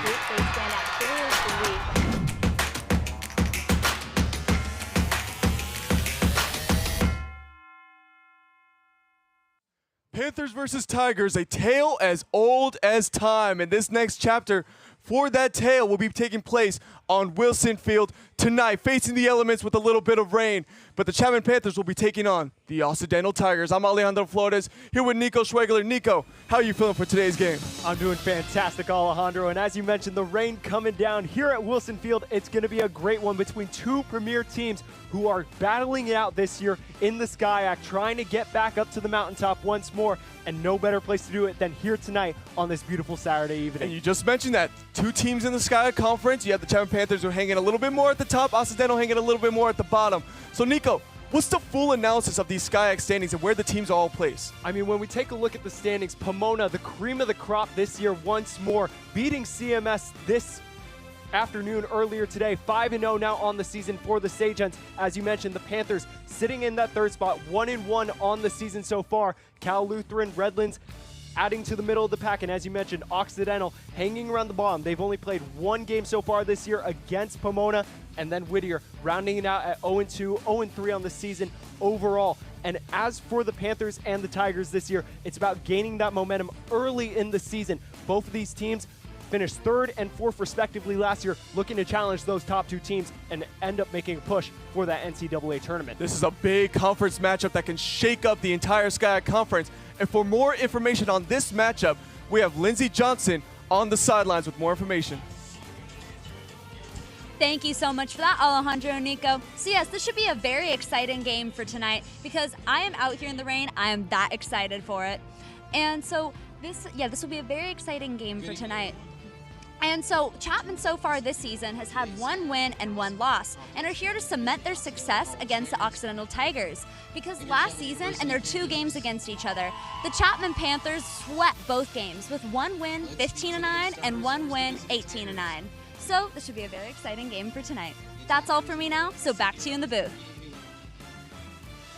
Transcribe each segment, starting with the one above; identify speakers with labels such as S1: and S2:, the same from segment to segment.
S1: group. They stand at 3-3.
S2: Panthers versus Tigers, a tale as old as time. And this next chapter for that tale will be taking place on Wilson Field tonight, facing the elements with a little bit of rain. But the Chapman Panthers will be taking on the Occidental Tigers. I'm Alejandro Flores, here with Nico Schwegler. Nico, how are you feeling for today's game?
S3: I'm doing fantastic, Alejandro. And as you mentioned, the rain coming down here at Wilson Field, it's going to be a great one between two premier teams who are battling it out this year in the SCIAC, trying to get back up to the mountaintop once more. And no better place to do it than here tonight on this beautiful Saturday evening.
S2: And you just mentioned that. Two teams in the SCIAC Conference. You have the Chapman Panthers who are hanging a little bit more at the top, Occidental hanging a little bit more at the bottom. So, Nico, what's the full analysis of these SCIAC standings and where the teams are all placed?
S3: I mean, when we take a look at the standings, Pomona, the cream of the crop this year once more, beating CMS this afternoon earlier today, 5-0 now on the season for the Sagehens. As you mentioned, the Panthers sitting in that third spot, 1-1 on the season so far. Cal Lutheran, Redlands adding to the middle of the pack, and as you mentioned, Occidental hanging around the bottom. They've only played one game so far this year against Pomona, and then Whittier rounding it out at 0-2, 0-3 on the season overall. And as for the Panthers and the Tigers this year, it's about gaining that momentum early in the season. Both of these teams finished 3rd and 4th respectively last year, looking to challenge those top two teams and end up making a push for that NCAA tournament.
S2: This is a big conference matchup that can shake up the entire SCIAC Conference. And for more information on this matchup, we have Lindsey Johnson on the sidelines with more information.
S4: Thank you so much for that, Alejandro and Nico. So yes, this should be a very exciting game for tonight because I am out here in the rain. I am that excited for it. And so this will be a very exciting game for tonight. And so Chapman so far this season has had 1 win and 1 loss and are here to cement their success against the Occidental Tigers. Because last season, and their 2 games against each other, the Chapman Panthers swept both games with 1 win, 15-9, and 1 win, 18-9. So this should be a very exciting game for tonight. That's all for me now, so back to you in the booth.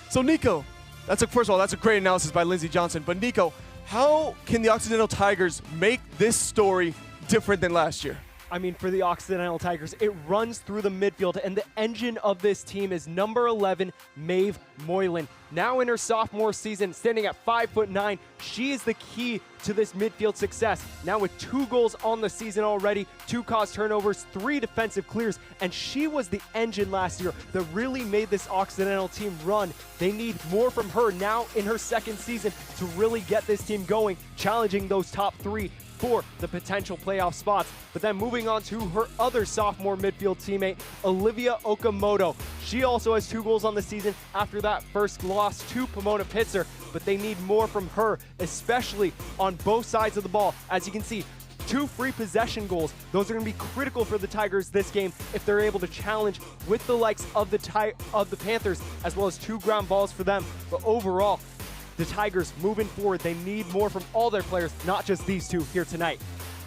S2: So Nico, first of all, that's a great analysis by Lindsey Johnson. But Nico, how can the Occidental Tigers make this story different than last year?
S3: I mean, for the Occidental Tigers, it runs through the midfield, and the engine of this team is number 11, Maeve Moylan. Now in her sophomore season, standing at 5'9", she is the key to this midfield success. Now with 2 goals on the season already, 2 caused turnovers, 3 defensive clears, and she was the engine last year that really made this Occidental team run. They need more from her now in her 2nd season to really get this team going, challenging those top 3 for the potential playoff spots. But then moving on to her other sophomore midfield teammate, Olivia Okamoto. She also has 2 goals on the season after that first loss to Pomona Pitzer, but they need more from her, especially on both sides of the ball. As you can see, 2 free possession goals. Those are going to be critical for the Tigers this game if they're able to challenge with the likes of the Panthers, as well as 2 ground balls for them. But overall, the Tigers moving forward, they need more from all their players, not just these 2 here tonight.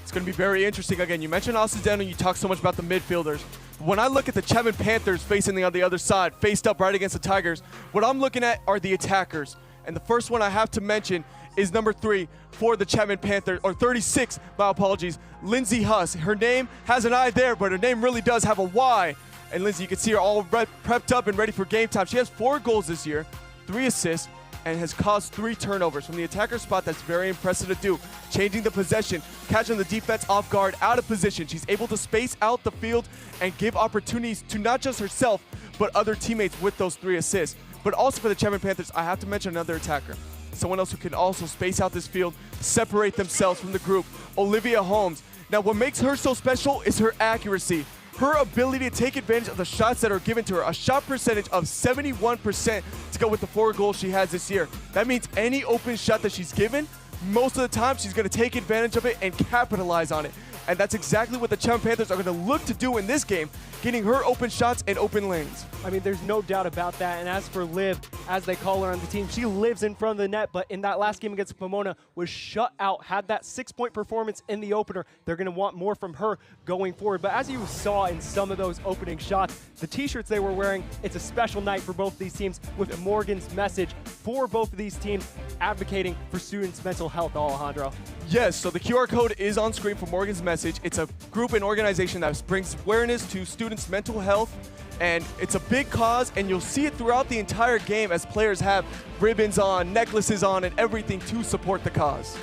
S2: It's going to be very interesting. Again, you mentioned Occidental, you talk so much about the midfielders. When I look at the Chapman Panthers facing on the other side, faced up right against the Tigers, what I'm looking at are the attackers. And the first one I have to mention is number 3 for the Chapman Panthers, or 36, my apologies, Lindsey Huss. Her name has an I there, but her name really does have a Y. And Lindsey, you can see her all prepped up and ready for game time. She has 4 goals this year, 3 assists, and has caused 3 turnovers. From the attacker spot, that's very impressive to do. Changing the possession, catching the defense off guard, out of position. She's able to space out the field and give opportunities to not just herself, but other teammates with those 3 assists. But also for the Chapman Panthers, I have to mention another attacker. Someone else who can also space out this field, separate themselves from the group, Olivia Holmes. Now, what makes her so special is her accuracy. Her ability to take advantage of the shots that are given to her. A shot percentage of 71% to go with the 4 goals she has this year. That means any open shot that she's given, most of the time she's going to take advantage of it and capitalize on it. And that's exactly what the Chapman Panthers are going to look to do in this game, getting her open shots and open lanes.
S3: I mean, there's no doubt about that. And as for Liv, as they call her on the team. She lives in front of the net, but in that last game against Pomona was shut out, had that 6-point performance in the opener. They're going to want more from her going forward. But as you saw in some of those opening shots, the t-shirts they were wearing, it's a special night for both of these teams with Morgan's message for both of these teams advocating for students' mental health, Alejandro.
S2: Yes, so the QR code is on screen for Morgan's message. It's a group and organization that brings awareness to students' mental health, and it's a big cause, and you'll see it throughout the entire game as players have ribbons on, necklaces on, and everything to support the cause.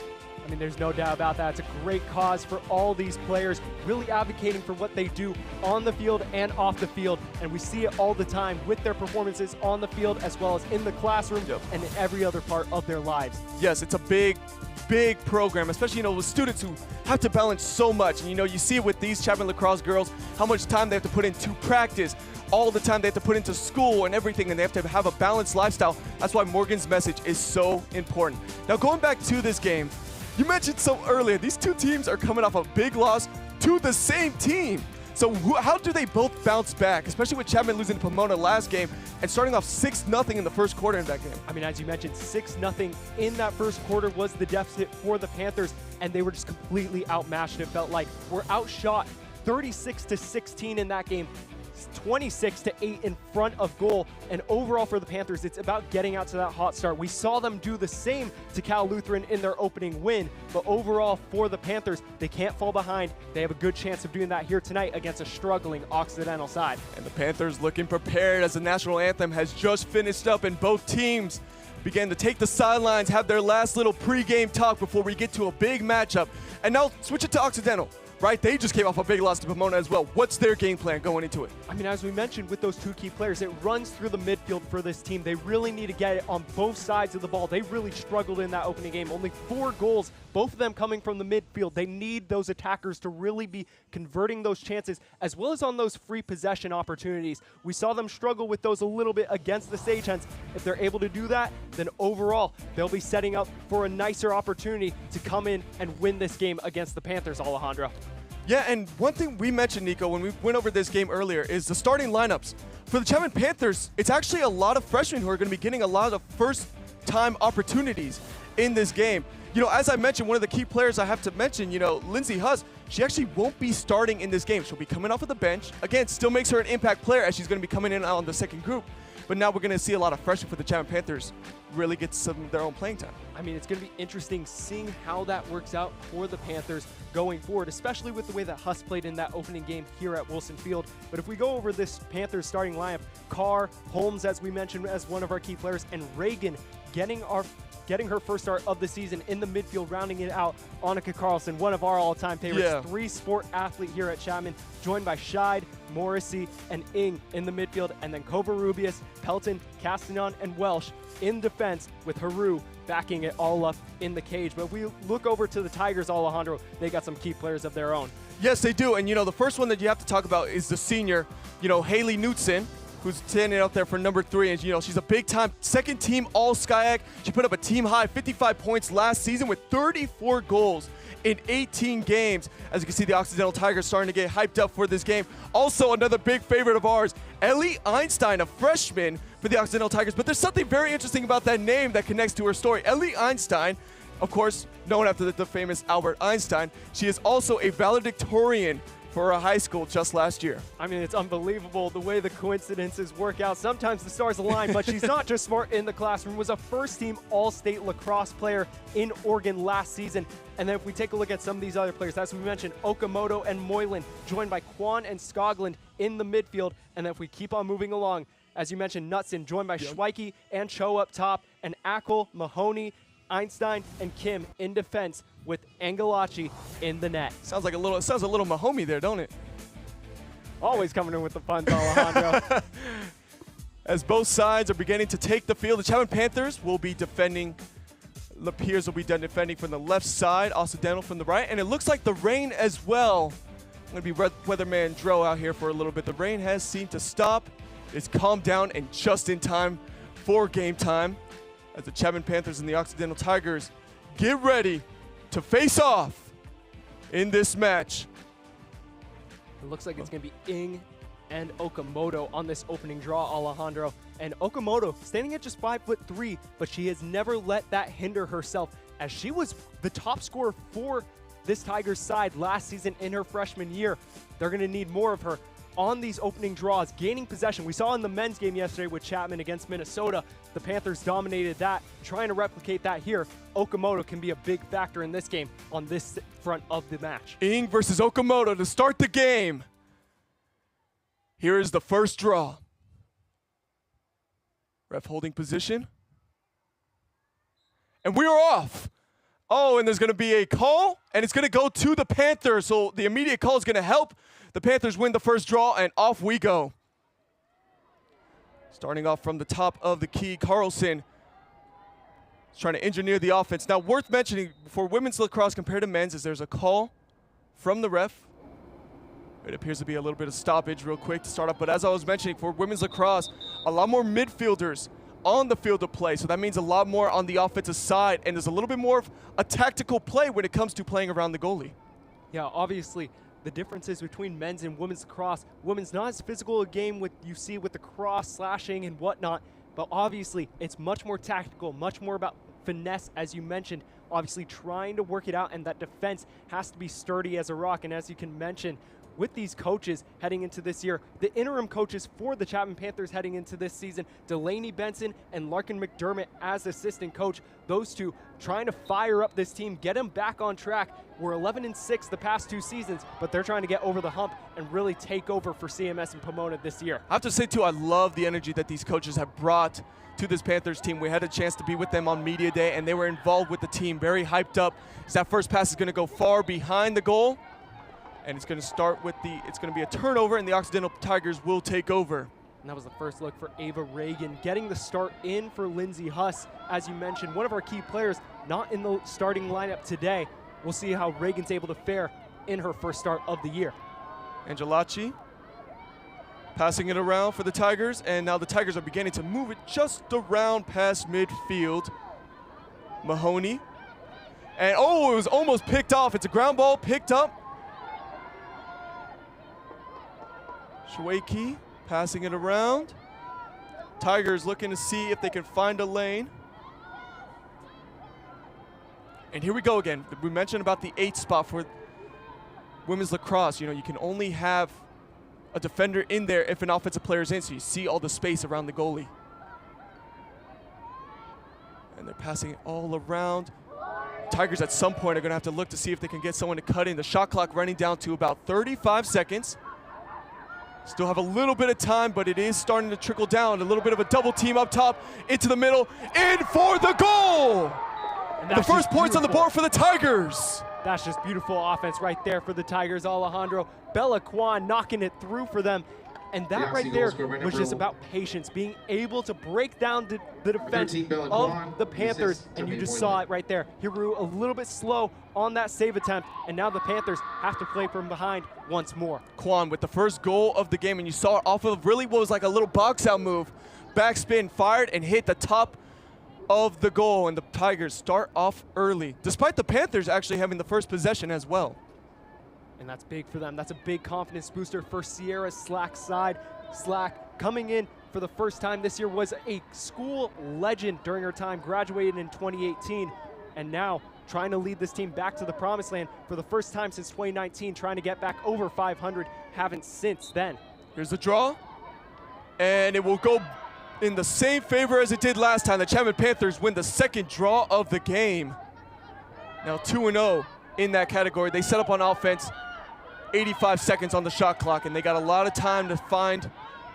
S3: I mean, there's no doubt about that. It's a great cause for all these players, really advocating for what they do on the field and off the field. And we see it all the time with their performances on the field as well as in the classroom and in every other part of their lives.
S2: Yes, it's a big program, especially, with students who have to balance so much. And, you see it with these Chapman Lacrosse girls, how much time they have to put into practice, all the time they have to put into school and everything, and they have to have a balanced lifestyle. That's why Morgan's message is so important. Now, going back to this game, you mentioned so earlier, these two teams are coming off a big loss to the same team. So how do they both bounce back, especially with Chapman losing to Pomona last game and starting off 6-0 in the first quarter in that game?
S3: I mean, as you mentioned, 6-0 in that first quarter was the deficit for the Panthers, and they were just completely outmatched. It felt like we're outshot 36-16 in that game. 26-8 in front of goal, and overall for the Panthers, it's about getting out to that hot start. We saw them do the same to Cal Lutheran in their opening win, but overall for the Panthers, they can't fall behind. They have a good chance of doing that here tonight against a struggling Occidental side.
S2: And the Panthers looking prepared as the national anthem has just finished up, and both teams began to take the sidelines, have their last little pregame talk before we get to a big matchup. And now switch it to Occidental. Right, they just came off a big loss to Pomona as well. What's their game plan going into it?
S3: I mean, as we mentioned with those two key players, it runs through the midfield for this team. They really need to get it on both sides of the ball. They really struggled in that opening game. Only 4 goals, both of them coming from the midfield. They need those attackers to really be converting those chances as well as on those free possession opportunities. We saw them struggle with those a little bit against the Sagehens. If they're able to do that, then overall, they'll be setting up for a nicer opportunity to come in and win this game against the Panthers, Alejandro.
S2: Yeah, and one thing we mentioned, Nico, when we went over this game earlier is the starting lineups. For the Chapman Panthers, it's actually a lot of freshmen who are going to be getting a lot of first-time opportunities in this game. As I mentioned, one of the key players I have to mention, Lindsay Huss, she actually won't be starting in this game. She'll be coming off of the bench. Again, still makes her an impact player as she's going to be coming in on the second group. But now we're going to see a lot of freshmen for the Chapman Panthers really get some of their own playing time.
S3: I mean, it's going to be interesting seeing how that works out for the Panthers going forward, especially with the way that Huss played in that opening game here at Wilson Field. But if we go over this Panthers starting lineup, Carr, Holmes, as we mentioned, as one of our key players, and Reagan getting her first start of the season in the midfield, rounding it out. Annika Carlson, one of our all-time favorites, 3-sport athlete here at Chapman, joined by Scheid, Morrissey, and Ing in the midfield, and then Covarrubias, Pelton, Castanon, and Welsh in defense with Haru backing it all up in the cage. But we look over to the Tigers, Alejandro, they got some key players of their own.
S2: Yes, they do. And, the first one that you have to talk about is the senior, Haley Knutson, who's standing out there for number 3. And, she's a big-time second-team All-SCIAC. She put up a team-high 55 points last season with 34 goals in 18 games. As you can see, the Occidental Tigers starting to get hyped up for this game. Also, another big favorite of ours, Ellie Einstein, a freshman for the Occidental Tigers. But there's something very interesting about that name that connects to her story. Ellie Einstein, of course, known after the famous Albert Einstein, she is also a valedictorian for a high school just last year.
S3: I mean, it's unbelievable the way the coincidences work out. Sometimes the stars align, but she's not just smart in the classroom. Was a first-team All-State lacrosse player in Oregon last season. And then if we take a look at some of these other players, as we mentioned, Okamoto and Moylan, joined by Kwan and Skoglund in the midfield. And then if we keep on moving along, as you mentioned, Knutson, joined by Schweike and Cho up top, and Ackle, Mahoney, Einstein, and Kim in defense with Angelachi in the net.
S2: Sounds a little Mahomey there, don't it?
S3: Always coming in with the puns, Alejandro.
S2: As both sides are beginning to take the field, the Chapman Panthers will be defending. Lapeers will be done defending from the left side, Occidental from the right, and it looks like the rain as well. I'm going to be weatherman Dro out here for a little bit. The rain has seemed to stop. It's calmed down and just in time for game time as the Chapman Panthers and the Occidental Tigers get ready to face off in this match.
S3: It looks like it's going to be Ing and Okamoto on this opening draw, Alejandro. And Okamoto standing at just 5'3", but she has never let that hinder herself, as she was the top scorer for this Tigers side last season in her freshman year. They're going to need more of her on these opening draws, gaining possession. We saw in the men's game yesterday with Chapman against Minnesota, the Panthers dominated that. Trying to replicate that here, Okamoto can be a big factor in this game on this front of the match.
S2: Ing versus Okamoto to start the game. Here is the first draw. Ref holding position. And we are off. Oh, and there's going to be a call, and it's going to go to the Panthers. So the immediate call is going to help the Panthers win the first draw, and off we go. Starting off from the top of the key, Carlson is trying to engineer the offense. Now, worth mentioning for women's lacrosse compared to men's is there's a call from the ref. It appears to be a little bit of stoppage real quick to start off. But as I was mentioning, for women's lacrosse, a lot more midfielders on the field of play. So that means a lot more on the offensive side. And there's a little bit more of a tactical play when it comes to playing around the goalie.
S3: Yeah, obviously, the differences between men's and women's lacrosse. Women's not as physical a game with you see with the cross, slashing, and whatnot. But obviously, it's much more tactical, much more about finesse, as you mentioned. Obviously, trying to work it out, and that defense has to be sturdy as a rock. And as you can mention, with these coaches heading into this year, the interim coaches for the Chapman Panthers heading into this season, Delaney Benson and Larkin McDermott as assistant coach, those two trying to fire up this team, get them back on track. We're 11-6 the past 2 seasons, but they're trying to get over the hump and really take over for CMS and Pomona this year.
S2: I have to say, too, I love the energy that these coaches have brought to this Panthers team. We had a chance to be with them on media day, and they were involved with the team, very hyped up. As that first pass is going to go far behind the goal. And it's going to start with it's going to be a turnover, and the Occidental Tigers will take over.
S3: And that was the first look for Ava Reagan, getting the start in for Lindsey Huss. As you mentioned, one of our key players not in the starting lineup today. We'll see how Reagan's able to fare in her first start of the year.
S2: Angelacci passing it around for the Tigers, and now the Tigers are beginning to move it just around past midfield. Mahoney. And oh, it was almost picked off. It's a ground ball picked up. Shweki passing it around. Tigers looking to see if they can find a lane. And here we go again. We mentioned about the 8 spot for women's lacrosse. You know, you can only have a defender in there if an offensive player is in, so you see all the space around the goalie. And they're passing it all around. Tigers at some point are going to have to look to see if they can get someone to cut in. The shot clock running down to about 35 seconds. Still have a little bit of time, but it is starting to trickle down. A little bit of a double team up top, into the middle, in for the goal! And the first points on the board for the Tigers.
S3: That's just beautiful offense right there for the Tigers, Alejandro. Bella Kwan knocking it through for them. And that right there was just about patience, being able to break down the defense of the Panthers, and you just saw it right there. Hiru a little bit slow on that save attempt, and now the Panthers have to play from behind once more.
S2: Kwan with the first goal of the game, and you saw it off of really what was like a little box out move. Backspin, fired, and hit the top of the goal, and the Tigers start off early, despite the Panthers actually having the first possession as well.
S3: And that's big for them. That's a big confidence booster for Sierra Slack's side. Slack coming in for the first time this year, was a school legend during her time, graduated in 2018, and now trying to lead this team back to the promised land for the first time since 2019, trying to get back over 500, haven't since then.
S2: Here's the draw, and it will go in the same favor as it did last time. The Chapman Panthers win the second draw of the game. Now 2-0 in that category. They set up on offense, 85 seconds on the shot clock, and they got a lot of time to find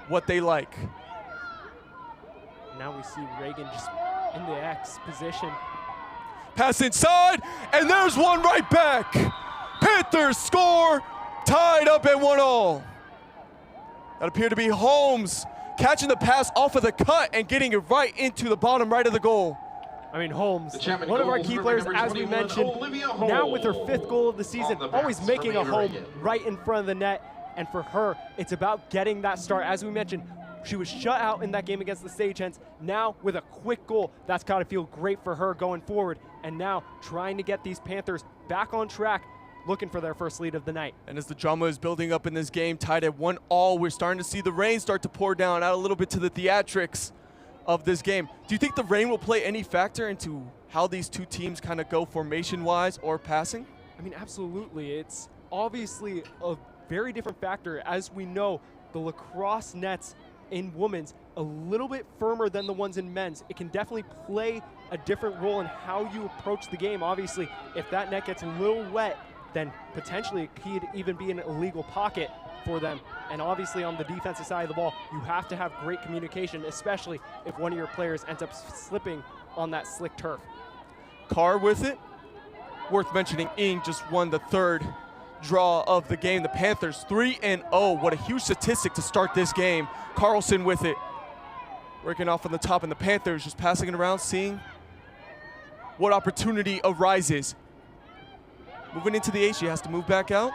S2: what they like.
S3: Now we see Reagan just in the X position.
S2: Pass inside, and there's one right back. Panthers score, tied up at 1-1. That appeared to be Holmes catching the pass off of the cut and getting it right into the bottom right of the goal.
S3: I mean, Holmes, one of our key players, as we mentioned, now with her 5th goal of the season, always making a home right in front of the net. And for her, it's about getting that start. As we mentioned, she was shut out in that game against the Sagehens. Now with a quick goal, that's got to feel great for her going forward. And now trying to get these Panthers back on track, looking for their first lead of the night.
S2: And as the drama is building up in this game, tied at 1-1, we're starting to see the rain start to pour down, add a little bit to the theatrics of this game. Do you think the rain will play any factor into how these two teams kind of go formation-wise or passing?
S3: I mean, absolutely. It's obviously a very different factor. As we know, the lacrosse nets in women's a little bit firmer than the ones in men's. It can definitely play a different role in how you approach the game. Obviously, if that net gets a little wet, then potentially it could even be an illegal pocket for them. And obviously on the defensive side of the ball, you have to have great communication, especially if one of your players ends up slipping on that slick turf.
S2: Carr with it. Worth mentioning, Ing just won the third draw of the game. The Panthers 3-0. What a huge statistic to start this game. Carlson with it. Working off on the top, and the Panthers just passing it around, seeing what opportunity arises. Moving into the 8, she has to move back out.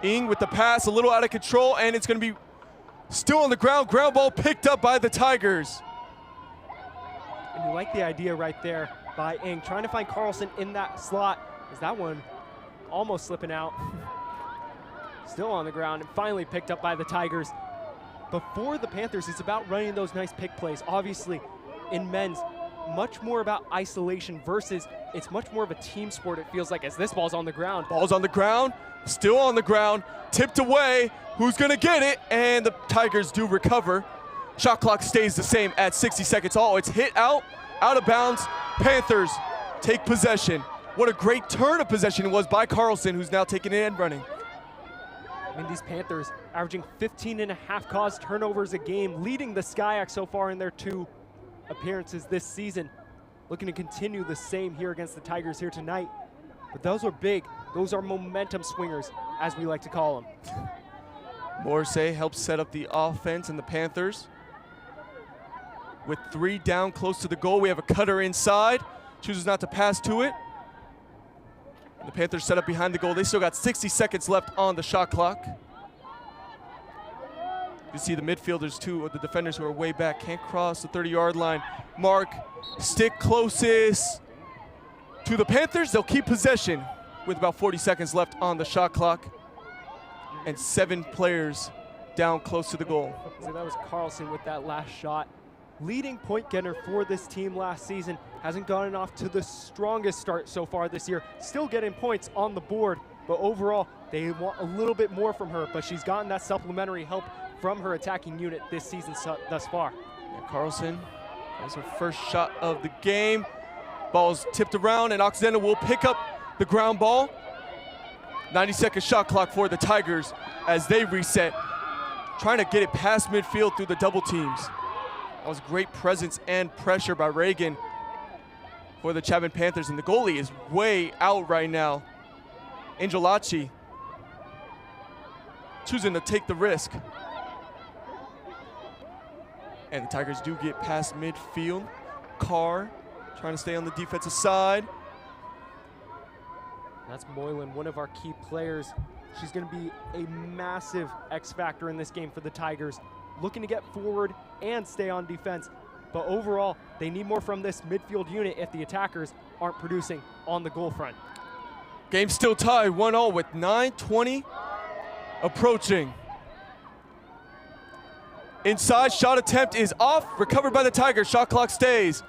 S2: Ing with the pass, a little out of control, and it's going to be still on the ground. Ground ball picked up by the Tigers.
S3: And you like the idea right there by Ing, trying to find Carlson in that slot. Is that one almost slipping out? Still on the ground, and finally picked up by the Tigers. But for the Panthers, it's about running those nice pick plays. Obviously, in men's, much more about isolation versus it's much more of a team sport, it feels like, as this ball's on the ground.
S2: Ball's on the ground, still on the ground, tipped away. Who's going to get it? And the Tigers do recover. Shot clock stays the same at 60 seconds. Oh, it's hit out of bounds. Panthers take possession. What a great turn of possession it was by Carlson, who's now taking it and running.
S3: I mean, these Panthers averaging 15.5 caused turnovers a game, leading the Skyax so far in their 2 appearances this season. Looking to continue the same here against the Tigers here tonight. But those are big. Those are momentum swingers, as we like to call them.
S2: Morse helps set up the offense, and the Panthers, with 3 down close to the goal, we have a cutter inside. Chooses not to pass to it. And the Panthers set up behind the goal. They still got 60 seconds left on the shot clock. You see the midfielders, too, or the defenders who are way back, can't cross the 30-yard line. Mark, stick closest to the Panthers. They'll keep possession with about 40 seconds left on the shot clock. And 7 players down close to the goal.
S3: So that was Carlson with that last shot. Leading point getter for this team last season. Hasn't gotten off to the strongest start so far this year. Still getting points on the board, but overall, they want a little bit more from her, but she's gotten that supplementary help from her attacking unit this season thus far.
S2: And Carlson has her first shot of the game. Ball's tipped around, and Occidental will pick up the ground ball. 90-second shot clock for the Tigers as they reset. Trying to get it past midfield through the double teams. That was great presence and pressure by Reagan for the Chapman Panthers, and the goalie is way out right now. Angelacci choosing to take the risk. And the Tigers do get past midfield. Carr trying to stay on the defensive side.
S3: That's Moylan, one of our key players. She's going to be a massive X factor in this game for the Tigers. Looking to get forward and stay on defense. But overall, they need more from this midfield unit if the attackers aren't producing on the goal front.
S2: Game still tied 1-0 with 9:20 approaching. Inside, shot attempt is off, recovered by the Tigers. Shot clock stays.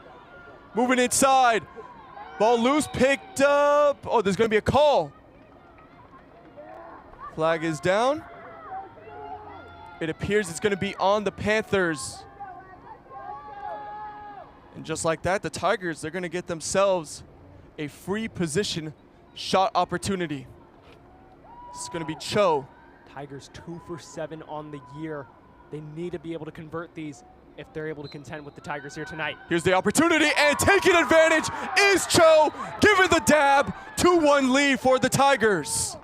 S2: Moving inside. Ball loose, picked up. Oh, there's going to be a call. Flag is down. It appears it's going to be on the Panthers. And just like that, the Tigers, they're going to get themselves a free position shot opportunity. It's going to be Cho.
S3: Tigers 2 for 7 on the year. They need to be able to convert these if they're able to contend with the Tigers here tonight.
S2: Here's the opportunity, and taking advantage is Cho, giving the dab. 2-1 lead for the Tigers.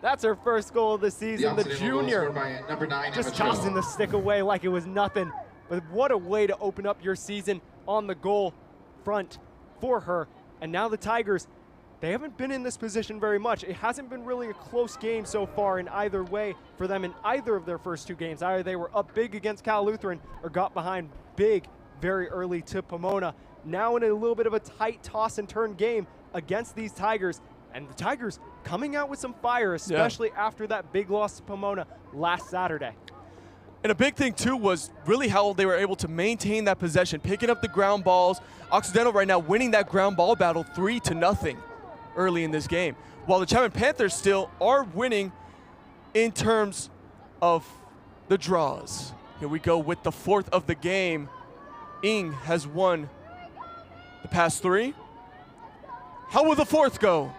S3: That's her first goal of the season, the junior.
S5: Number 9,
S3: just tossing the stick away like it was nothing. But what a way to open up your season on the goal front for her. And now the Tigers, they haven't been in this position very much. It hasn't been really a close game so far in either way for them in either of their first 2 games. Either they were up big against Cal Lutheran or got behind big very early to Pomona. Now in a little bit of a tight toss and turn game against these Tigers. And the Tigers coming out with some fire, especially after that big loss to Pomona last Saturday.
S2: And a big thing, too, was really how they were able to maintain that possession, picking up the ground balls. Occidental right now winning that ground ball battle 3-0 early in this game, while the Chapman Panthers still are winning in terms of the draws. Here we go with the fourth of the game. Ing has won the past 3. How will the fourth go?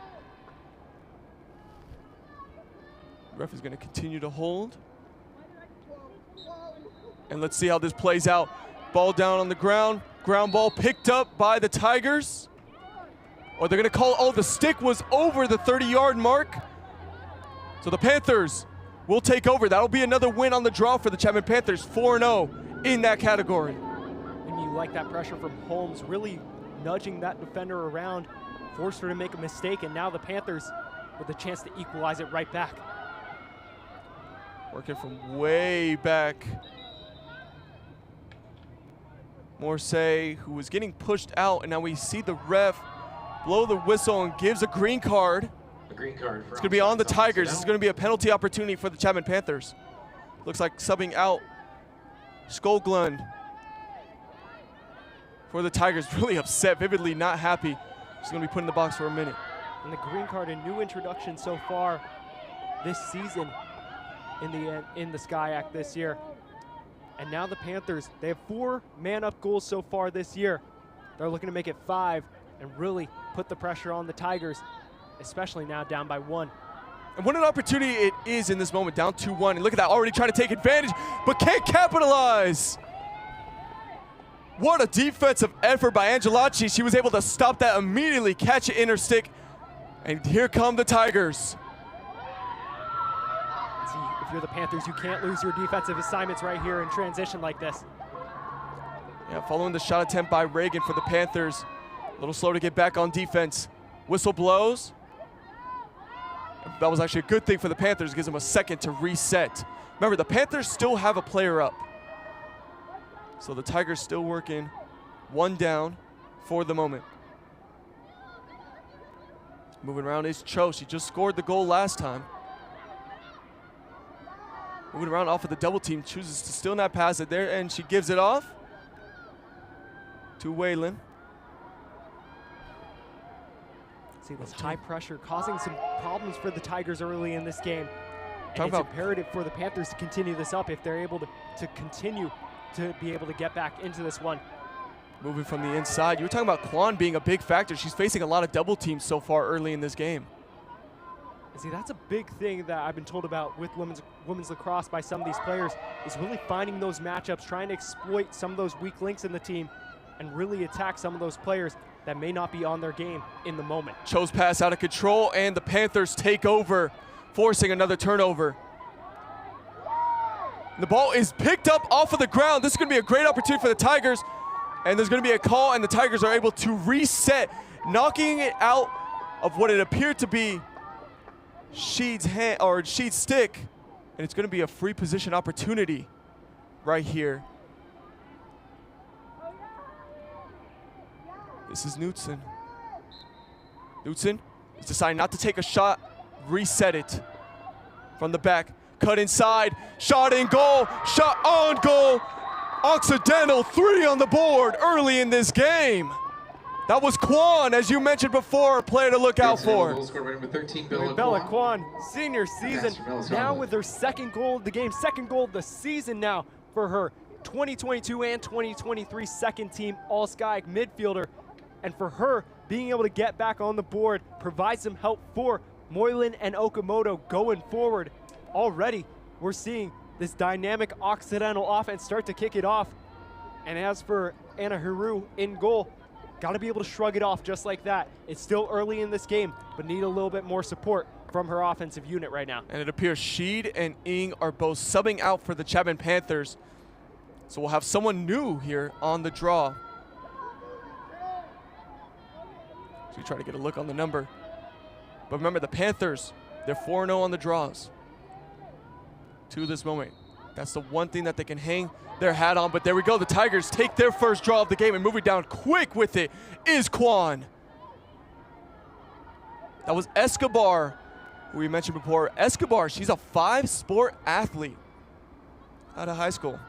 S2: The ref is going to continue to hold. And let's see how this plays out. Ball down on the ground. Ground ball picked up by the Tigers. Or they're going to call, oh, the stick was over the 30-yard mark. So the Panthers will take over. That'll be another win on the draw for the Chapman Panthers, 4-0 in that category.
S3: And you like that pressure from Holmes, really nudging that defender around, forced her to make a mistake, and now the Panthers with a chance to equalize it right back.
S2: Working from way back. Morsay, who was getting pushed out, and now we see the ref blow the whistle and gives a green card.
S5: A green card.
S2: It's going to be on the Tigers. This is going to be a penalty opportunity for the Chapman Panthers. Looks like subbing out Skoglund for the Tigers. Really upset, vividly not happy. She's going to be put in the box for a minute.
S3: And the green card, a new introduction so far this season in the SCIAC this year. And now the Panthers, they have 4 man-up goals so far this year. They're looking to make it 5 and really put the pressure on the Tigers, especially now down by 1.
S2: And what an opportunity it is in this moment, down 2-1. And look at that, already trying to take advantage, but can't capitalize. What a defensive effort by Angelacci. She was able to stop that immediately, catch it in her stick. And here come the Tigers.
S3: See, if you're the Panthers, you can't lose your defensive assignments right here in transition like this.
S2: Yeah, following the shot attempt by Reagan for the Panthers. A little slow to get back on defense. Whistle blows. That was actually a good thing for the Panthers. Gives them a second to reset. Remember, the Panthers still have a player up. So the Tigers still working 1 down for the moment. Moving around is Cho. She just scored the goal last time. Moving around off of the double team. Chooses to still not pass it there, and she gives it off to Waylon.
S3: See, this high pressure causing some problems for the Tigers early in this game. And it's imperative for the Panthers to continue this up if they're able to continue to be able to get back into this one.
S2: Moving from the inside. You were talking about Kwan being a big factor. She's facing a lot of double teams so far early in this game.
S3: See, that's a big thing that I've been told about with women's lacrosse by some of these players, is really finding those matchups, trying to exploit some of those weak links in the team and really attack some of those players that may not be on their game in the moment.
S2: Cho's pass out of control, and the Panthers take over, forcing another turnover. The ball is picked up off of the ground. This is going to be a great opportunity for the Tigers, and there's going to be a call, and the Tigers are able to reset, knocking it out of what it appeared to be Sheed's hand or Sheed's stick, and it's going to be a free position opportunity right here. This is Knutson. Knutson is deciding not to take a shot, reset it from the back. Cut inside, shot in goal, shot on goal. Occidental 3 on the board early in this game. That was Kwan, as you mentioned before, a player to look out for.
S3: Bella Kwan, senior season, now with her 2nd goal of the game, 2nd goal of the season now for her 2022 and 2023 second team All-SCIAC midfielder. And for her, being able to get back on the board provides some help for Moylan and Okamoto going forward. Already, we're seeing this dynamic Occidental offense start to kick it off. And as for Anna Hiru in goal, got to be able to shrug it off just like that. It's still early in this game, but need a little bit more support from her offensive unit right now.
S2: And it appears Sheed and Ing are both subbing out for the Chapman Panthers. So we'll have someone new here on the draw. So we try to get a look on the number. But remember, the Panthers, they're 4-0 on the draws to this moment. That's the one thing that they can hang their hat on. But there we go. The Tigers take their first draw of the game, and moving down quick with it is Kwan. That was Escobar, who we mentioned before. Escobar, she's a 5-sport athlete out of high school.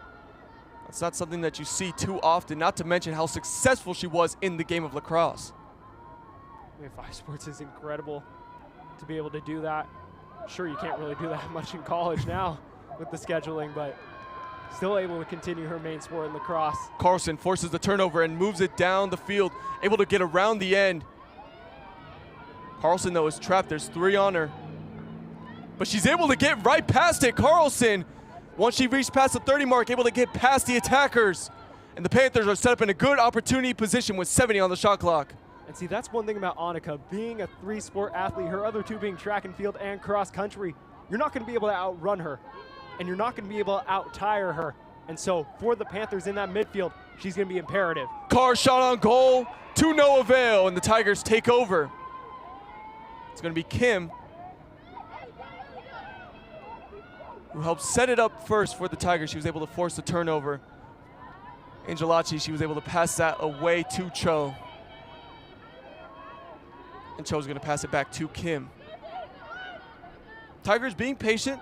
S2: That's not something that you see too often, not to mention how successful she was in the game of lacrosse.
S3: I mean, 5 sports is incredible to be able to do that. Sure, you can't really do that much in college now with the scheduling, but still able to continue her main sport in lacrosse.
S2: Carlson forces the turnover and moves it down the field, able to get around the end. Carlson, though, is trapped. There's 3 on her. But she's able to get right past it. Carlson, once she reached past the 30 mark, able to get past the attackers. And the Panthers are set up in a good opportunity position with 70 on the shot clock.
S3: And see, that's one thing about Annika, being a 3-sport athlete, her other 2 being track and field and cross country, you're not going to be able to outrun her, and you're not going to be able to out-tire her. And so for the Panthers in that midfield, she's going to be imperative.
S2: Carr shot on goal to no avail, and the Tigers take over. It's going to be Kim, who helped set it up first for the Tigers. She was able to force the turnover. Angelacci, she was able to pass that away to Cho. And Cho's going to pass it back to Kim. Tigers being patient,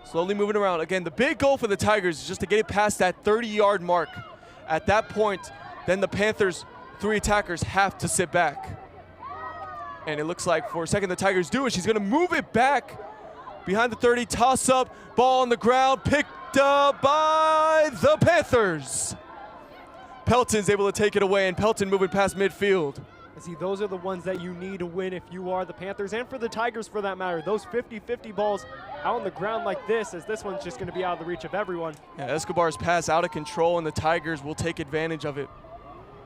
S2: slowly moving around. Again, the big goal for the Tigers is just to get it past that 30-yard mark. At that point, then the Panthers' 3 attackers have to sit back. And it looks like for a second the Tigers do it. She's going to move it back behind the 30, toss up, ball on the ground, picked up by the Panthers. Pelton's able to take it away, and Pelton moving past midfield.
S3: And see, those are the ones that you need to win if you are the Panthers, and for the Tigers for that matter. Those 50-50 balls out on the ground like this, as this one's just going to be out of the reach of everyone.
S2: Yeah, Escobar's pass out of control, and the Tigers will take advantage of it.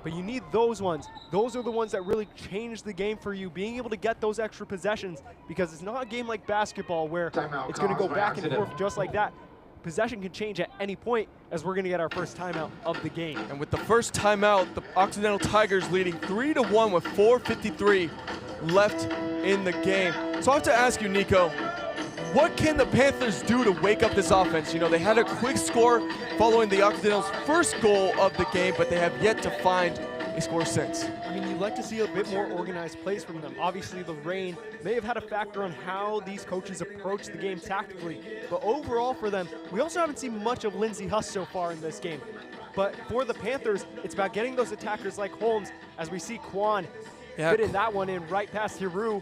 S3: But you need those ones. Those are the ones that really change the game for you, being able to get those extra possessions, because it's not a game like basketball where it's going to go back and forth just like that. Possession can change at any point, as we're going to get our first timeout of the game.
S2: And with the first timeout, the Occidental Tigers leading 3-1 with 4:53 left in the game. So I have to ask you, Nico, what can the Panthers do to wake up this offense? You know, they had a quick score following the Occidental's first goal of the game, but they have yet to find a score since.
S3: I mean, you'd like to see a bit more organized plays from them. Obviously, the rain may have had a factor on how these coaches approach the game tactically, but overall for them, we also haven't seen much of Lindsey Huss so far in this game. But for the Panthers, it's about getting those attackers like Holmes, as we see Kwan fitting that one in right past Hiru.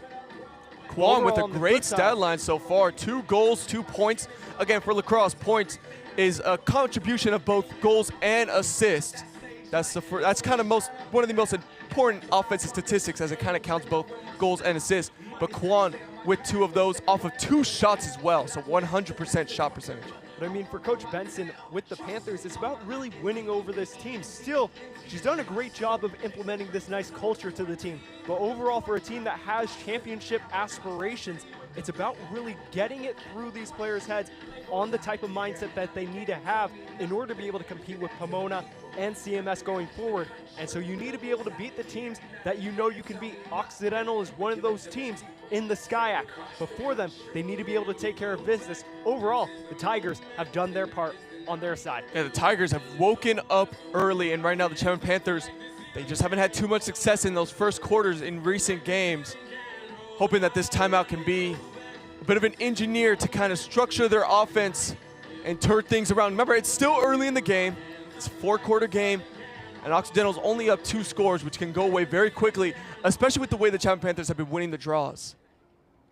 S2: Kwan with a great stat line so far. 2 goals, 2 points. Again, for lacrosse, points is a contribution of both goals and assists. That's kind of one of the most important offensive statistics, as it kind of counts both goals and assists. But Kwan with 2 of those off of 2 shots as well, so 100% shot percentage.
S3: But I mean, for Coach Benson with the Panthers, it's about really winning over this team. Still, she's done a great job of implementing this nice culture to the team. But overall, for a team that has championship aspirations, it's about really getting it through these players' heads on the type of mindset that they need to have in order to be able to compete with Pomona and CMS going forward. And so you need to be able to beat the teams that you know you can beat. Occidental is one of those teams in the SCIAC. But for them, they need to be able to take care of business. Overall, the Tigers have done their part on their side.
S2: Yeah, the Tigers have woken up early, and right now the Chapman Panthers, they just haven't had too much success in those first quarters in recent games. Hoping that this timeout can be a bit of an engineer to kind of structure their offense and turn things around. Remember, it's still early in the game. It's a 4-quarter game, and Occidental's only up 2 scores, which can go away very quickly, especially with the way the Chapman Panthers have been winning the draws.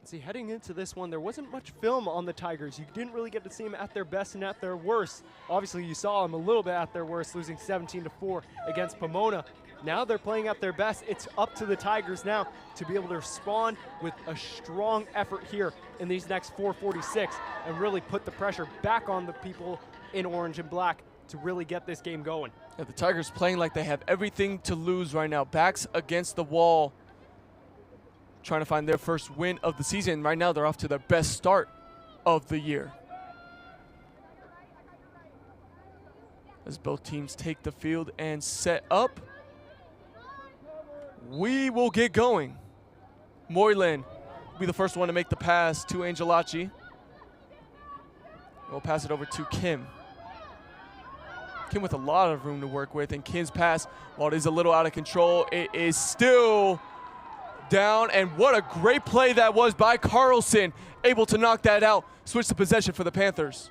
S3: See, heading into this one, there wasn't much film on the Tigers. You didn't really get to see them at their best and at their worst. Obviously, you saw them a little bit at their worst, losing 17-4 against Pomona. Now they're playing at their best. It's up to the Tigers now to be able to respond with a strong effort here in these next 4:46 and really put the pressure back on the people in orange and black to really get this game going.
S2: Yeah, the Tigers playing like they have everything to lose right now. Backs against the wall, trying to find their first win of the season. Right now, they're off to their best start of the year. As both teams take the field and set up, we will get going. Moylan will be the first one to make the pass to Angelacci. We'll pass it over to Kim. Kim with a lot of room to work with, and Kim's pass, while it is a little out of control, it is still down, and what a great play that was by Carlson, able to knock that out, switch the possession for the Panthers.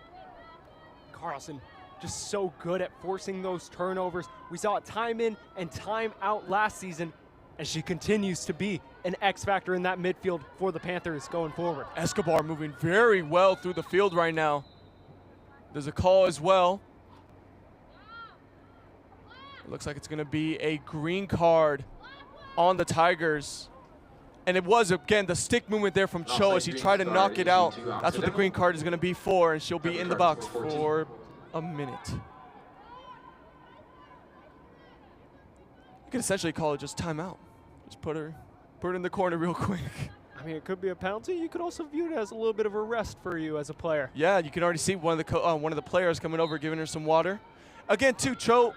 S3: Carlson just so good at forcing those turnovers. We saw it time in and time out last season, and she continues to be an X factor in that midfield for the Panthers going forward.
S2: Escobar moving very well through the field right now. There's a call as well. It looks like it's going to be a green card on the Tigers. And it was, again, the stick movement there from Cho as she tried to knock it out. That's what the green card is going to be for, and she'll be in the box for a minute. You could essentially call it just timeout. Just put her in the corner real quick.
S3: I mean, it could be a penalty. You could also view it as a little bit of a rest for you as a player.
S2: Yeah, you can already see one of the players coming over, giving her some water. Again, too, Cho.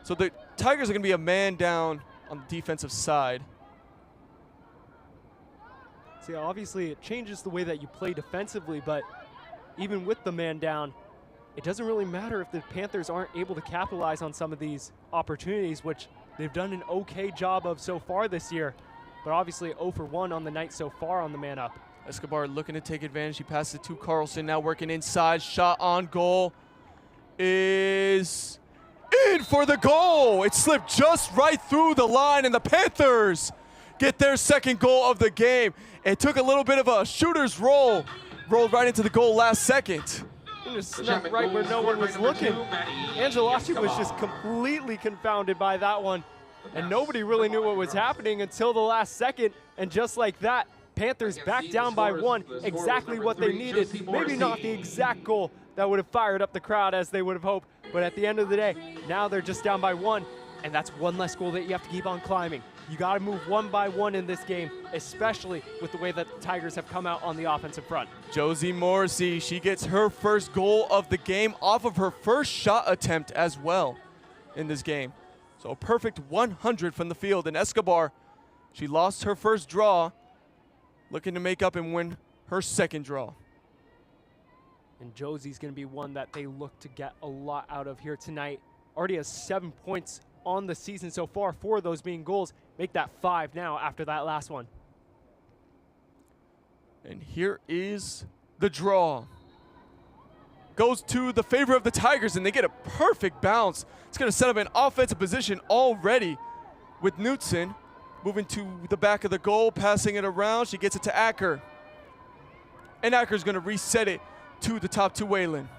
S2: So the Tigers are going to be a man down on the defensive side.
S3: See, obviously it changes the way that you play defensively, but even with the man down, it doesn't really matter if the Panthers aren't able to capitalize on some of these opportunities, which they've done an okay job of so far this year. But obviously 0 for 1 on the night so far on the man up.
S2: Escobar looking to take advantage. He passes it to Carlson, now working inside. Shot on goal is in for the goal. It slipped just right through the line, and the Panthers get their second goal of the game. It took a little bit of a shooter's roll, rolled right into the goal last second.
S3: It just snuck right where no one was looking. Angelotti was just completely confounded by that one, and nobody really knew what was happening until the last second. And just like that, Panthers back down by 1, exactly what they needed. Maybe not the exact goal that would have fired up the crowd as they would have hoped, but at the end of the day, now they're just down by 1, and that's one less goal that you have to keep on climbing. You got to move 1 by 1 in this game, especially with the way that the Tigers have come out on the offensive front.
S2: Josie Morrissey, she gets her first goal of the game off of her first shot attempt as well in this game. So a perfect 100 from the field. And Escobar, she lost her first draw, looking to make up and win her second draw.
S3: And Josie's going to be one that they look to get a lot out of here tonight. Already has 7 points on the season so far, 4 of those being goals. Make that 5 now after that last one.
S2: And here is the draw. Goes to the favor of the Tigers, and they get a perfect bounce. It's going to set up an offensive position already with Knutson moving to the back of the goal, passing it around. She gets it to Acker. And Acker's going to reset it to the top to Whalen.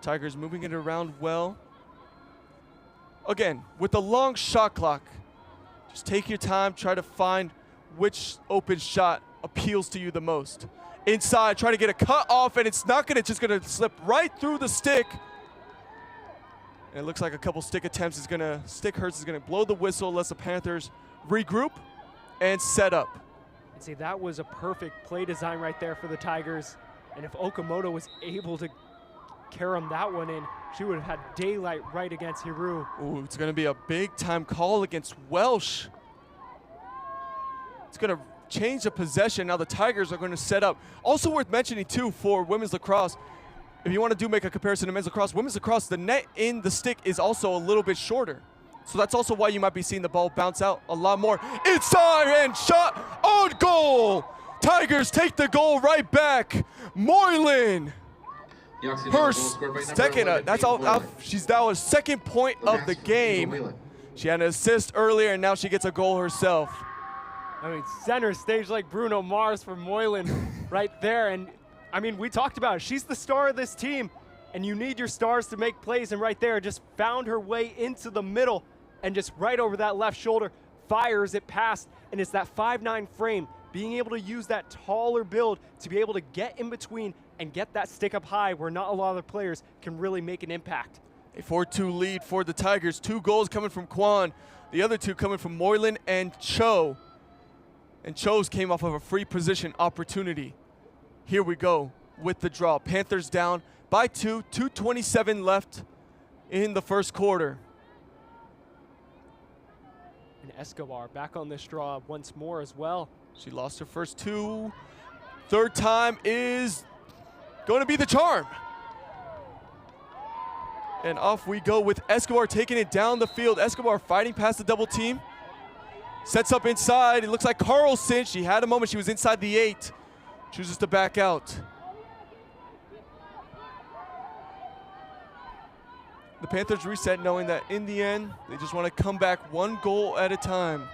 S2: Tigers moving it around well. Again, with the long shot clock, just take your time, try to find which open shot appeals to you the most. Inside, try to get a cut off, and it's not gonna, just gonna slip right through the stick. And it looks like a couple stick attempts is gonna, stick hurts is gonna blow the whistle, lets the Panthers regroup and set up.
S3: And see, that was a perfect play design right there for the Tigers. And if Okamoto was able to carom that one in, she would have had daylight right against Hiru.
S2: Ooh, it's gonna be a big time call against Welsh. It's gonna change the possession. Now the Tigers are gonna set up. Also worth mentioning too for women's lacrosse, if you want to make a comparison to men's lacrosse, women's lacrosse, the net in the stick is also a little bit shorter. So that's also why you might be seeing the ball bounce out a lot more. Inside and shot on goal. Tigers take the goal right back. Moylan. Her second, that's all. She's now her second point of the game. She had an assist earlier, and now she gets a goal herself.
S3: I mean, center stage like Bruno Mars for Moylan right there. And I mean, we talked about it. She's the star of this team, and you need your stars to make plays. And right there, just found her way into the middle and just right over that left shoulder, fires it past. And it's that 5'9" frame, being able to use that taller build to be able to get in between and get that stick up high where not a lot of the players can really make an impact.
S2: A 4-2 lead for the Tigers. 2 goals coming from Kwan. The other 2 coming from Moylan and Cho. And Cho's came off of a free position opportunity. Here we go with the draw. Panthers down by 2, 2:27 left in the first quarter.
S3: And Escobar back on this draw once more as well.
S2: She lost her first 2. Third time is going to be the charm. And off we go with Escobar taking it down the field. Escobar fighting past the double team. Sets up inside. It looks like Carlson. She had a moment. She was inside the 8. Chooses to back out. The Panthers reset knowing that in the end, they just want to come back one goal at a time.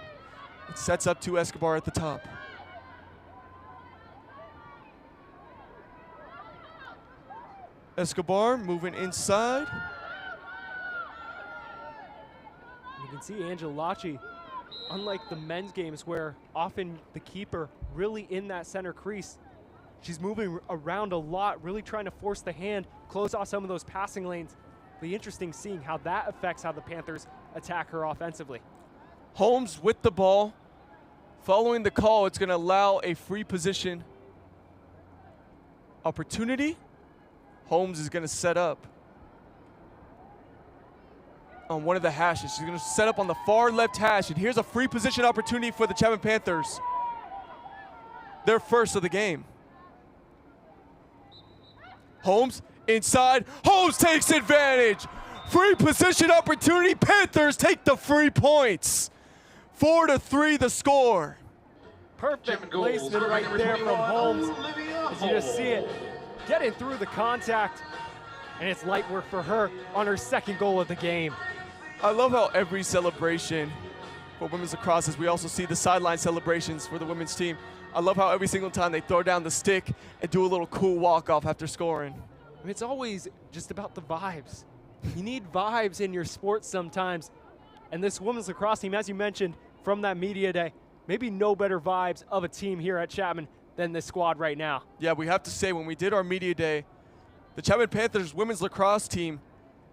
S2: It sets up to Escobar at the top. Escobar moving inside.
S3: You can see Angelacci, unlike the men's games where often the keeper really in that center crease, she's moving around a lot, really trying to force the hand, close off some of those passing lanes. Be interesting seeing how that affects how the Panthers attack her offensively.
S2: Holmes with the ball. Following the call, it's going to allow a free position opportunity. Holmes is going to set up on one of the hashes. She's going to set up on the far left hash, and here's a free position opportunity for the Chapman Panthers. Their first of the game. Holmes inside. Holmes takes advantage. Free position opportunity. Panthers take the free points. 4-3 the score.
S3: Perfect placement right there from Holmes. As you just see it, getting through the contact, and it's light work for her on her second goal of the game.
S2: I love how every celebration for women's lacrosse, as we also see the sideline celebrations for the women's team, I love how every single time they throw down the stick and do a little cool walk-off after scoring.
S3: I mean, it's always just about the vibes. You need vibes in your sport sometimes. And this women's lacrosse team, as you mentioned from that media day, maybe no better vibes of a team here at Chapman than this squad right now.
S2: Yeah, we have to say, when we did our media day, the Chapman Panthers women's lacrosse team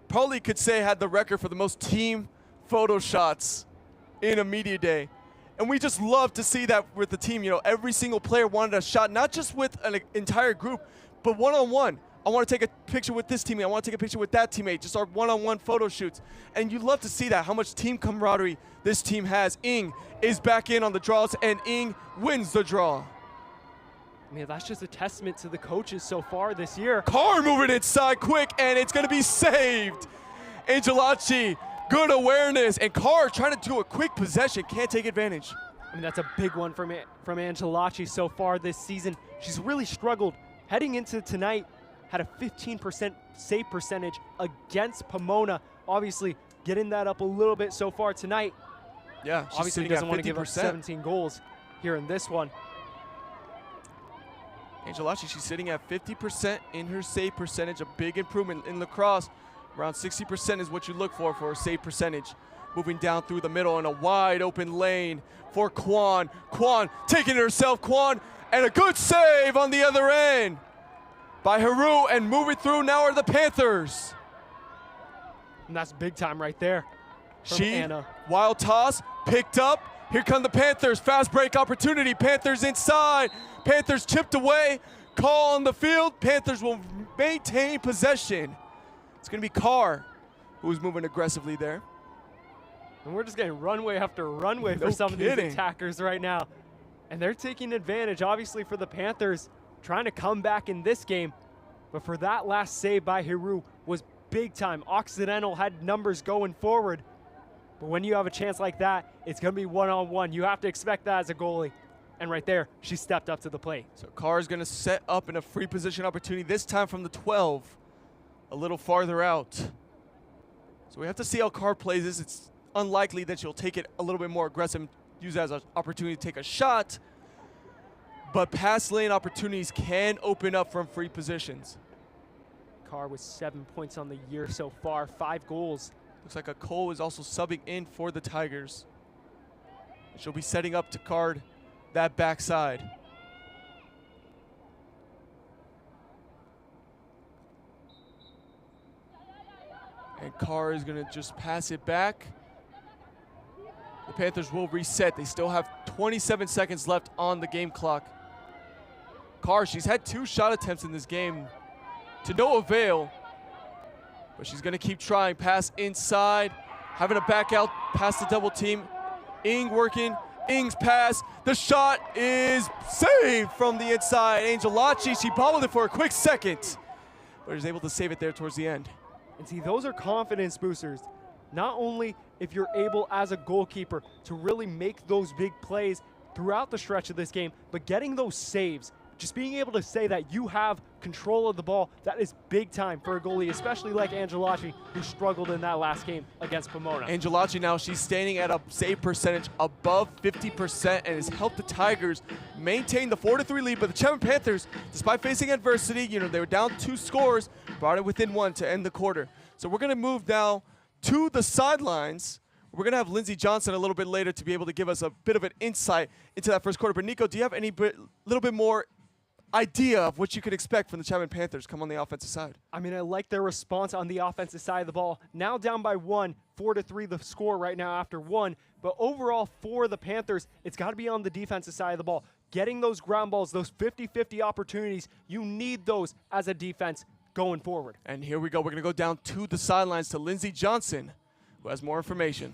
S2: probably could say had the record for the most team photo shots in a media day. And we just love to see that with the team. You know, every single player wanted a shot, not just with an entire group, but one-on-one. I want to take a picture with this teammate. I want to take a picture with that teammate. Just our one-on-one photo shoots. And you love to see that, how much team camaraderie this team has. Ing is back in on the draws, and Ing wins the draw.
S3: I mean, that's just a testament to the coaches so far this year.
S2: Carr moving inside quick, and it's going to be saved. Angelacci, good awareness. And Carr trying to do a quick possession, can't take advantage.
S3: I mean, that's a big one from Angelacci so far this season. She's really struggled. Heading into tonight, had a 15% save percentage against Pomona. Obviously, getting that up a little bit so far tonight.
S2: Yeah, she's
S3: obviously
S2: sitting
S3: doesn't
S2: at
S3: want to give up
S2: 50%.
S3: 17 goals here in this one.
S2: Angelacci, she's sitting at 50% in her save percentage, a big improvement in lacrosse. Around 60% is what you look for a save percentage. Moving down through the middle in a wide open lane for Kwan. Kwan taking it herself, Kwan, and a good save on the other end by Haru, and moving through now are the Panthers.
S3: And that's big time right there from Anna.
S2: Wild toss, picked up. Here come the Panthers, fast break opportunity. Panthers inside, Panthers chipped away. Call on the field, Panthers will maintain possession. It's gonna be Carr who's moving aggressively there.
S3: And we're just getting runway after runway for
S2: No
S3: some
S2: kidding.
S3: of these attackers right now. And they're taking advantage, obviously, for the Panthers, trying to come back in this game. But for that last save by Hiru was big time. Occidental had numbers going forward. But when you have a chance like that, it's going to be one-on-one. You have to expect that as a goalie. And right there, she stepped up to the plate.
S2: So Carr is gonna set up in a free position opportunity, this time from the 12, a little farther out. So we have to see how Carr plays this. It's unlikely that she'll take it a little bit more aggressive, use it as an opportunity to take a shot. But pass lane opportunities can open up from free positions.
S3: Carr with 7 points on the year so far, 5 goals.
S2: Looks like a Cole is also subbing in for the Tigers. She'll be setting up to guard that backside. And Carr is gonna just pass it back. The Panthers will reset. They still have 27 seconds left on the game clock. Carr, she's had 2 shot attempts in this game to no avail, but she's gonna keep trying. Pass inside, having a back out past the double team. Ing working, Ing's pass. The shot is saved from the inside. Angelacci, she bobbled it for a quick second, but is able to save it there towards the end.
S3: And see, those are confidence boosters. Not only if you're able as a goalkeeper to really make those big plays throughout the stretch of this game, but getting those saves, just being able to say that you have control of the ball, that is big time for a goalie, especially like Angelacci, who struggled in that last game against Pomona.
S2: Angelacci now, she's standing at a save percentage above 50% and has helped the Tigers maintain the 4-3 lead. But the Chapman Panthers, despite facing adversity, they were down 2 scores, brought it within 1 to end the quarter. So we're going to move now to the sidelines. We're going to have Lindsey Johnson a little bit later to be able to give us a bit of an insight into that first quarter. But Nico, do you have any little bit more idea of what you could expect from the Chapman Panthers come on the offensive side?
S3: I mean, I like their response on the offensive side of the ball. Now down by 1, 4-3 the score right now after 1. But overall for the Panthers, it's got to be on the defensive side of the ball. Getting those ground balls, those 50-50 opportunities, you need those as a defense going forward.
S2: And here we go. We're going to go down to the sidelines to Lindsey Johnson, who has more information.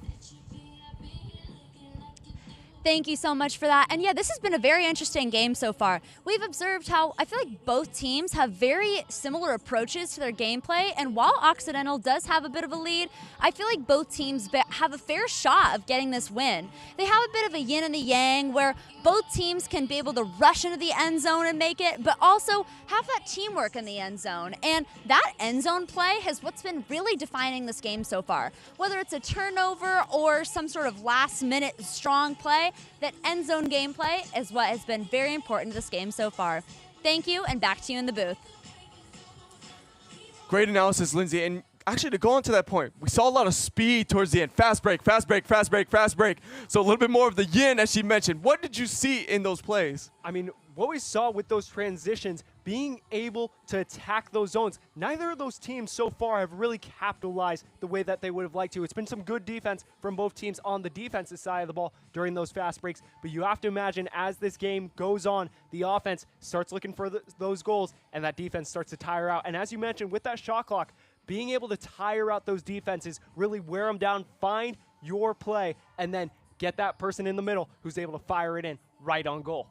S4: Thank you so much for that. And yeah, this has been a very interesting game so far. We've observed how I feel like both teams have very similar approaches to their gameplay. And while Occidental does have a bit of a lead, I feel like both teams have a fair shot of getting this win. They have a bit of a yin and a yang where both teams can be able to rush into the end zone and make it, but also have that teamwork in the end zone. And that end zone play has what's been really defining this game so far. Whether it's a turnover or some sort of last minute strong play, that end zone gameplay is what has been very important to this game so far. Thank you, and back to you in the booth.
S2: Great analysis, Lindsey. And actually, to go on to that point, we saw a lot of speed towards the end. Fast break, fast break, fast break, fast break. So a little bit more of the yin, as she mentioned. What did you see in those plays?
S3: I mean, what we saw with those transitions, being able to attack those zones, neither of those teams so far have really capitalized the way that they would have liked to. It's been some good defense from both teams on the defensive side of the ball during those fast breaks, but you have to imagine as this game goes on, the offense starts looking for those goals, and that defense starts to tire out. And as you mentioned, with that shot clock, being able to tire out those defenses, really wear them down, find your play, and then get that person in the middle who's able to fire it in right on goal.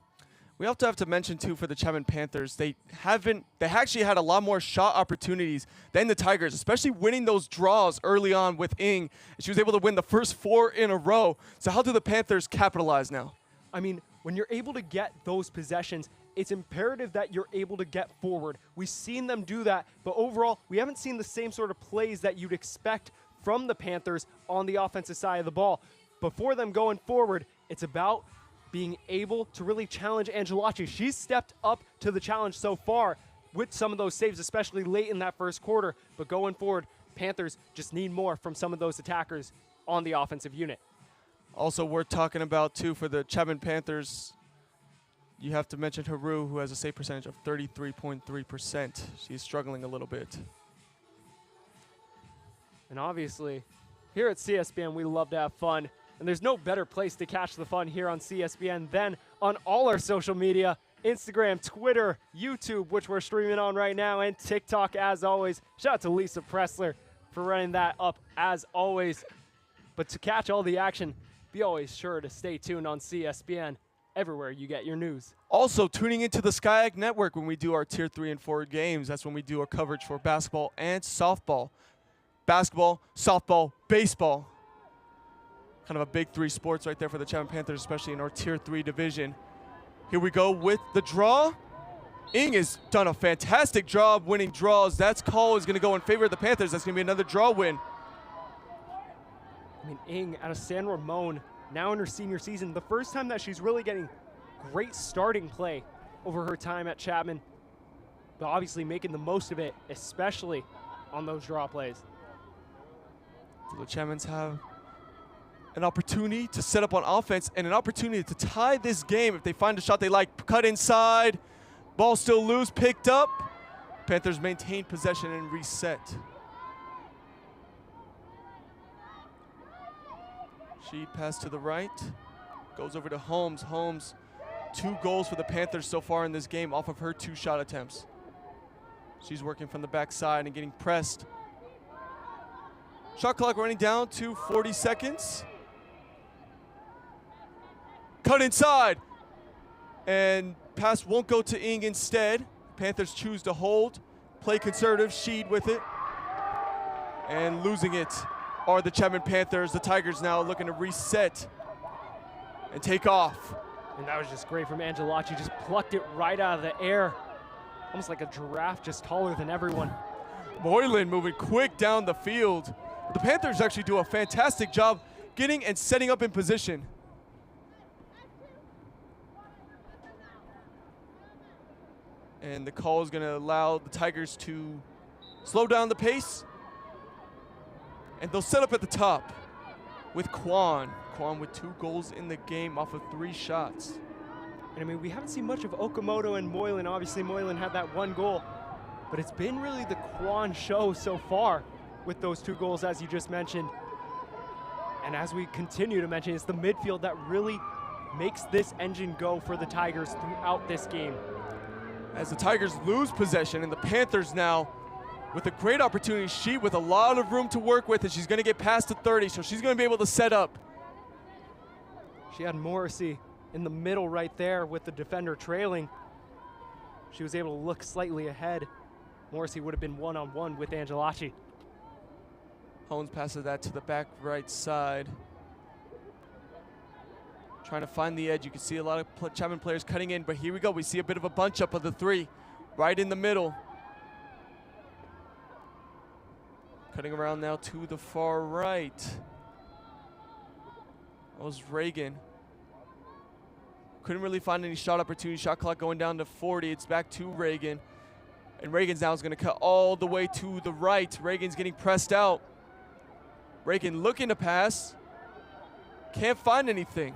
S2: We also have to mention, too, for the Chapman Panthers, they actually had a lot more shot opportunities than the Tigers, especially winning those draws early on with Ng. She was able to win the first 4 in a row. So how do the Panthers capitalize now?
S3: I mean, when you're able to get those possessions, it's imperative that you're able to get forward. We've seen them do that, but overall, we haven't seen the same sort of plays that you'd expect from the Panthers on the offensive side of the ball. Before them going forward, it's about being able to really challenge Angelacci. She's stepped up to the challenge so far with some of those saves, especially late in that first quarter. But going forward, Panthers just need more from some of those attackers on the offensive unit.
S2: Also worth talking about, too, for the Chapman Panthers, you have to mention Haru, who has a save percentage of 33.3%. She's struggling a little bit.
S3: And obviously, here at CSBN, we love to have fun. And there's no better place to catch the fun here on CSBN than on all our social media, Instagram, Twitter, YouTube, which we're streaming on right now, and TikTok as always. Shout out to Lisa Pressler for running that up as always. But to catch all the action, be always sure to stay tuned on CSBN everywhere you get your news.
S2: Also, tuning into the SkyEgg Network when we do our Tier 3 and 4 games. That's when we do our coverage for basketball and softball. Basketball, softball, baseball. Kind of a big 3 sports right there for the Chapman Panthers, especially in our Tier 3 division. Here we go with the draw. Ng has done a fantastic job winning draws. That call is going to go in favor of the Panthers. That's going to be another draw win.
S3: I mean, Ng out of San Ramon, now in her senior season, the first time that she's really getting great starting play over her time at Chapman, but obviously making the most of it, especially on those draw plays.
S2: So the Chapmans have an opportunity to set up on offense and an opportunity to tie this game if they find a shot they like. Cut inside, ball still loose, picked up. Panthers maintain possession and reset. Sheed pass to the right, goes over to Holmes. Holmes, 2 goals for the Panthers so far in this game off of her 2 shot attempts. She's working from the backside and getting pressed. Shot clock running down to 40 seconds. Cut inside, and pass won't go to Ng instead. Panthers choose to hold, play conservative, Sheed with it, and losing it. are the Chapman Panthers. The Tigers now looking to reset and take off.
S3: And that was just great from Angelacci. Just plucked it right out of the air. Almost like a giraffe, just taller than everyone.
S2: Moylan moving quick down the field. The Panthers actually do a fantastic job getting and setting up in position. And the call is going to allow the Tigers to slow down the pace. And they'll set up at the top with Quan. Quan with 2 goals in the game off of 3 shots.
S3: And I mean, we haven't seen much of Okamoto and Moylan. Obviously, Moylan had that 1 goal. But it's been really the Quan show so far with those 2 goals, as you just mentioned. And as we continue to mention, it's the midfield that really makes this engine go for the Tigers throughout this game.
S2: As the Tigers lose possession, and the Panthers now with a great opportunity, she with a lot of room to work with, and she's going to get past the 30, so she's going to be able to set up.
S3: She had Morrissey in the middle right there with the defender trailing. She was able to look slightly ahead. Morrissey would have been one-on-one with Angelacci.
S2: Hones passes that to the back right side. Trying to find the edge. You can see a lot of Chapman players cutting in, but here we go. We see a bit of a bunch up of the 3 right in the middle. Cutting around now to the far right. That was Reagan. Couldn't really find any shot opportunity. Shot clock going down to 40. It's back to Reagan. And Reagan's now is going to cut all the way to the right. Reagan's getting pressed out. Reagan looking to pass. Can't find anything.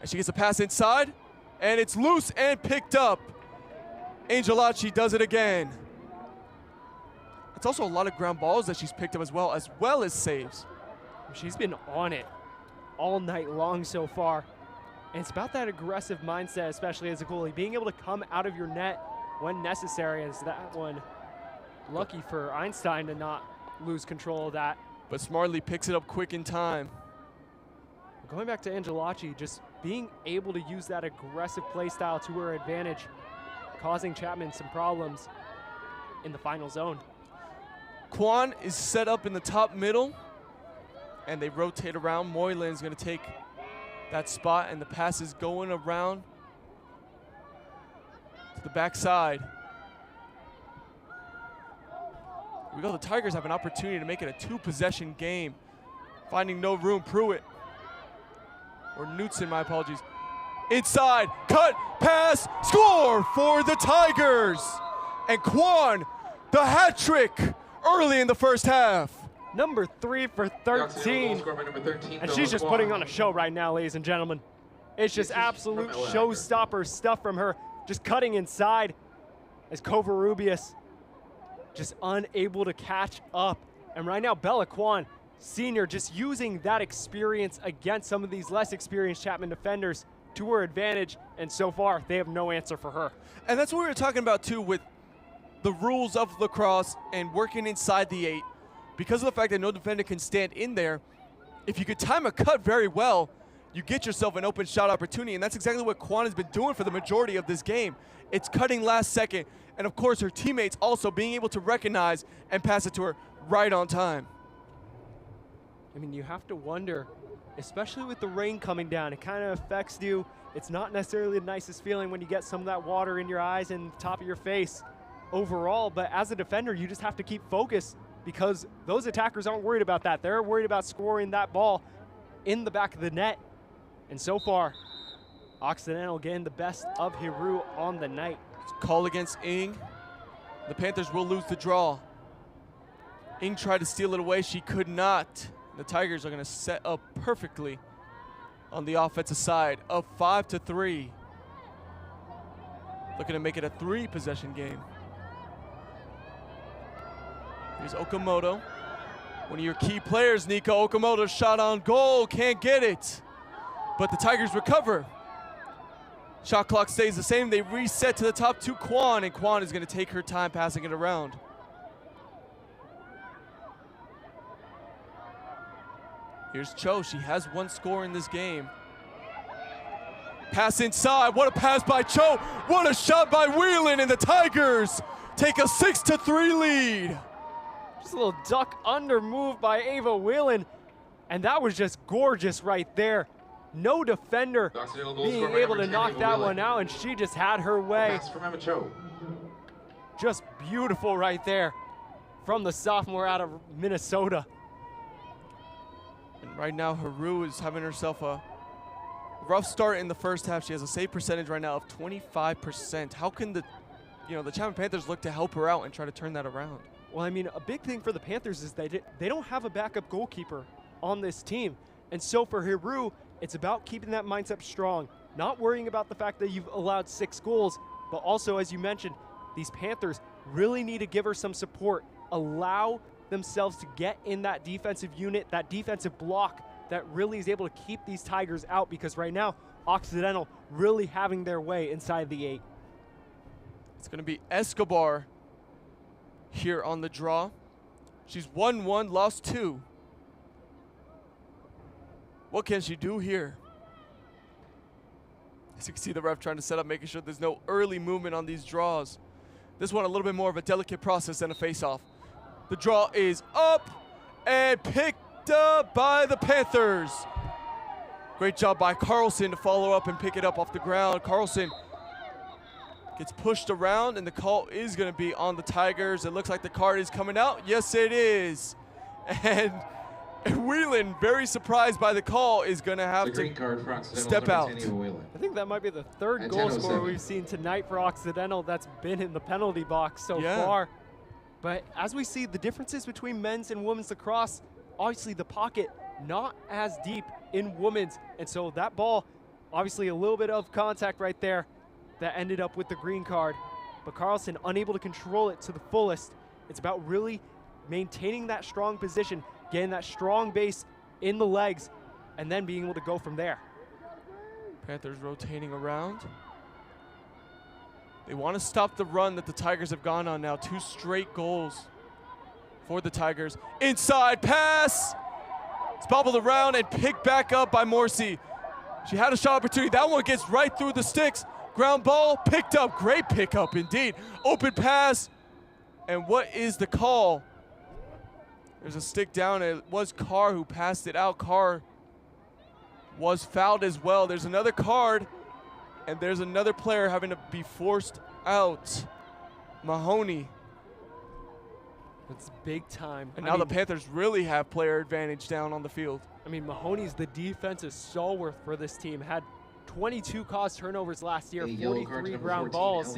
S2: And she gets a pass inside. And it's loose and picked up. Angelacci does it again. It's also a lot of ground balls that she's picked up as well as saves.
S3: She's been on it all night long so far. And it's about that aggressive mindset, especially as a goalie, being able to come out of your net when necessary. And it's that one, lucky for Einstein to not lose control of that.
S2: But smartly picks it up quick in time.
S3: Going back to Angelacci, just being able to use that aggressive play style to her advantage, causing Chapman some problems in the final zone.
S2: Quan is set up in the top middle, and they rotate around. Moylan's going to take that spot, and the pass is going around to the backside. Here we go. The Tigers have an opportunity to make it a 2-possession game. Finding no room. Pruitt, or Knutson, my apologies. Inside, cut, pass, score for the Tigers. And Quan, the hat trick early in the first half.
S3: Number 3 for 13. And she's just putting on a show right now, ladies and gentlemen. It's just absolute showstopper stuff from her. Just cutting inside as Covarrubias just unable to catch up. And right now, Bella Quan, senior, just using that experience against some of these less experienced Chapman defenders to her advantage. And so far, they have no answer for her.
S2: And that's what we were talking about, too, with the rules of lacrosse and working inside the 8. Because of the fact that no defender can stand in there, if you could time a cut very well, you get yourself an open shot opportunity, and that's exactly what Quan has been doing for the majority of this game. It's cutting last second, and of course her teammates also being able to recognize and pass it to her right on time.
S3: I mean, you have to wonder, especially with the rain coming down, it kind of affects you. It's not necessarily the nicest feeling when you get some of that water in your eyes and the top of your face overall, but as a defender, you just have to keep focused, because those attackers aren't worried about that. They're worried about scoring that ball in the back of the net. And so far, Occidental getting the best of Hiru on the night.
S2: Call against Ing. The Panthers will lose the draw. Ing tried to steal it away. She could not. The Tigers are going to set up perfectly on the offensive side, up 5-3. Looking to make it a 3-possession game. Here's Okamoto, one of your key players, Nico. Okamoto shot on goal, can't get it. But the Tigers recover. Shot clock stays the same. They reset to the top to Quan, and Quan is going to take her time passing it around. Here's Cho. She has 1 score in this game. Pass inside. What a pass by Cho. What a shot by Whelan, and the Tigers take a 6-3 lead.
S3: Just a little duck under move by Ava Whelan. And that was just gorgeous right there. No defender being able to knock that one out, and she just had her way. Just beautiful right there from the sophomore out of Minnesota.
S2: And right now, Haru is having herself a rough start in the first half. She has a save percentage right now of 25%. How can the Chapman Panthers look to help her out and try to turn that around?
S3: Well, I mean, a big thing for the Panthers is they don't have a backup goalkeeper on this team. And so for Haru, it's about keeping that mindset strong, not worrying about the fact that you've allowed 6 goals, but also, as you mentioned, these Panthers really need to give her some support, allow themselves to get in that defensive unit, that defensive block that really is able to keep these Tigers out, because right now, Occidental really having their way inside the 8.
S2: It's going to be Escobar here on the draw. She's won 1, lost 2. What can she do here? As you can see the ref trying to set up, making sure there's no early movement on these draws. This one a little bit more of a delicate process than a face-off. The draw is up and picked up by the Panthers. Great job by Carlson to follow up and pick it up off the ground. Carlson gets pushed around, and the call is going to be on the Tigers. It looks like the card is coming out. Yes, it is. And Whelan, very surprised by the call, is going to have to step out.
S3: I think that might be the 3rd goal scorer we've seen tonight for Occidental that's been in the penalty box so far. But as we see the differences between men's and women's lacrosse, obviously the pocket not as deep in women's. And so that ball, obviously a little bit of contact right there that ended up with the green card. But Carlson unable to control it to the fullest. It's about really maintaining that strong position, getting that strong base in the legs, and then being able to go from there.
S2: Panthers rotating around. They want to stop the run that the Tigers have gone on now. 2 straight goals for the Tigers. Inside pass. It's bobbled around and picked back up by Morrissey. She had a shot opportunity. That one gets right through the sticks. Ground ball picked up. Great pickup indeed. Open pass. And what is the call? There's a stick down. It was Carr who passed it out. Carr was fouled as well. There's another card, and there's another player having to be forced out. Mahoney.
S3: It's big time.
S2: And now the Panthers really have player advantage down on the field.
S3: I mean, Mahoney's the defensive stalwart for this team. Had 22 caused turnovers last year, 43 ground balls.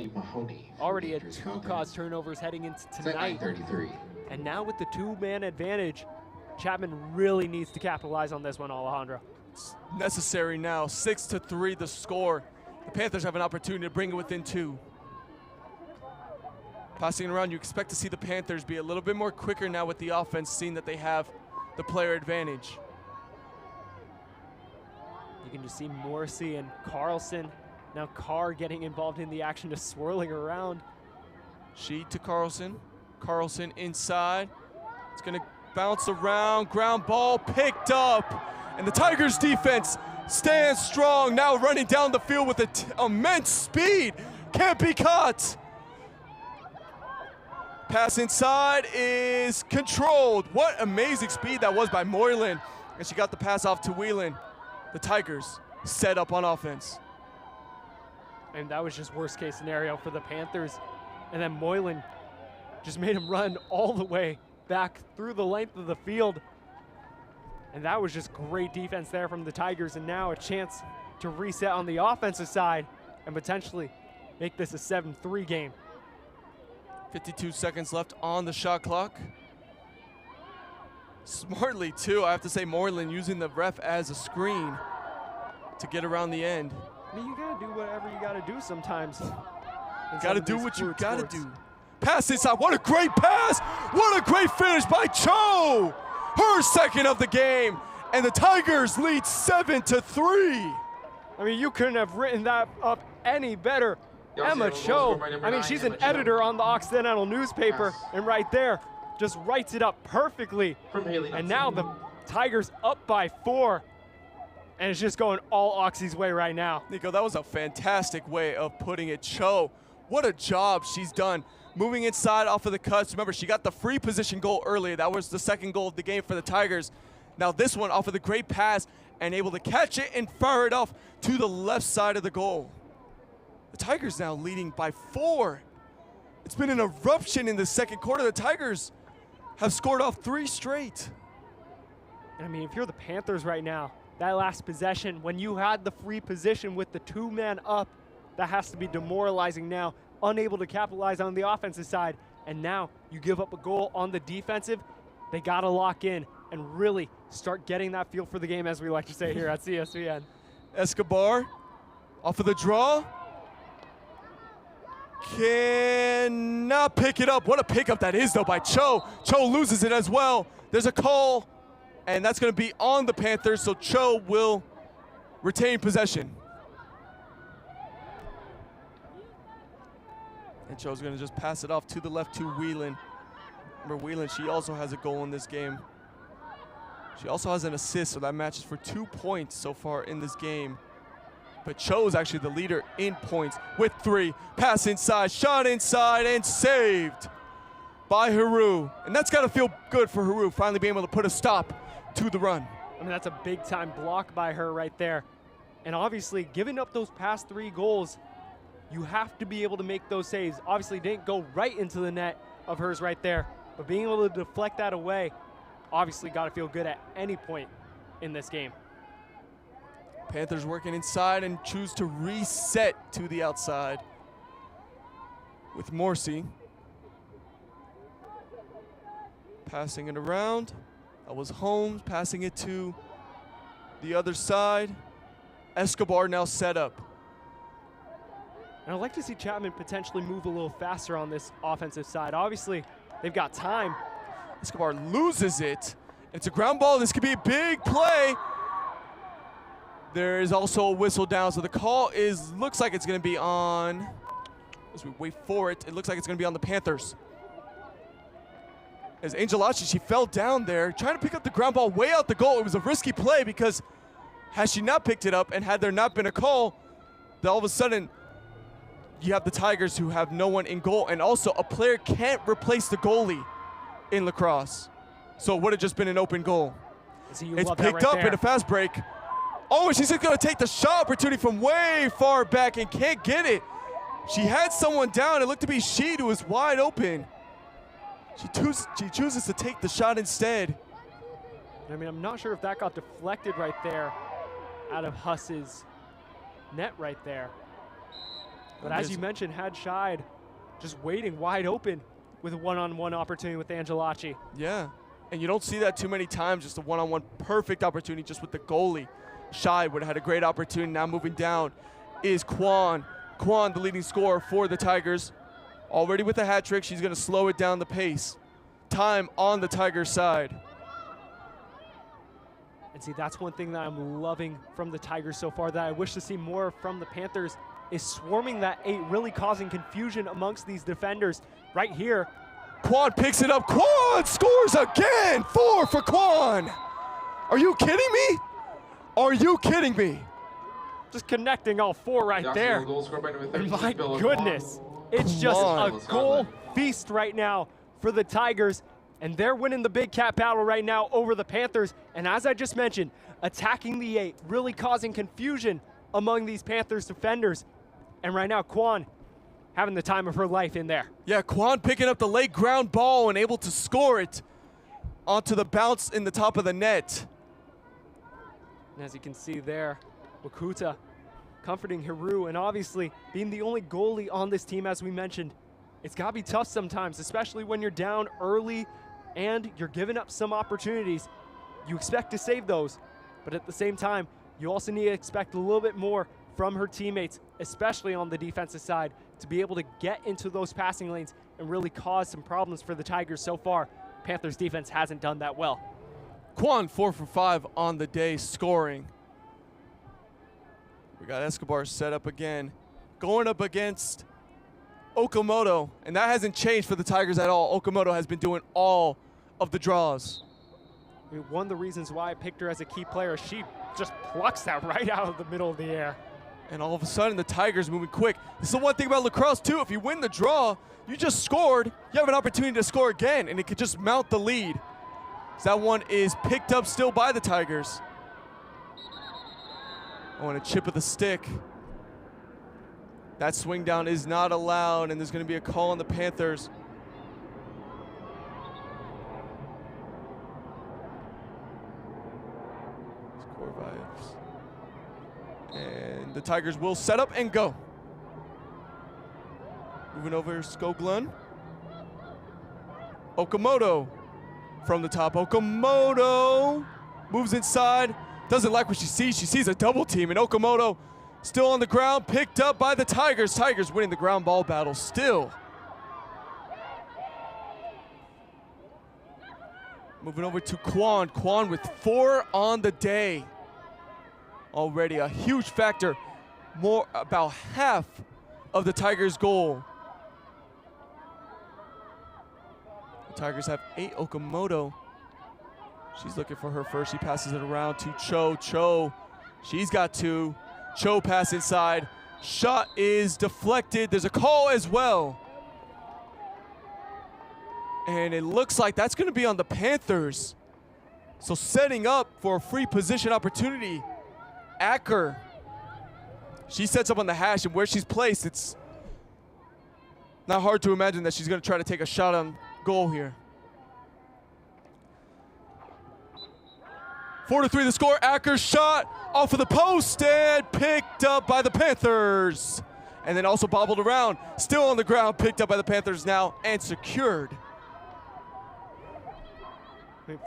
S3: Already had 2 caused turnovers heading into tonight. And now with the 2-man advantage, Chapman really needs to capitalize on this one, Alejandro.
S2: It's necessary now. 6-3 the score. The Panthers have an opportunity to bring it within 2. Passing it around, you expect to see the Panthers be a little bit more quicker now with the offense, seeing that they have the player advantage.
S3: You can just see Morrissey and Carlson. Now Carr getting involved in the action, just swirling around.
S2: She to Carlson. Carlson inside. It's going to bounce around. Ground ball picked up. And the Tigers defense stands strong, now running down the field with immense speed. Can't be caught. Pass inside is controlled. What amazing speed that was by Moylan. And she got the pass off to Whelan. The Tigers set up on offense.
S3: And that was just worst case scenario for the Panthers. And then Moylan just made him run all the way back through the length of the field. And that was just great defense there from the Tigers. And now a chance to reset on the offensive side and potentially make this a 7-3 game.
S2: 52 seconds left on the shot clock. Smartly, too, I have to say, Moreland using the ref as a screen to get around the end.
S3: I mean, you got to do whatever you got to do sometimes.
S2: Got to do what you got to do. Pass inside. What a great pass. What a great finish by Cho. Her second of the game. And the Tigers lead 7-3.
S3: I mean, you couldn't have written that up any better. Emma Cho, I mean, she's an editor on the Occidental newspaper, and right there, just writes it up perfectly. And now the Tigers up by 4, and it's just going all Oxy's way right now.
S2: Nico, that was a fantastic way of putting it. Cho, What a job she's done. Moving inside off of the cuts. Remember, she got the free position goal earlier. That was the second goal of the game for the Tigers. Now this one off of the great pass and able to catch it and fire it off to the left side of the goal. The Tigers now leading by 4. It's been an eruption in the second quarter. The Tigers have scored off 3 straight.
S3: I mean, if you're the Panthers right now, that last possession, when you had the free position with the 2-man up, that has to be demoralizing now. Unable to capitalize on the offensive side, and now you give up a goal on the defensive. They got to lock in and really start getting that feel for the game, as we like to say here at CSBN.
S2: Escobar off of the draw. Cannot pick it up. What a pickup that is, though, by Cho. Cho loses it as well. There's a call, and that's going to be on the Panthers, so Cho will retain possession. And Cho's going to just pass it off to the left to Whelan. Remember, Whelan, she also has a goal in this game. She also has an assist, so that matches for 2 points so far in this game. But Cho is actually the leader in points with 3. Pass inside, shot inside, and saved by Haru. And that's got to feel good for Haru, finally being able to put a stop to the run.
S3: I mean, that's a big-time block by her right there. And obviously, giving up those past 3 goals, you have to be able to make those saves. Obviously, didn't go right into the net of hers right there, but being able to deflect that away, obviously got to feel good at any point in this game.
S2: Panthers working inside and choose to reset to the outside with Morsi. Passing it around. That was Holmes passing it to the other side. Escobar now set up.
S3: And I'd like to see Chapman potentially move a little faster on this offensive side. Obviously, they've got time.
S2: Escobar loses it. It's a ground ball. This could be a big play. There is also a whistle down, so the call looks like it's going to be on, as we wait for it, it looks like it's going to be on the Panthers. As Angelachi, she fell down there, trying to pick up the ground ball way out the goal. It was a risky play because had she not picked it up and had there not been a call, then all of a sudden you have the Tigers who have no one in goal, and also a player can't replace the goalie in lacrosse. So it would have just been an open goal.
S3: So
S2: it's picked up in a fast break. Oh, she's just going to take the shot opportunity from way far back and can't get it. She had someone down. It looked to be Sheed who was wide open. She chooses to take the shot instead.
S3: I mean, I'm not sure if that got deflected right there out of Huss's net right there. But as you mentioned, had Scheid just waiting wide open with a one-on-one opportunity with Angelachi.
S2: Yeah, and you don't see that too many times, just a one-on-one perfect opportunity just with the goalie. Scheid would have had a great opportunity. Now moving down is Kwan. Kwan, the leading scorer for the Tigers. Already with a hat trick, she's going to slow it down the pace. Time on the Tigers side.
S3: And see, that's one thing that I'm loving from the Tigers so far that I wish to see more from the Panthers is swarming that 8, really causing confusion amongst these defenders. Right here,
S2: Kwan picks it up. Kwan scores again. 4 for Kwan. Are you kidding me? Are you kidding me?
S3: Just connecting all 4 right there. And my goodness, it's just a goal feast right now for the Tigers. And they're winning the big cat battle right now over the Panthers. And as I just mentioned, attacking the 8, really causing confusion among these Panthers defenders. And right now, Kwan having the time of her life in there.
S2: Yeah, Kwan picking up the late ground ball and able to score it onto the bounce in the top of the net.
S3: And as you can see there, Wakuta comforting Haru, and obviously being the only goalie on this team, as we mentioned, it's got to be tough sometimes, especially when you're down early and you're giving up some opportunities. You expect to save those, but at the same time, you also need to expect a little bit more from her teammates, especially on the defensive side, to be able to get into those passing lanes and really cause some problems for the Tigers so far. Panthers defense hasn't done that well.
S2: Kwan 4 for 5 on the day scoring. We got Escobar set up again, going up against Okamoto, and that hasn't changed for the Tigers at all. Okamoto has been doing all of the draws.
S3: I mean, one of the reasons why I picked her as a key player, she just plucks that right out of the middle of the air.
S2: And all of a sudden, the Tigers moving quick. This is the one thing about Lacrosse, too. If you win the draw, you just scored, you have an opportunity to score again, and it could just mount the lead. So that one is picked up still by the Tigers. I want to chip with the stick. That swing down is not allowed, and there's going to be a call on the Panthers. Score vibes. And the Tigers will set up and go. Moving over Skoglund. Okamoto from the top. Okamoto moves inside. Doesn't like what she sees. She sees a double team, and Okamoto still on the ground, picked up by the Tigers. Tigers winning the ground ball battle still. Moving over to Quan. Quan with 4 on the day. Already a huge factor. About half of the Tigers' goal. The Tigers have 8. Okamoto. She's looking for her first. She passes it around to Cho. Cho, she's got 2. Cho pass inside. Shot is deflected. There's a call as well. And it looks like that's going to be on the Panthers. So setting up for a free position opportunity. Acker. She sets up on the hash, and where she's placed, it's not hard to imagine that she's going to try to take a shot on goal here. 4-3 the score. Acker's shot off of the post and picked up by the Panthers. And then also bobbled around. Still on the ground, picked up by the Panthers now and secured.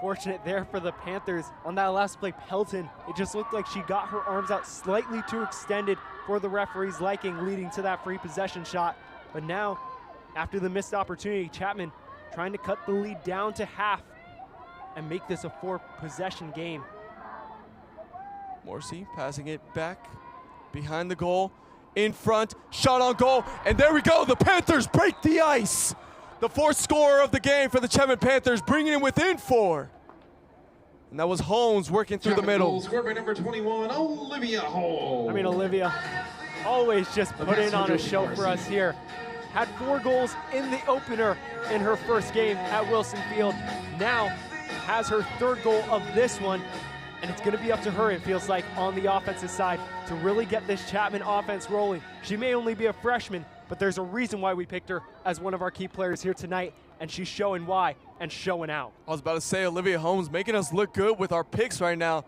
S3: Fortunate there for the Panthers. On that last play, Pelton, it just looked like she got her arms out slightly too extended for the referee's liking, leading to that free possession shot. But now, after the missed opportunity, Chapman trying to cut the lead down to half and make this a 4-possession game.
S2: Morrissey passing it back behind the goal, in front, shot on goal, and there we go. The Panthers break the ice. The 4th scorer of the game for the Chapman Panthers, bringing it within 4. And that was Holmes working through the middle.
S5: Goal scored by number 21, Olivia Holmes.
S3: I mean, Olivia always just put in on a show for us here. Had 4 goals in the opener in her first game at Wilson Field. Now has her 3rd goal of this one, and it's going to be up to her, it feels like, on the offensive side to really get this Chapman offense rolling. She may only be a freshman, but there's a reason why we picked her as one of our key players here tonight, and she's showing why and showing out.
S2: I was about to say, Olivia Holmes making us look good with our picks right now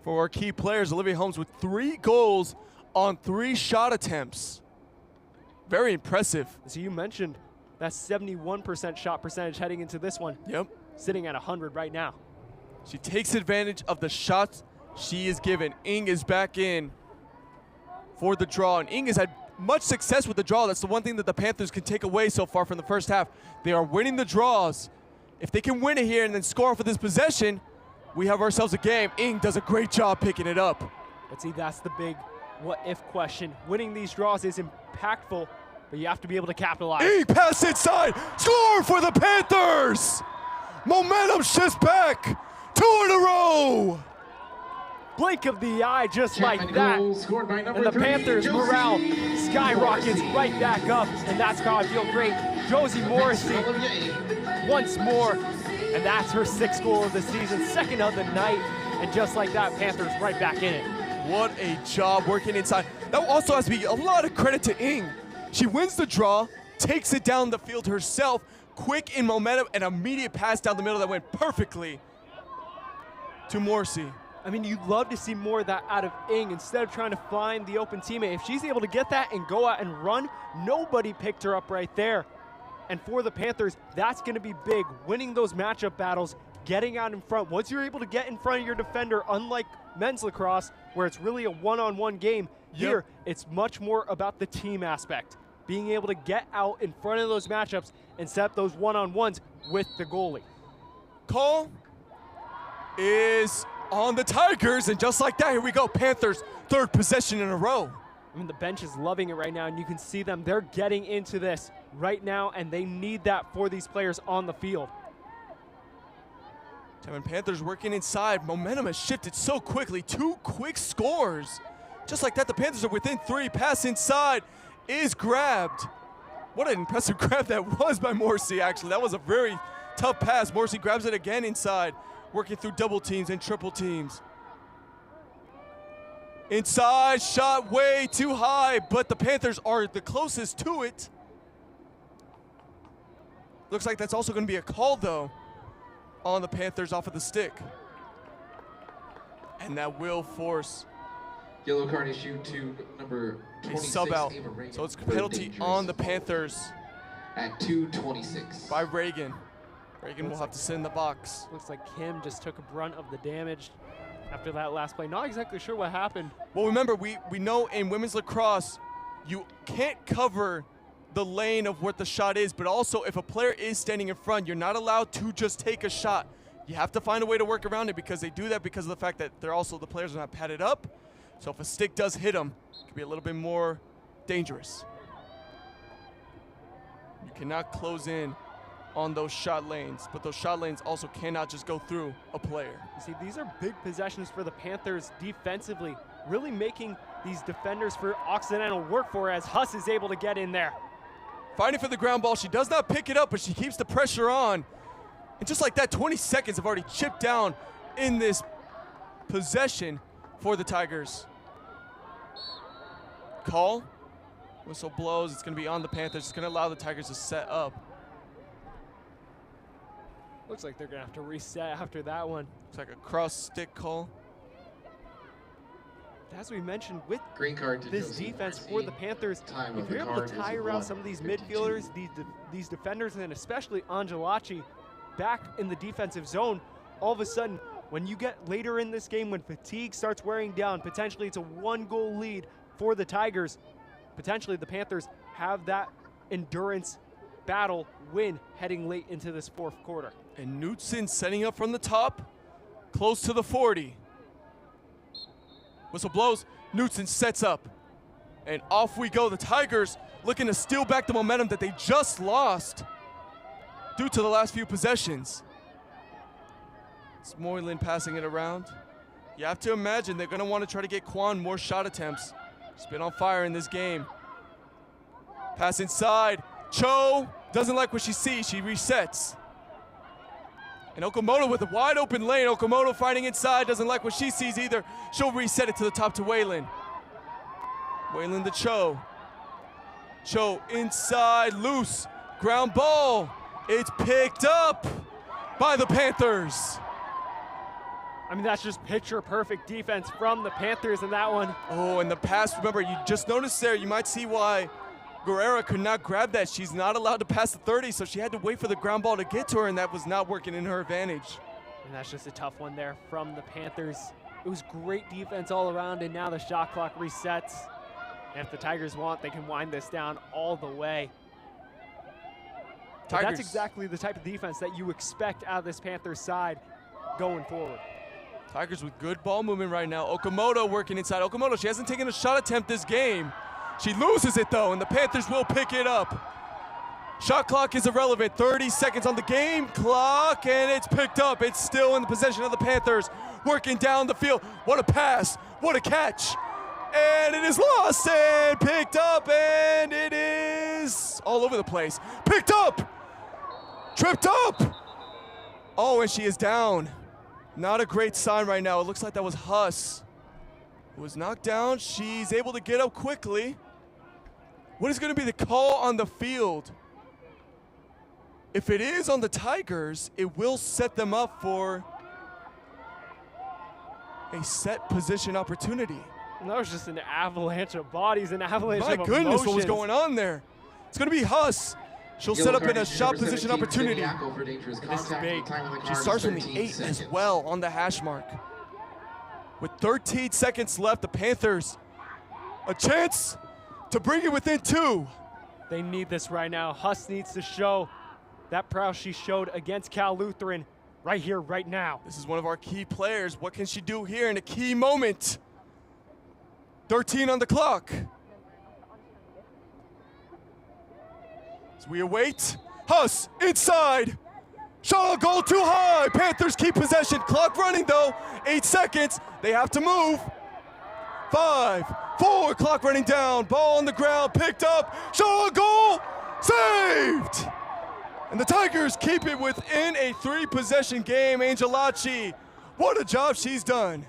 S2: for our key players. Olivia Holmes with 3 goals on 3 shot attempts. Very impressive.
S3: So you mentioned that 71% shot percentage heading into this one.
S2: Yep.
S3: Sitting at 100 right now.
S2: She takes advantage of the shots she is given. Ing is back in for the draw, and Ing has had much success with the draw. That's the one thing that the Panthers can take away so far from the first half. They are winning the draws. If they can win it here and then score off of this possession, we have ourselves a game. Ing does a great job picking it up.
S3: But see, that's the big what-if question. Winning these draws is impactful, but you have to be able to capitalize.
S2: Ing pass inside, score for the Panthers! Momentum shifts back, 2 in a row!
S3: Blink of the eye, just
S5: Chapman
S3: like that.
S5: goal scored by number
S3: And the
S5: 3,
S3: Panthers'
S5: Josie
S3: morale skyrockets
S5: Morrissey.
S3: right back up, and that's how I feel great. Josie Morrissey once more, and that's her 6th goal of the season, 2nd of the night, and just like that, Panthers right back in it.
S2: What a job working inside. That also has to be a lot of credit to Ing. She wins the draw, takes it down the field herself, quick in momentum, and immediate pass down the middle that went perfectly to Morrissey.
S3: I mean, you'd love to see more of that out of Ing instead of trying to find the open teammate. If she's able to get that and go out and run, nobody picked her up right there. And for the Panthers, that's going to be big, winning those matchup battles, getting out in front. Once you're able to get in front of your defender, unlike men's lacrosse, where it's really a one-on-one game, here it's much more about the team aspect. Being able to get out in front of those matchups and set up those one-on-ones with the goalie.
S2: Call is on the Tigers, and just like that, here we go. Panthers, 3rd possession in a row.
S3: I mean, the bench is loving it right now, and you can see them. They're getting into this right now, and they need that for these players on the field.
S2: Chapman Panthers working inside. Momentum has shifted so quickly. 2 quick scores Just like that, the Panthers are within 3. Pass inside is grabbed. What an impressive grab that was by Morrissey, actually. That was a very tough pass. Morrissey grabs it again inside, working through double teams and triple teams. Inside, shot way too high, but the Panthers are the closest to it. Looks like that's also going to be a call, though, on the Panthers off of the stick. And that will force
S5: Yellow card issued to number
S2: a
S5: 26.
S2: sub out.
S5: Ava Reagan
S2: So it's
S5: for
S2: penalty
S5: dangerous
S2: on the
S5: fault
S2: Panthers
S5: at 2:26.
S2: by Reagan. Reagan will have to sit in the box.
S3: Looks like Kim just took a brunt of the damage after that last play. Not exactly sure what happened.
S2: Well, remember, we know in women's lacrosse, you can't cover the lane of what the shot is, but also if a player is standing in front, you're not allowed to just take a shot. You have to find a way to work around it because they do that because of the fact that the players are not padded up. So if a stick does hit them, it can be a little bit more dangerous. You cannot close in on those shot lanes, but those shot lanes also cannot just go through a player.
S3: You see, these are big possessions for the Panthers defensively, really making these defenders for Occidental work for as Huss is able to get in there.
S2: Fighting for the ground ball. She does not pick it up, but she keeps the pressure on. And just like that, 20 seconds have already chipped down in this possession for the Tigers. Call. Whistle blows. It's going to be on the Panthers. It's going to allow the Tigers to set up.
S3: Looks like they're going to have to reset after that one.
S2: It's like a cross stick call.
S3: As we mentioned, with
S5: Green card to
S3: this
S5: Josie
S3: defense
S5: Marcy.
S3: for the Panthers,
S5: Time
S3: if
S5: of the
S3: you're able to
S5: card is
S3: tie around some of these
S5: 1:52.
S3: midfielders, these defenders, and especially Angelacci back in the defensive zone, all of a sudden, when you get later in this game, when fatigue starts wearing down, potentially it's a 1-goal lead for the Tigers. Potentially the Panthers have that endurance battle win heading late into this fourth quarter.
S2: And Knutson setting up from the top, close to the 40. Whistle blows. Knutson sets up. And off we go. The Tigers looking to steal back the momentum that they just lost due to the last few possessions. It's Moylan passing it around. You have to imagine they're going to want to try to get Quan more shot attempts. She's been on fire in this game. Pass inside. Cho doesn't like what she sees. She resets. And Okamoto with a wide open lane. Okamoto fighting inside, doesn't like what she sees either. She'll reset it to the top to Whalen. Whalen to Cho. Cho inside, loose. Ground ball. It's picked up by the Panthers.
S3: I mean, that's just picture perfect defense from the Panthers in that one.
S2: Oh, and the pass, remember, you just noticed there, you might see why Guerrera could not grab that. She's not allowed to pass the 30, so she had to wait for the ground ball to get to her, and that was not working in her advantage.
S3: And that's just a tough one there from the Panthers. It was great defense all around, and now the shot clock resets. And if the Tigers want, they can wind this down all the way. But that's exactly the type of defense that you expect out of this Panthers side going forward.
S2: Tigers with good ball movement right now. Okamoto working inside. Okamoto, she hasn't taken a shot attempt this game. She loses it though, and the Panthers will pick it up. Shot clock is irrelevant. 30 seconds on the game clock, and it's picked up. It's still in the possession of the Panthers, working down the field. What a pass, what a catch. And it is lost and picked up, and it is all over the place. Picked up, tripped up. Oh, and she is down. Not a great sign right now. It looks like that was Huss, who was knocked down. She's able to get up quickly. What is going to be the call on the field? If it is on the Tigers, it will set them up for a set position opportunity.
S3: And that was just an avalanche of bodies, an avalanche
S2: My
S3: of
S2: goodness,
S3: emotions.
S2: what was going on there? It's going to be Huss. She'll set up in a shot position opportunity.
S3: This is big.
S2: She starts from the 8 as well on the hash mark. With 13 seconds left, the Panthers, a chance to bring it within 2.
S3: They need this right now. Huss needs to show that prowess she showed against Cal Lutheran right here, right now.
S2: This is one of our key players. What can she do here in a key moment? 13 on the clock. As we await, Huss inside. Shot on goal too high. Panthers keep possession. Clock running though. 8 seconds. They have to move. 5, 4, clock running down, ball on the ground, picked up, shot on goal, saved! And the Tigers keep it within a 3-possession game. Angelacci, what a job she's done.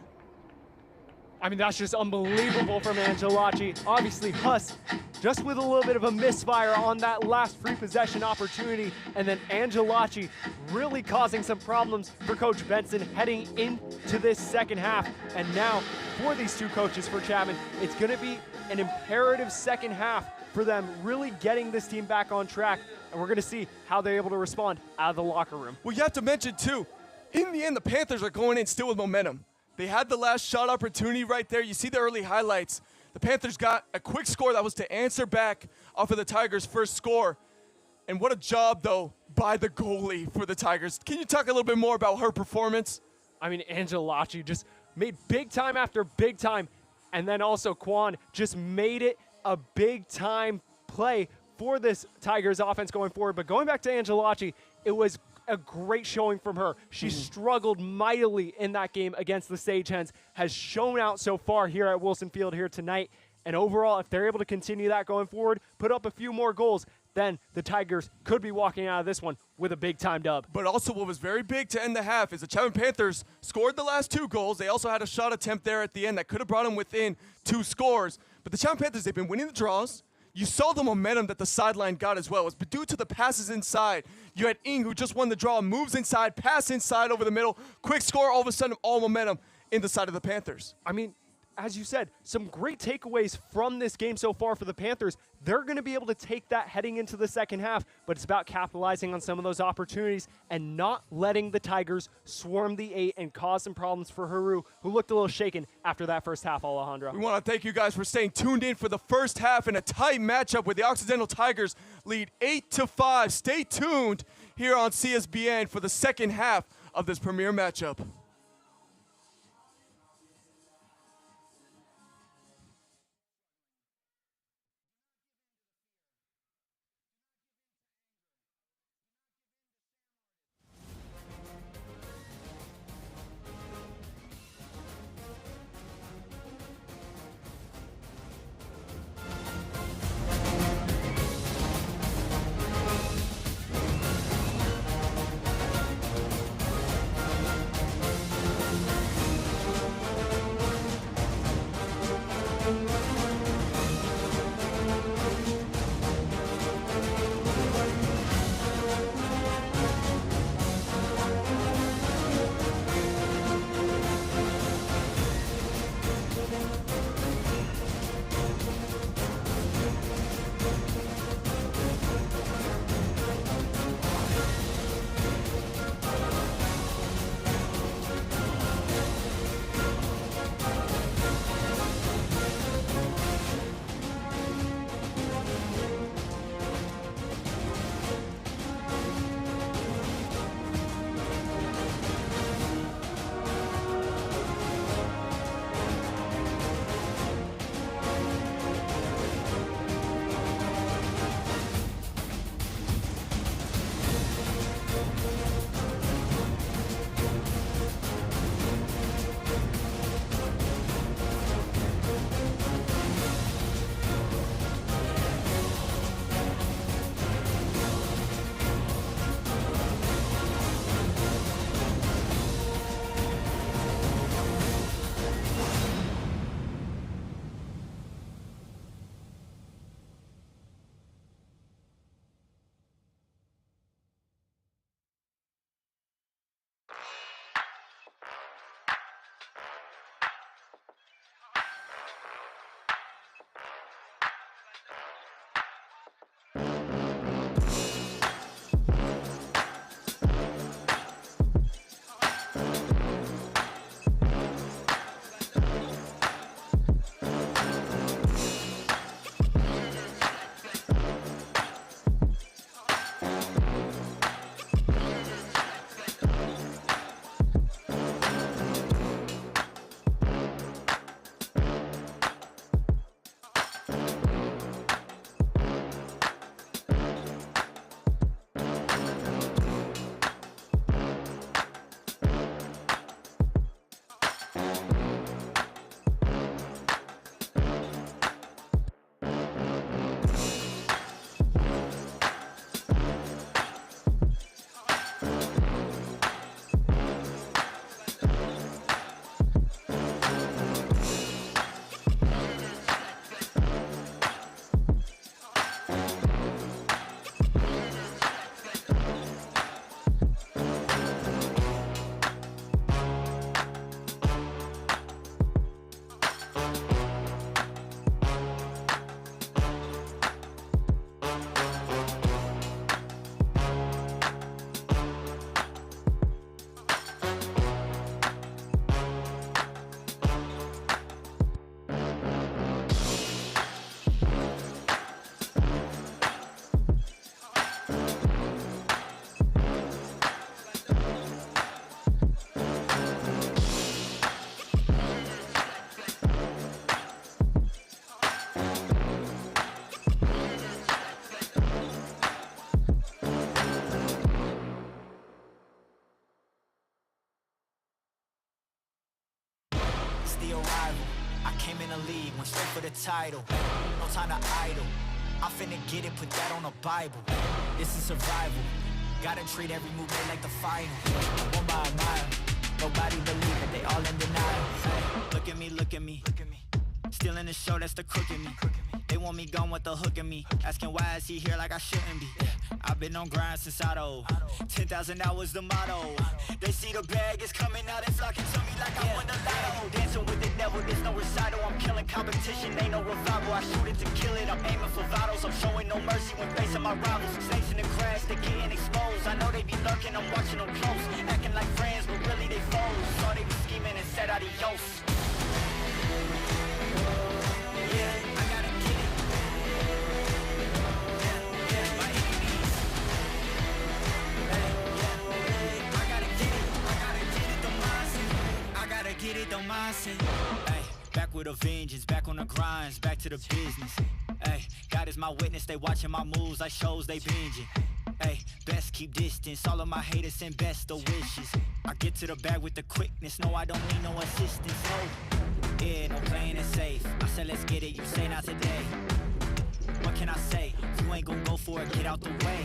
S3: I mean, that's just unbelievable from Angelacci. Obviously, Huss just with a little bit of a misfire on that last free possession opportunity, and then Angelacci really causing some problems for Coach Benson heading into this second half. And now, for these two coaches for Chapman, it's going to be an imperative second half for them really getting this team back on track, and we're going to see how they're able to respond out of the locker room.
S2: Well, you have to mention, too, in the end, the Panthers are going in still with momentum. They had the last shot opportunity right there. You see the early highlights. The Panthers got a quick score that was to answer back off of the Tigers' first score. And what a job, though, by the goalie for the Tigers. Can you talk a little bit more about her performance?
S3: I mean, Angelacci just made big time after big time. And then also Quan just made it a big time play for this Tigers offense going forward. But going back to Angelacci, it was a great showing from her. She struggled mightily in that game against the Sagehens, has shown out so far here at Wilson Field here tonight. And overall, if they're able to continue that going forward, put up a few more goals, then the Tigers could be walking out of this one with a big-time dub.
S2: But also what was very big to end the half is the Chapman Panthers scored the last 2 goals. They also had a shot attempt there at the end that could have brought them within 2 scores. But the Chapman Panthers, they've been winning the draws. You saw the momentum that the sideline got as well. It was due to the passes inside. You had Ing, who just won the draw, moves inside, pass inside over the middle, quick score, all of a sudden all momentum in the side of the Panthers.
S3: I mean, as you said, some great takeaways from this game so far for the Panthers. They're going to be able to take that heading into the second half, but it's about capitalizing on some of those opportunities and not letting the Tigers swarm the 8 and cause some problems for Haru, who looked a little shaken after that first half, Alejandro.
S2: We want to thank you guys for staying tuned in for the first half in a tight matchup with the Occidental Tigers lead 8-5. Stay tuned here on CSBN for the second half of this premier matchup.
S6: came in the league, went straight for the title. No time to idle. I finna get it, put that on the Bible. This is survival. Gotta treat every move made like the final. One by a mile. Nobody believe it, they all in denial. Hey, look at me, look at me. Still in the show, that's the crook in me. They want me gone with the hook in me. Asking why is he here like I shouldn't be. I've been on grind since Otto. 10,000 hours the motto. They see the bag is coming out and flocking to me like I won the lotto. Dancing with the devil, there's no recital. I'm killing competition, ain't no revival. I shoot it to kill it, I'm aiming for vitals. I'm showing no mercy when facing my rivals. Snakes in the grass, they getting exposed. I know they be lurking, I'm watching them close. Acting like friends, but really they foes. Saw they be scheming and said adios. Get it, don't mindset. Ay, back with a vengeance, back on the grinds, back to the business. Ay, God is my witness, they watching my moves like shows they binging. Ay, best keep distance, all of my haters send best of wishes. I get to the bag with the quickness, no I don't need no assistance, no. Yeah, no playing it safe. I said let's get it, you say not today. What can I say? You ain't gon' go for it, get out the way.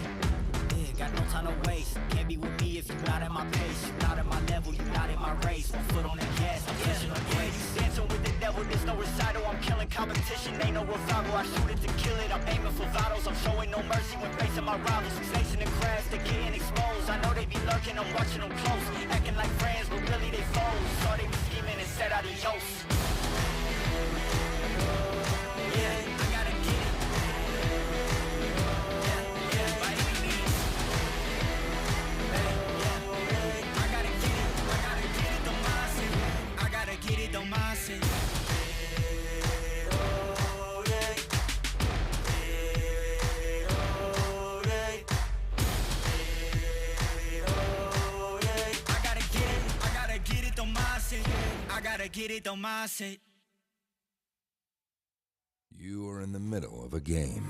S6: Got no time to waste. Can't be with me if you're not at my pace. You're not at my level, you're not in my race. One foot on the gas, I'm pushing the brakes. Dancing with the devil, there's no recital. I'm killing competition, ain't no revival. I shoot it to kill it, I'm aiming for vitals. I'm showing no mercy when facing my rivals. Snakes in the grass, they getting exposed. I know they be lurking, I'm watching them close. Acting like friends, but really they foes. Saw they be scheming and said adios. Get it, don't mindset.
S7: You are in the middle of a game.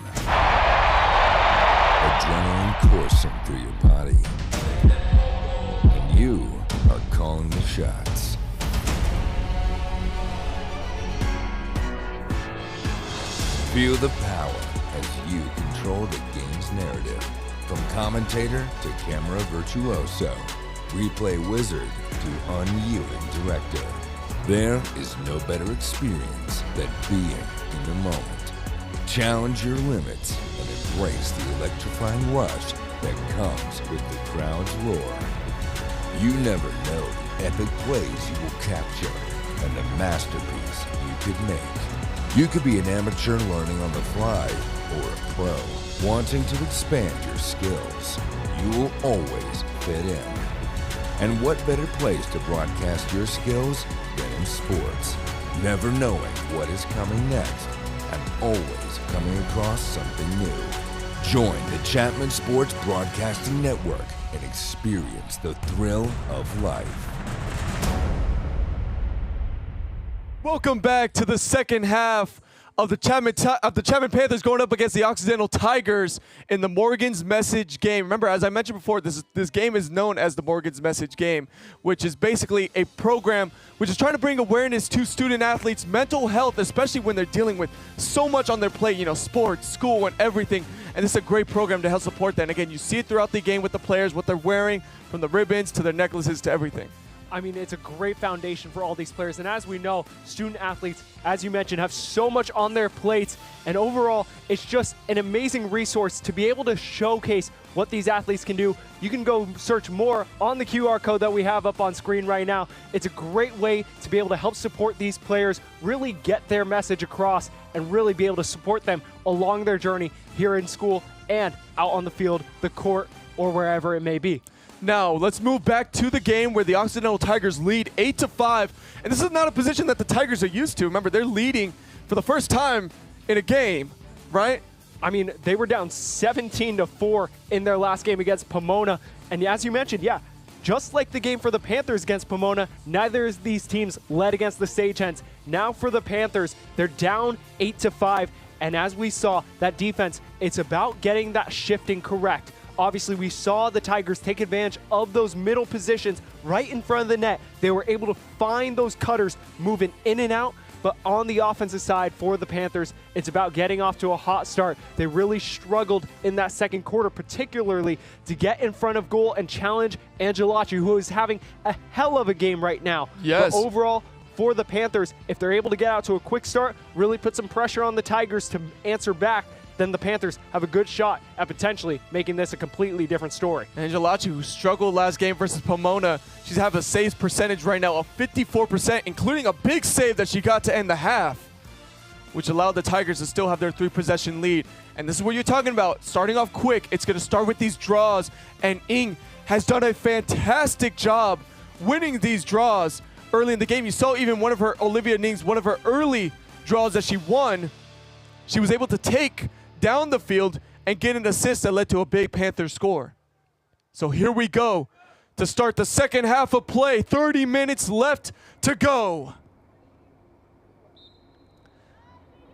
S7: Adrenaline coursing through your body. And you are calling the shots. Feel the power as you control the game's narrative. From commentator to camera virtuoso, replay wizard to unyielding director. There is no better experience than being in the moment. Challenge your limits and embrace the electrifying rush that comes with the crowd's roar. You never know the epic plays you will capture and the masterpiece you could make. You could be an amateur learning on the fly or a pro wanting to expand your skills. You will always fit in. And what better place to broadcast your skills than in sports? Never knowing what is coming next and always coming across something new. Join the Chapman Sports Broadcasting Network and experience the thrill of life.
S2: Welcome back to the second half of the Chapman Panthers going up against the Occidental Tigers in the Morgan's Message game. Remember, as I mentioned before, this game is known as the Morgan's Message game, which is basically a program which is trying to bring awareness to student athletes' mental health, especially when they're dealing with so much on their plate, you know, sports, school, and everything. And this is a great program to help support that. And again, you see it throughout the game with the players, what they're wearing, from the ribbons to their necklaces to everything.
S3: I mean, it's a great foundation for all these players. And as we know, student athletes, as you mentioned, have so much on their plates. And overall, it's just an amazing resource to be able to showcase what these athletes can do. You can go search more on the QR code that we have up on screen right now. It's a great way to be able to help support these players, really get their message across, and really be able to support them along their journey here in school and out on the field, the court, or wherever it may be.
S2: Now, let's move back to the game where the Occidental Tigers lead 8-5. And this is not a position that the Tigers are used to. Remember, they're leading for the first time in a game, right?
S3: I mean, they were down 17-4 in their last game against Pomona. And as you mentioned, yeah, just like the game for the Panthers against Pomona, neither of these teams led against the Sagehens. Now for the Panthers, they're down 8-5. And as we saw, that defense, it's about getting that shifting correct. Obviously, we saw the Tigers take advantage of those middle positions right in front of the net. They were able to find those cutters moving in and out, But on the offensive side for the Panthers, it's about getting off to a hot start. They really struggled in that second quarter, particularly to get in front of goal and challenge Angelacci, who is having a hell of a game right now.
S2: Yes.
S3: But overall, for the Panthers, if they're able to get out to a quick start, really put some pressure on the Tigers to answer back, then the Panthers have a good shot at potentially making this a completely different story.
S2: Angelacci, who struggled last game versus Pomona, she's having a saves percentage right now of 54%, including a big save that she got to end the half, which allowed the Tigers to still have their 3-possession lead. And this is what you're talking about. Starting off quick, it's going to start with these draws, and Ing has done a fantastic job winning these draws early in the game. You saw even one of her, Olivia Ning's, one of her early draws that she won, she was able to take down the field and get an assist that led to a big Panther score. So here we go to start the second half of play. 30 minutes left to go.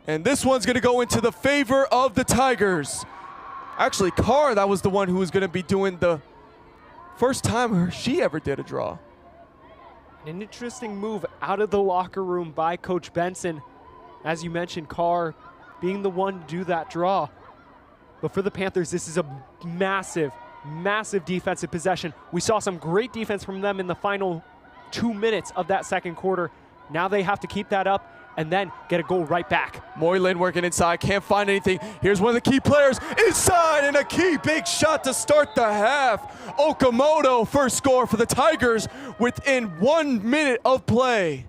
S2: And this one's going to go into the favor of the Tigers. Actually, Carr, that was the one who was going to be doing the first time she ever did a draw.
S3: An interesting move out of the locker room by Coach Benson. As you mentioned, Carr being the one to do that draw. But for the Panthers, this is a massive, massive defensive possession. We saw some great defense from them in the final 2 minutes of that second quarter. Now they have to keep that up and then get a goal right back.
S2: Moylan working inside, can't find anything. Here's one of the key players inside, and a key big shot to start the half. Okamoto, first score for the Tigers within 1 minute of play.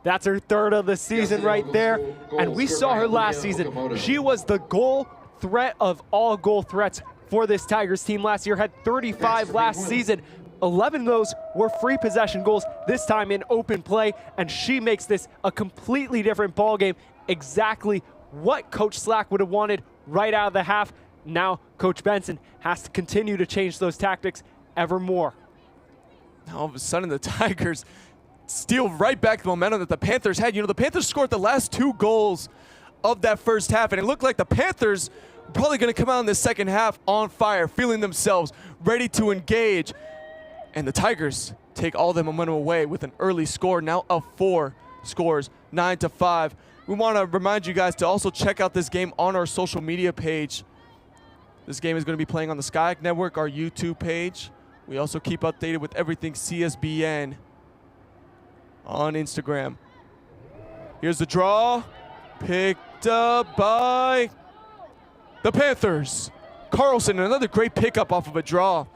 S3: That's her third of the season right there. And we saw her last season. She was the goal threat of all goal threats for this Tigers team last year. Had 35 last season. 11 of those were free possession goals, this time in open play, and she makes this a completely different ball game. Exactly what Coach Slack would have wanted right out of the half. Now Coach Benson has to continue to change those tactics ever more.
S2: Now all of a sudden the Tigers steal right back the momentum that the Panthers had. You know, the Panthers scored the last 2 goals of that first half, and it looked like the Panthers were probably going to come out in the second half on fire, feeling themselves ready to engage. And the Tigers take all the momentum away with an early score, now of 4 scores, 9-5. We want to remind you guys to also check out this game on our social media page. This game is going to be playing on the Sky Network, our YouTube page. We also keep updated with everything CSBN on Instagram. Here's the draw, picked up by the Panthers. Carlson, another great pickup off of a draw.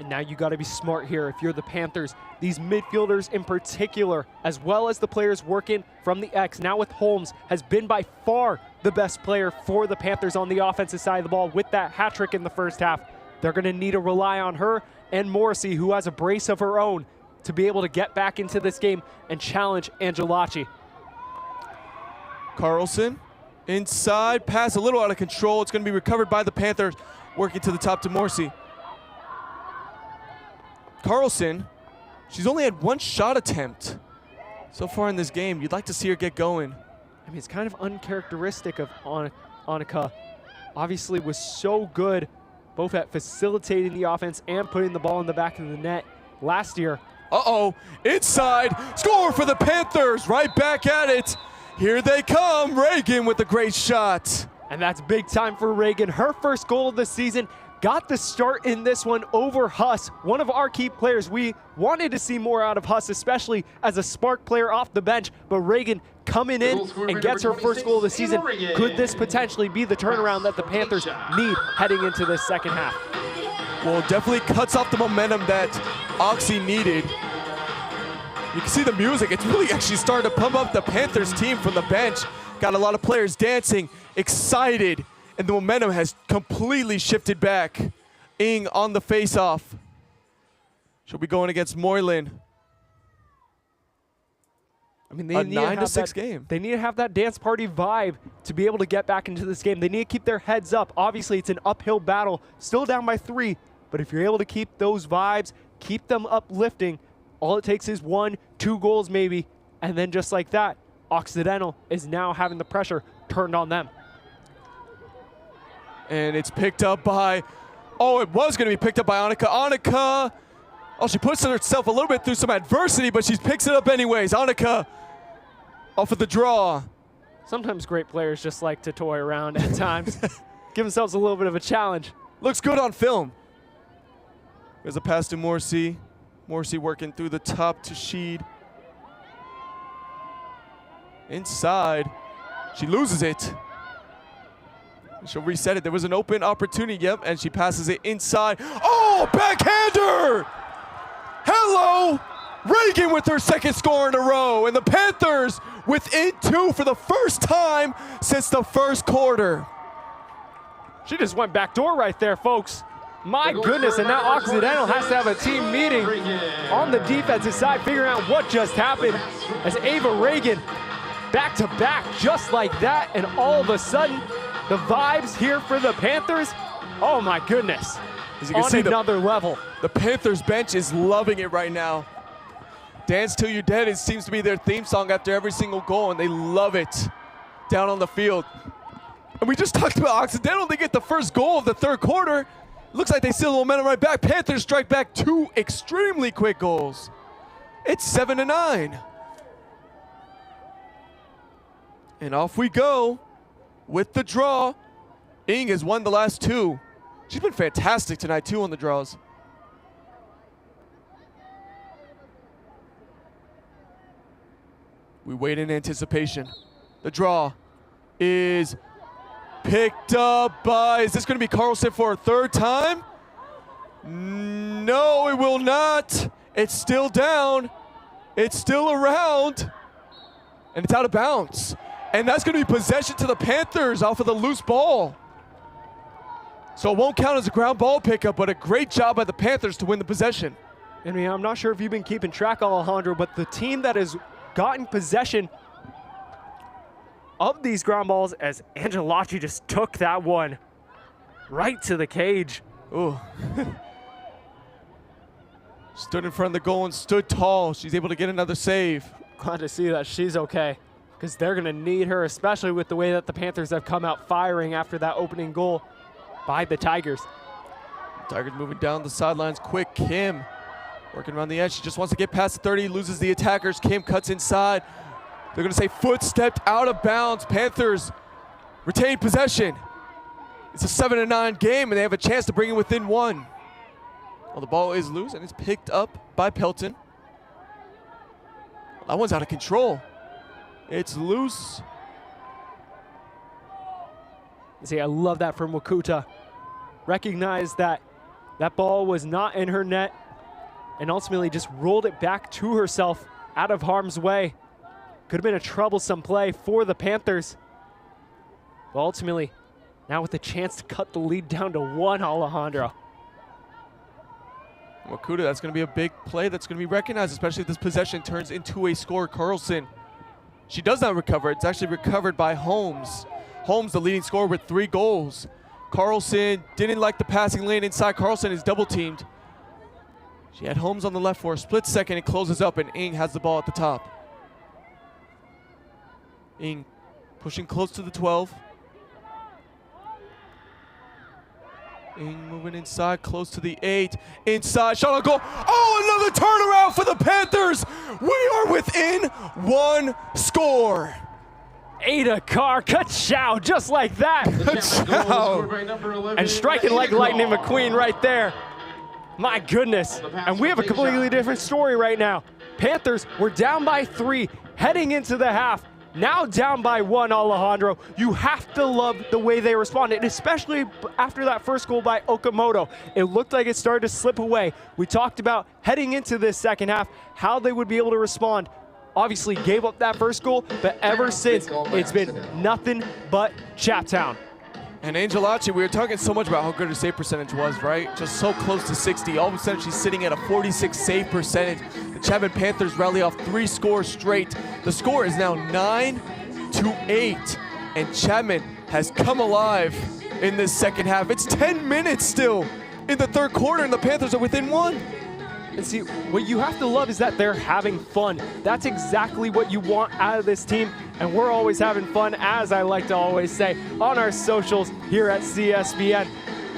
S3: And now you got to be smart here if you're the Panthers. These midfielders in particular, as well as the players working from the X, now with Holmes, has been by far the best player for the Panthers on the offensive side of the ball with that hat trick in the first half. They're going to need to rely on her and Morrissey, who has a brace of her own, to be able to get back into this game and challenge Angelacci.
S2: Carlson, inside, pass a little out of control. It's going to be recovered by the Panthers, working to the top to Morrissey. Carlson, she's only had 1 shot attempt so far in this game. You'd like to see her get going.
S3: I mean, it's kind of uncharacteristic of Annika. Obviously was so good both at facilitating the offense and putting the ball in the back of the net last year.
S2: Uh-oh, inside, score for the Panthers, right back at it. Here they come, Reagan with a great shot.
S3: And that's big time for Reagan. Her first goal of the season. Got the start in this one over Huss, one of our key players. We wanted to see more out of Huss, especially as a spark player off the bench, but Reagan coming in and gets her first goal of the season. Could this potentially be the turnaround that the Panthers need heading into this second half?
S2: Well, definitely cuts off the momentum that Oxy needed. You can see the music. It's really actually starting to pump up the Panthers team from the bench. Got a lot of players dancing, excited. And the momentum has completely shifted back. Ing on the face-off. She'll be going against Moylan.
S3: I mean, they
S2: a
S3: need
S2: 9-6 game.
S3: They need to have that dance party vibe to be able to get back into this game. They need to keep their heads up. Obviously, it's an uphill battle, still down by 3. But if you're able to keep those vibes, keep them uplifting, all it takes is 1, 2 goals maybe. And then just like that, Occidental is now having the pressure turned on them.
S2: And it's picked up by, oh, it was going to be picked up by Annika. Annika Oh, she puts herself a little bit through some adversity, but she picks it up anyways. Annika off of the draw.
S3: Sometimes great players just like to toy around at times. Give themselves a little bit of a challenge.
S2: Looks good on film. There's a pass to Morsi. Morsi working through the top to Sheed. Inside. She loses it. She'll reset it. There was an open opportunity, yep, and she passes it inside. Oh, backhander! Hello! Reagan with her second score in a row, and the Panthers within 2 for the first time since the first quarter.
S3: She just went backdoor right there, folks. My goodness, and now Occidental has to have a team meeting on the defensive side, figuring out what just happened as Ava Reagan back-to-back just like that, and all of a sudden, the vibes here for the Panthers, oh my goodness,
S2: as you can see,
S3: another level.
S2: The Panthers bench is loving it right now. Dance Till You're Dead, it seems to be their theme song after every single goal, and they love it down on the field. And we just talked about Occidental. They get the first goal of the third quarter. Looks like they steal the momentum right back. Panthers strike back 2 extremely quick goals. It's 7-9. And off we go with the draw. Ing has won the last 2. She's been fantastic tonight too on the draws. We wait in anticipation. The draw is picked up by, is this going to be Carlson for a third time? No, it will not. It's still down. It's still around. And it's out of bounds. And that's going to be possession to the Panthers off of the loose ball. So it won't count as a ground ball pickup, but a great job by the Panthers to win the possession.
S3: I mean, I'm not sure if you've been keeping track, Alejandro, but the team that has gotten possession of these ground balls, as Angelacci just took that one right to the cage.
S2: Ooh. Stood in front of the goal and stood tall. She's able to get another save.
S3: Glad to see that she's okay, because they're going to need her, especially with the way that the Panthers have come out firing after that opening goal by the Tigers.
S2: Tigers moving down the sidelines quick. Kim working around the edge. She just wants to get past the 30, loses the attackers. Kim cuts inside. They're going to say foot stepped out of bounds. Panthers retain possession. It's a 7-9 game, and they have a chance to bring it within 1. Well, the ball is loose, and it's picked up by Pelton. That one's out of control. It's loose.
S3: See, I love that from Wakuta. Recognized that that ball was not in her net and ultimately just rolled it back to herself out of harm's way. Could have been a troublesome play for the Panthers. But ultimately, now with the chance to cut the lead down to 1, Alejandro.
S2: Wakuta, that's going to be a big play that's going to be recognized, especially if this possession turns into a score. Carlson, she does not recover. It's actually recovered by Holmes. Holmes, the leading scorer with 3 goals. Carlson didn't like the passing lane inside. Carlson is double teamed. She had Holmes on the left for a split second. It closes up, and Ing has the ball at the top. Ing pushing close to the 12. Ing moving inside, close to the 8. Inside, shot on goal. Oh, another turnaround for the Panthers. We are within 1 score.
S3: Ada Carr, ka-chow, just like that.
S2: Ka-chow.
S3: And striking like Lightning McQueen right there. My goodness. And we have a completely different story right now. Panthers were down by 3 heading into the half. Now down by 1, Alejandro. You have to love the way they responded, especially after that first goal by Okamoto. It looked like it started to slip away. We talked about heading into this second half, how they would be able to respond. Obviously gave up that first goal, but ever since, it's been nothing but Chaptown.
S2: And Angelacci, we were talking so much about how good her save percentage was, right? Just so close to 60. All of a sudden, she's sitting at a 46 save percentage. The Chapman Panthers rally off 3 scores straight. The score is now 9-8, and Chapman has come alive in this second half. It's 10 minutes still in the third quarter, and the Panthers are within 1.
S3: And see, what you have to love is that they're having fun. That's exactly what you want out of this team, and we're always having fun, as I like to always say, on our socials here at CSBN.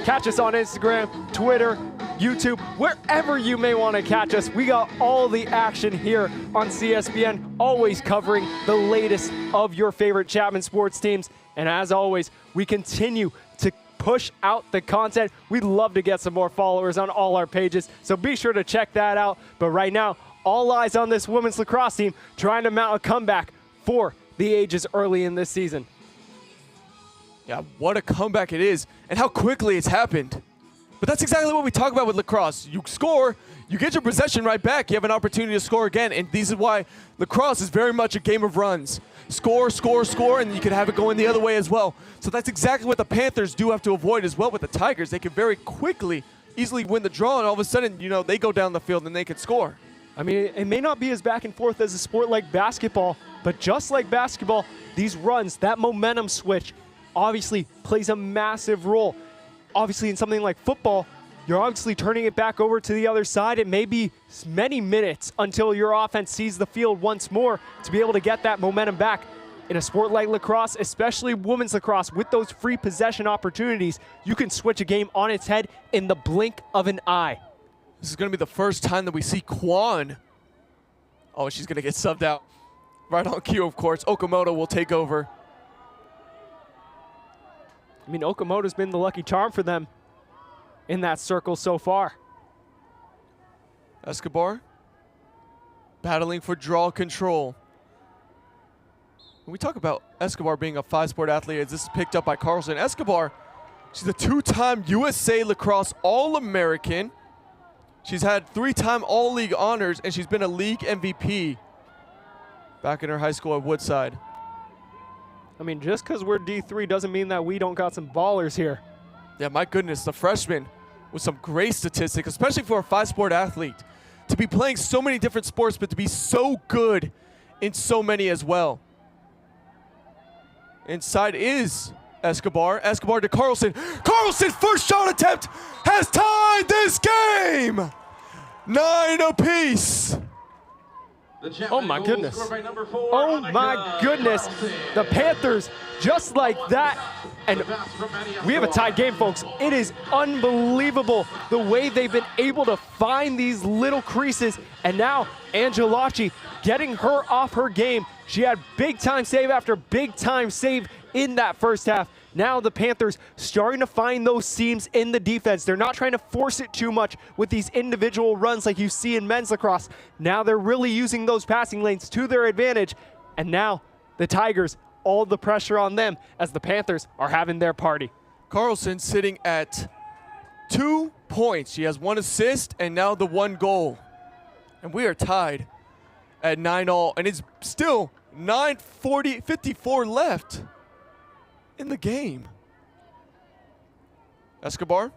S3: Catch us on Instagram, Twitter, YouTube, wherever you may want to catch us. We got all the action here on CSBN, always covering the latest of your favorite Chapman sports teams. And as always, we continue to push out the content. We'd love to get some more followers on all our pages, so be sure to check that out. But right now, all eyes on this women's lacrosse team trying to mount a comeback for the ages early in this season.
S2: Yeah, what a comeback it is, and how quickly it's happened. But that's exactly what we talk about with lacrosse. You score, you get your possession right back, you have an opportunity to score again, and this is why lacrosse is very much a game of runs. Score, score, score, and you can have it going the other way as well. So that's exactly what the Panthers do have to avoid as well with the Tigers. They can very quickly, easily win the draw, and all of a sudden, you know, they go down the field and they can score.
S3: I mean, it may not be as back and forth as a sport like basketball, but just like basketball, these runs, that momentum switch, obviously plays a massive role. Obviously, in something like football, you're obviously turning it back over to the other side. It may be many minutes until your offense sees the field once more to be able to get that momentum back. In a sport like lacrosse, especially women's lacrosse, with those free possession opportunities, you can switch a game on its head in the blink of an eye.
S2: This is going to be the first time that we see Kwan. Oh, she's going to get subbed out. Right on cue, of course. Okamoto will take over.
S3: I mean, Okamoto's been the lucky charm for them in that circle so far.
S2: Escobar battling for draw control. When we talk about Escobar being a five-sport athlete, as this is picked up by Carlson, Escobar, she's a two-time USA Lacrosse All-American. She's had 3-time All-League honors, and she's been a league MVP back in her high school at Woodside.
S3: I mean, just because we're D3 doesn't mean that we don't got some ballers here.
S2: Yeah, my goodness, the freshman with some great statistics, especially for a five-sport athlete. To be playing so many different sports, but to be so good in so many as well. Inside is Escobar. Escobar to Carlson. Carlson's first shot attempt has tied this game. 9 apiece.
S3: Oh my goodness. Oh my goodness. The Panthers, just like that. And we have a tied game, folks. It is unbelievable the way they've been able to find these little creases. And now Angelacci getting her off her game. She had big time save after big time save in that first half. Now the Panthers starting to find those seams in the defense. They're not trying to force it too much with these individual runs like you see in men's lacrosse. Now they're really using those passing lanes to their advantage. And now the Tigers, all the pressure on them as the Panthers are having their party.
S2: Carlson sitting at 2 points. She has 1 assist and now the 1 goal. And we are tied at 9-all. And it's still 9:54 left in the game. Escobar.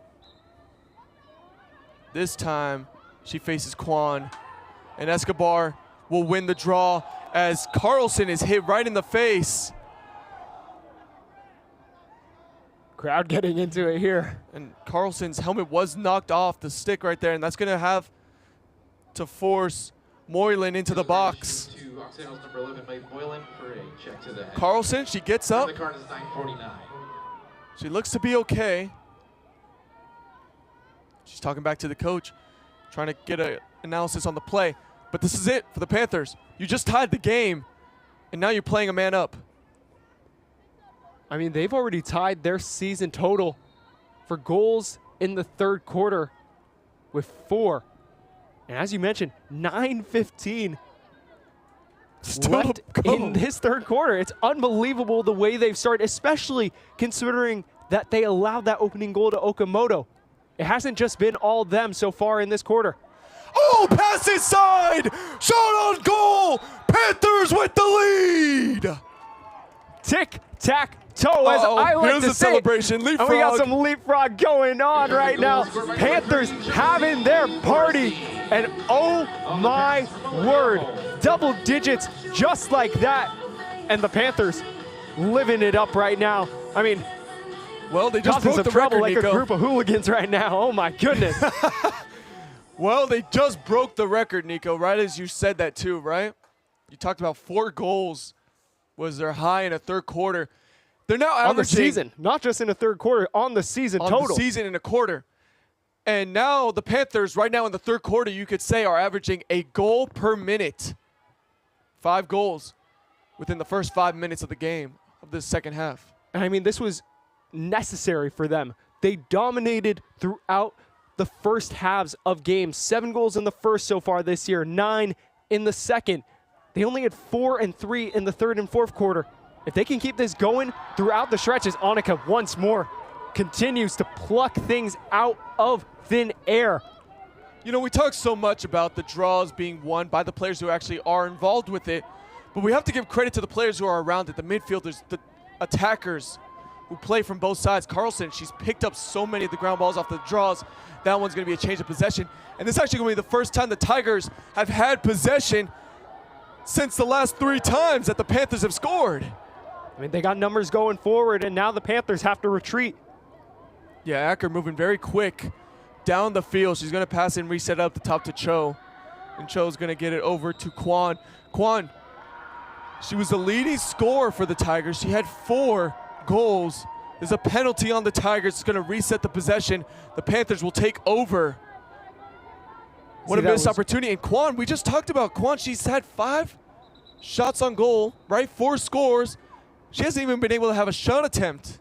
S2: This time she faces Kwan, and Escobar will win the draw as Carlson is hit right in the face.
S3: Crowd getting into it here.
S2: And Carlson's helmet was knocked off the stick right there, and that's going to have to force Moylan into the box. Carlson, she gets up. She looks to be okay. She's talking back to the coach, trying to get an analysis on the play. But this is it for the Panthers. You just tied the game, and now you're playing a man up.
S3: I mean, they've already tied their season total for goals in the third quarter with 4. And as you mentioned, 9:15 left in this third quarter. It's unbelievable the way they've started, especially considering that they allowed that opening goal to Okamoto. It hasn't just been all them so far in this quarter.
S2: Oh, pass inside! Shot on goal! Panthers with the lead!
S3: Tic-tac-toe, as I like
S2: Here's
S3: to
S2: the
S3: say.
S2: celebration, leapfrog.
S3: And we got some leapfrog going on right now. Panthers having their party. And oh my word, double digits just like that. And the Panthers living it up right now. I mean,
S2: well, they just broke the
S3: trouble
S2: record,
S3: like
S2: Nico.
S3: a group of hooligans right now. Oh my goodness.
S2: Well, they just broke the record, Nico, right as you said that too, right? You talked about 4 goals was their high in a third quarter. They're now averaging.
S3: On the season, not just in the third quarter, on the season total.
S2: On the season in a quarter. And now the Panthers, right now in the third quarter, you could say are averaging a goal per minute. 5 goals within the first 5 minutes of the game of this second half.
S3: And I mean, this was necessary for them. They dominated throughout the first halves of games. 7 goals in the first so far this year, 9 in the second. They only had 4 and 3 in the third and fourth quarter. If they can keep this going throughout the stretches, Annika once more continues to pluck things out of thin air.
S2: You know, we talk so much about the draws being won by the players who actually are involved with it, but we have to give credit to the players who are around it, the midfielders, the attackers who play from both sides. Carlson, she's picked up so many of the ground balls off the draws. That one's going to be a change of possession. And this is actually going to be the first time the Tigers have had possession since the last 3 times that the Panthers have scored.
S3: I mean, they got numbers going forward, and now the Panthers have to retreat.
S2: Yeah, Acker moving very quick down the field. She's going to pass and reset up the top to Cho. And Cho's going to get it over to Kwan. Kwan, she was the leading scorer for the Tigers. She had 4 goals. There's a penalty on the Tigers. It's going to reset the possession. The Panthers will take over. What a missed opportunity. And Kwan, we just talked about Kwan. She's had 5 shots on goal, right? 4 scores. She hasn't even been able to have a shot attempt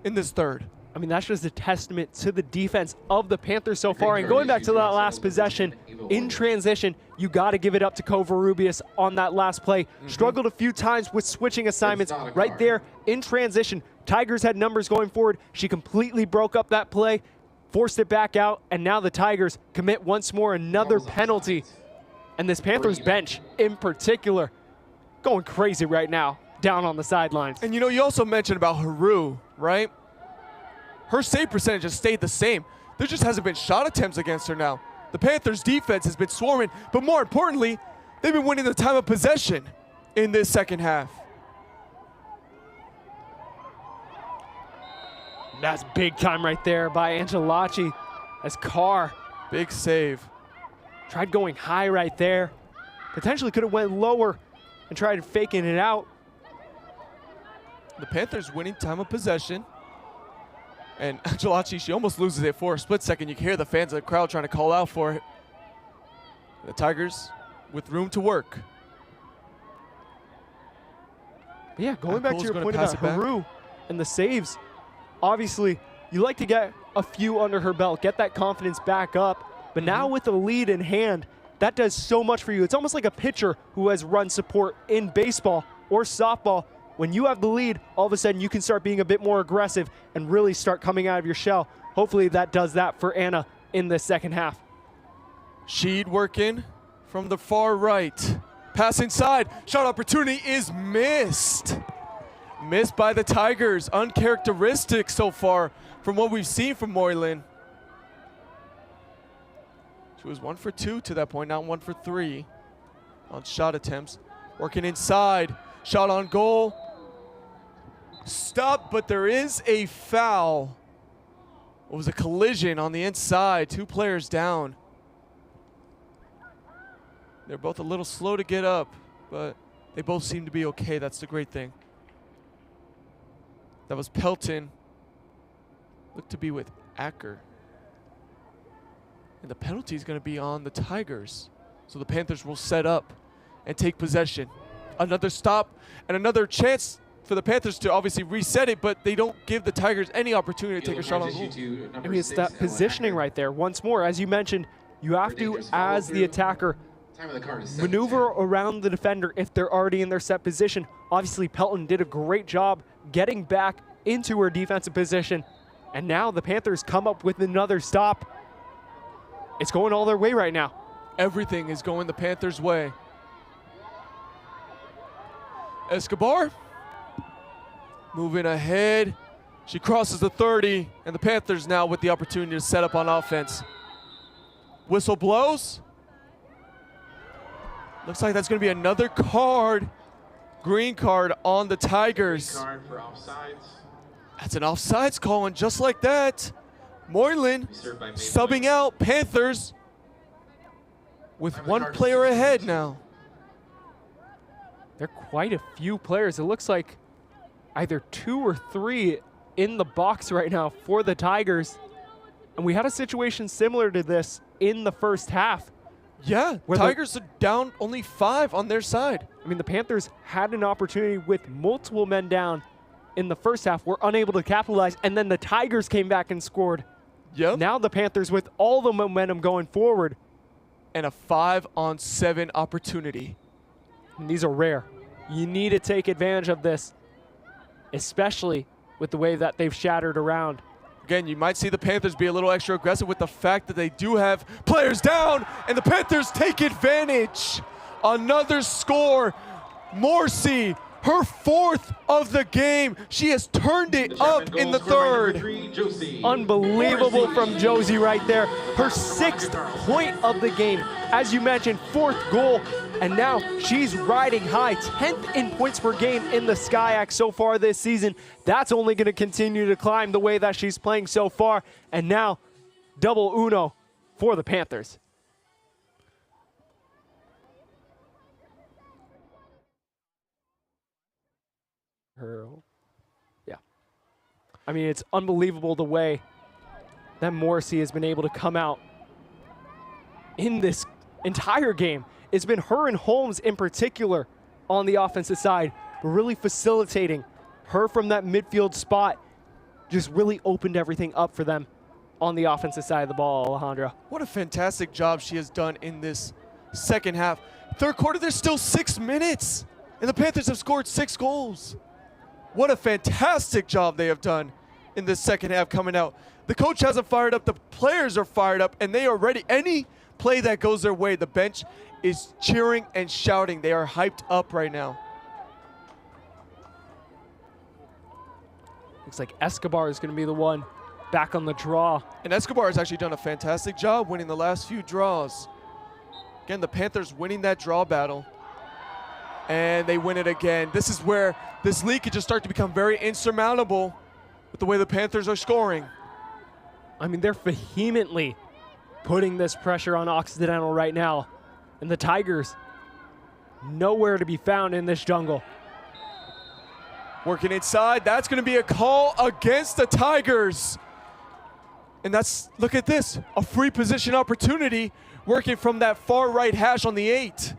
S2: in this third.
S3: I mean, that's just a testament to the defense of the Panthers so far. And going back to that last possession, in transition, you got to give it up to Covarrubias on that last play. Struggled a few times with switching assignments right there in transition. Tigers had numbers going forward. She completely broke up that play, forced it back out, and now the Tigers commit once more another penalty. And this Panthers bench in particular going crazy right now down on the sidelines.
S2: And you know, you also mentioned about Haru, right? Her save percentage has stayed the same. There just hasn't been shot attempts against her now. The Panthers defense has been swarming, but more importantly, they've been winning the time of possession in this second half.
S3: That's big time right there by Angelacci as Carr.
S2: Big save.
S3: Tried going high right there. Potentially could have went lower and tried faking it out.
S2: The Panthers winning time of possession. And Angelacci, she almost loses it for a split second. You can hear the fans of the crowd trying to call out for it. The Tigers with room to work.
S3: But yeah, going back to your point about Haru and the saves, obviously you like to get a few under her belt, get that confidence back up. But now with the lead in hand, that does so much for you. It's almost like a pitcher who has run support in baseball or softball. When you have the lead, all of a sudden you can start being a bit more aggressive and really start coming out of your shell. Hopefully that does that for Anna in the second half.
S2: Sheed working from the far right. Pass inside. Shot opportunity is missed. Missed by the Tigers. Uncharacteristic so far from what we've seen from Moylan. She was 1 for 2 to that point, now 1 for 3 on shot attempts. Working inside. Shot on goal. Stop, but there is a foul. It was a collision on the inside. 2 players down. They're both a little slow to get up, but they both seem to be okay. That's the great thing. That was Pelton. Looked to be with Acker. And the penalty is going to be on the Tigers. So the Panthers will set up and take possession. Another stop and another chance for the Panthers to obviously reset it, but they don't give the Tigers any opportunity to take a shot on goal.
S3: I mean, it's that positioning right there. Once more, as you mentioned, you have to, as the attacker, maneuver around the defender if they're already in their set position. Obviously, Pelton did a great job getting back into her defensive position, and now the Panthers come up with another stop. It's going all their way right now.
S2: Everything is going the Panthers' way. Escobar moving ahead. She crosses the 30, and the Panthers now with the opportunity to set up on offense. Whistle blows. Looks like that's going to be another card, green card on the Tigers.
S8: Green card for offsides.
S2: That's an offsides call, and just like that, Moylan subbing out Panthers with 1 player ahead now.
S3: There are quite a few players. It looks like either 2 or 3 in the box right now for the Tigers. And we had a situation similar to this in the first half.
S2: Yeah,
S3: Where
S2: Tigers are down only 5 on their side.
S3: I mean, the Panthers had an opportunity with multiple men down in the first half, were unable to capitalize, and then the Tigers came back and scored.
S2: Yep.
S3: Now the Panthers with all the momentum going forward.
S2: And a 5-on-7 opportunity.
S3: And these are rare. You need to take advantage of this, especially with the way that they've shattered around.
S2: Again, you might see the Panthers be a little extra aggressive with the fact that they do have players down, and the Panthers take advantage. Another score. Morrissey, her 4th of the game. She has turned it up in the 3rd.
S3: Unbelievable from Josie right there. Her 6th point of the game. As you mentioned, 4th goal. And now she's riding high. 10th in points per game in the SCIAC so far this season. That's only going to continue to climb the way that she's playing so far. And now, double uno for the Panthers. Yeah. I mean, it's unbelievable the way that Morrissey has been able to come out in this entire game. It's been her and Holmes in particular on the offensive side, really facilitating. Her from that midfield spot just really opened everything up for them on the offensive side of the ball, Alejandra.
S2: What a fantastic job she has done in this second half. 3rd quarter, there's still 6 minutes, and the Panthers have scored 6 goals. What a fantastic job they have done in this second half coming out. The coach hasn't fired up, the players are fired up, and they are ready. Any play that goes their way, the bench is cheering and shouting. They are hyped up right now.
S3: Looks like Escobar is going to be the one back on the draw.
S2: And Escobar has actually done a fantastic job winning the last few draws. Again, the Panthers winning that draw battle. And they win it again. This is where this lead could just start to become very insurmountable with the way the Panthers are scoring.
S3: I mean, they're vehemently putting this pressure on Occidental right now. And the Tigers, nowhere to be found in this jungle.
S2: Working inside, that's going to be a call against the Tigers. And that's, look at this, a free position opportunity working from that far right hash on the 8.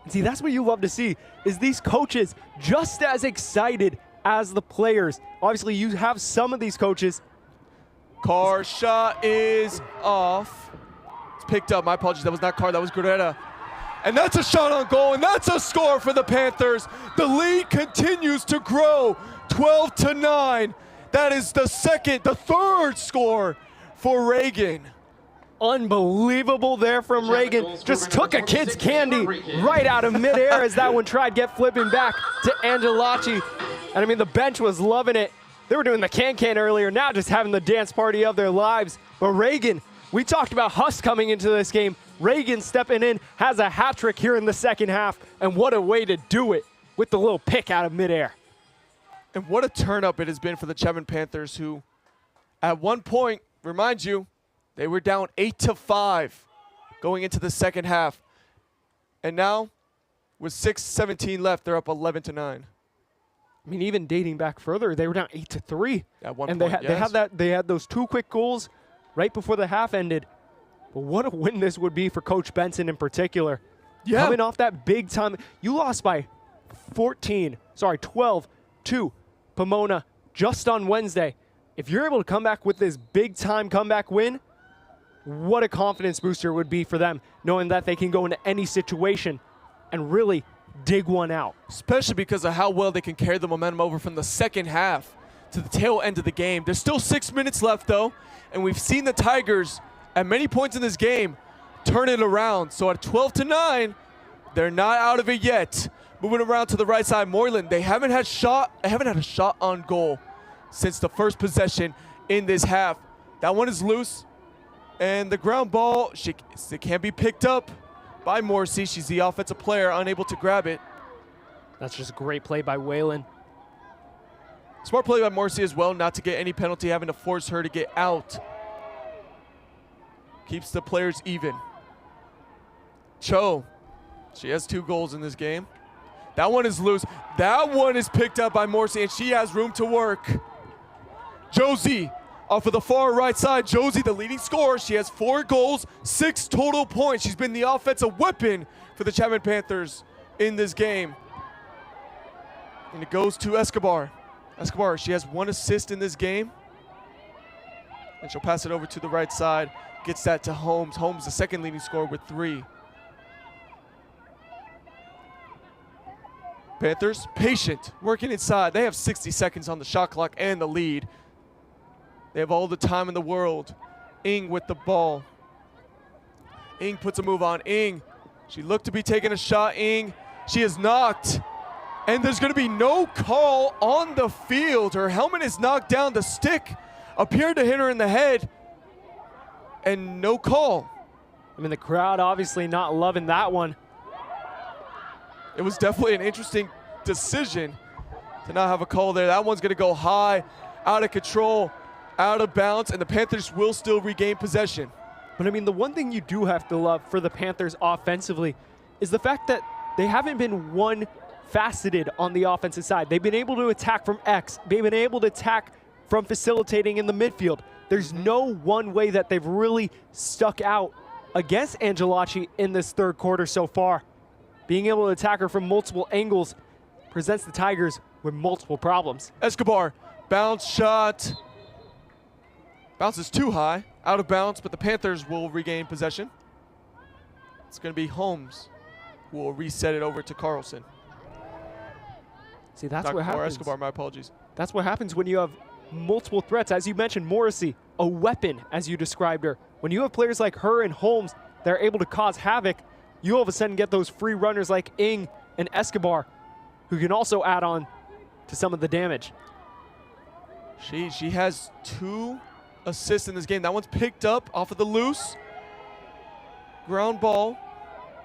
S3: See, that's what you love to see, is these coaches just as excited as the players. Obviously, you have some of these coaches.
S2: Carr shot is off. It's picked up. My apologies. That was not Carr. That was Greta. And that's a shot on goal, and that's a score for the Panthers. The lead continues to grow, 12-9. That is the 3rd score for Reagan.
S3: Unbelievable there from Reagan. Just took a kid's candy right out of midair as that one tried get flipping back to Angelacci. And I mean, the bench was loving it. They were doing the can-can earlier, now just having the dance party of their lives. But Reagan, we talked about Huss coming into this game. Reagan stepping in, has a hat trick here in the second half. And what a way to do it with the little pick out of midair.
S2: And what a turn up it has been for the Chapman Panthers, who at one point, remind you, they were down 8-5 going into the second half. And now, with 6:17 left, they're up 11-9.
S3: I mean, even dating back further, they were down 8-3.
S2: At one
S3: and
S2: point,
S3: they had those 2 quick goals right before the half ended. But what a win this would be for Coach Benson in particular.
S2: Yeah.
S3: Coming off that big time. You lost by 12 to Pomona just on Wednesday. If you're able to come back with this big time comeback win, what a confidence booster it would be for them, knowing that they can go into any situation and really dig one out.
S2: Especially because of how well they can carry the momentum over from the second half to the tail end of the game. There's still 6 minutes left, though, and we've seen the Tigers at many points in this game turn it around. So at 12-9, they're not out of it yet. Moving around to the right side, Moylan, they haven't had a shot on goal since the first possession in this half. That one is loose. And the ground ball, it can't be picked up by Morrissey. She's the offensive player, unable to grab it.
S3: That's just a great play by Whalen.
S2: Smart play by Morrissey as well, not to get any penalty, having to force her to get out. Keeps the players even. Cho, she has 2 goals in this game. That one is loose. That one is picked up by Morrissey, and she has room to work. Josie Off of the far right side, Josie, the leading scorer. She has 4 goals, 6 total points. She's been the offensive weapon for the Chapman Panthers in this game. And it goes to Escobar. Escobar, she has 1 assist in this game. And she'll pass it over to the right side. Gets that to Holmes. Holmes, the second leading scorer, with 3. Panthers, patient, working inside. They have 60 seconds on the shot clock and the lead. They have all the time in the world. Ing with the ball. Ing puts a move on. Ing, she looked to be taking a shot. Ing, she is knocked. And there's going to be no call on the field. Her helmet is knocked down. The stick appeared to hit her in the head. And no call.
S3: I mean, the crowd obviously not loving that one.
S2: It was definitely an interesting decision to not have a call there. That one's going to go high, out of control, out of bounds, and the Panthers will still regain possession.
S3: But I mean, the one thing you do have to love for the Panthers offensively is the fact that they haven't been one-faceted on the offensive side. They've been able to attack from X. They've been able to attack from facilitating in the midfield. There's no one way that they've really stuck out against Angelacci in this third quarter so far. Being able to attack her from multiple angles presents the Tigers with multiple problems.
S2: Escobar, bounce shot. Bounces too high, out of bounds, but the Panthers will regain possession. It's going to be Holmes who will reset it over to Carlson.
S3: See, that's
S2: Not
S3: what happens.
S2: Escobar, my apologies.
S3: That's what happens when you have multiple threats. As you mentioned, Morrissey, a weapon, as you described her. When you have players like her and Holmes that are able to cause havoc, you all of a sudden get those free runners like Ing and Escobar, who can also add on to some of the damage.
S2: She has 2 assists in this game. That one's picked up off of the loose. Ground ball.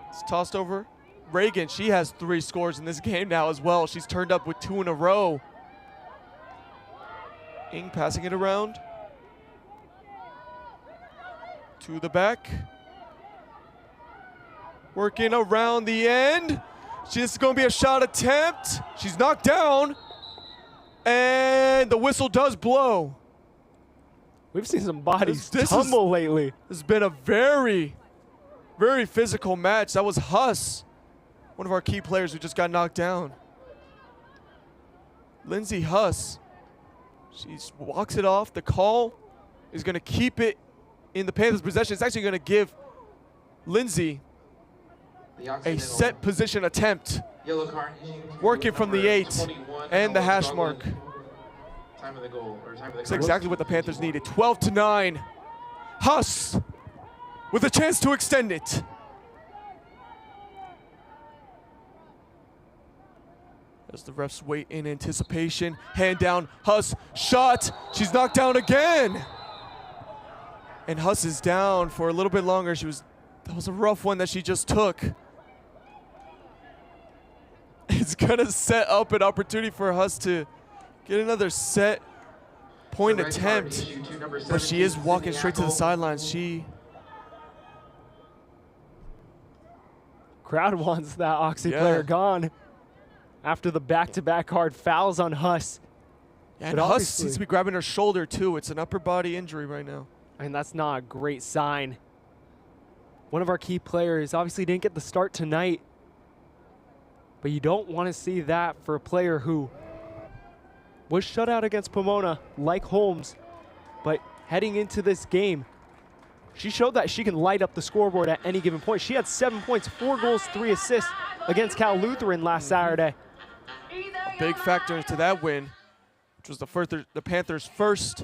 S2: It's tossed over. Reagan, she has 3 scores in this game now as well. She's turned up with 2 in a row. Ing passing it around. To the back. Working around the end. This is going to be a shot attempt. She's knocked down. And the whistle does blow.
S3: We've seen some bodies tumble lately.
S2: This has been a very, very physical match. That was Huss, one of our key players who just got knocked down. Lindsay Huss. She walks it off. The call is going to keep it in the Panthers' possession. It's actually going to give Lindsay a set position attempt.
S5: Yellow card.
S2: Working from the 8 and the hash mark.
S5: Time of the goal, or time of the
S2: That's exactly what the Panthers needed. 12-9. Huss with a chance to extend it. As the refs wait in anticipation. Hand down, Huss, shot. She's knocked down again. And Huss is down for a little bit longer. That was a rough one that she just took. It's gonna set up an opportunity for Huss to get another set point attempt. But she is walking straight to the sidelines.
S3: Crowd wants that Oxy player gone after the back-to-back hard fouls on Huss.
S2: Yeah, and Huss seems to be grabbing her shoulder too. It's an upper body injury right now.
S3: And that's not a great sign. One of our key players obviously didn't get the start tonight. But you don't want to see that for a player who was shut out against Pomona, like Holmes. But heading into this game, she showed that she can light up the scoreboard at any given point. She had 7 points, 4 goals, 3 assists against Cal Lutheran last Saturday.
S2: A big factor into that win, which was the Panthers' first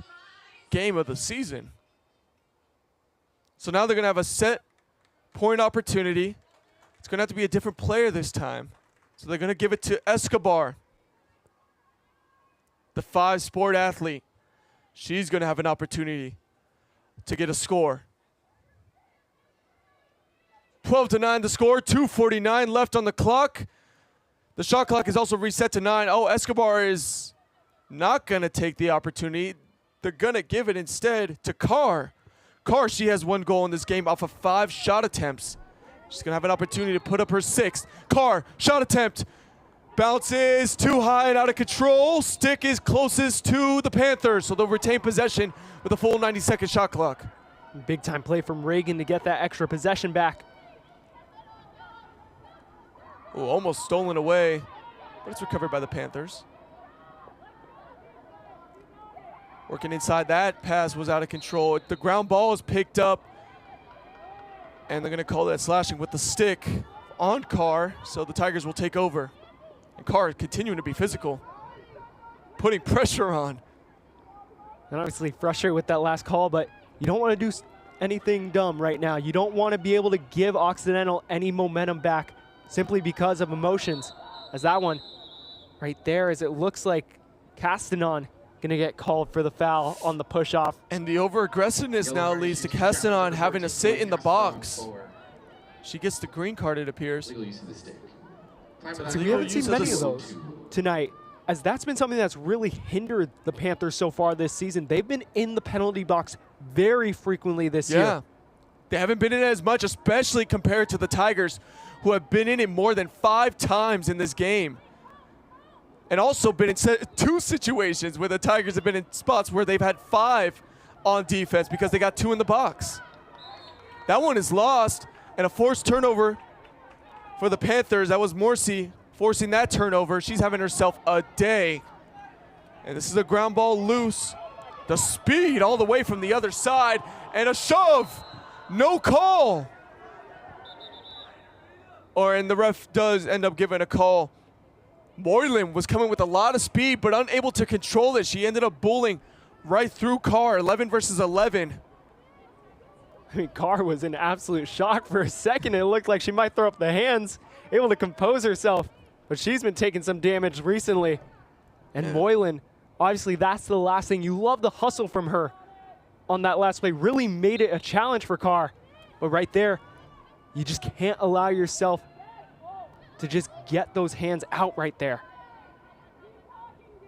S2: game of the season. So now they're going to have a set point opportunity. It's going to have to be a different player this time. So they're going to give it to Escobar, the 5-sport athlete. She's going to have an opportunity to get a score. 12-9 the score, 2:49 left on the clock. The shot clock is also reset to 9. Oh, Escobar is not going to take the opportunity. They're going to give it instead to Carr. Carr, she has 1 goal in this game off of 5 shot attempts. She's going to have an opportunity to put up her 6th. Carr, shot attempt. Bounces too high and out of control. Stick is closest to the Panthers, so they'll retain possession with a full 90-second shot clock.
S3: Big time play from Reagan to get that extra possession back.
S2: Ooh, almost stolen away, but it's recovered by the Panthers. Working inside, that pass was out of control. The ground ball is picked up, and they're going to call that slashing with the stick on Carr, so the Tigers will take over. And Carr continuing to be physical, putting pressure on.
S3: And obviously frustrated with that last call, but you don't want to do anything dumb right now. You don't want to be able to give Occidental any momentum back simply because of emotions. As that one right there, as it looks like Castanon going to get called for the foul on the push-off.
S2: And the over-aggressiveness now leads to Castanon having to sit in the box. She gets the green card, it appears.
S3: So we haven't seen many of those tonight, as that's been something that's really hindered the Panthers so far this season. They've been in the penalty box very frequently this year.
S2: They haven't been in it as much, especially compared to the Tigers, who have been in it more than 5 times in this game. And also been in 2 situations where the Tigers have been in spots where they've had 5 on defense because they got 2 in the box. That one is lost, and a forced turnover for the Panthers. That was Morsi forcing that turnover. She's having herself a day. And this is a ground ball loose. The speed all the way from the other side, and a shove. No call. And the ref does end up giving a call. Moylan was coming with a lot of speed, but unable to control it. She ended up bullying right through Carr, 11 versus 11.
S3: I mean, Carr was in absolute shock for a second. It looked like she might throw up the hands, able to compose herself. But she's been taking some damage recently. And Moylan, obviously that's the last thing. You love the hustle from her on that last play. Really made it a challenge for Carr. But right there, you just can't allow yourself to just get those hands out right there.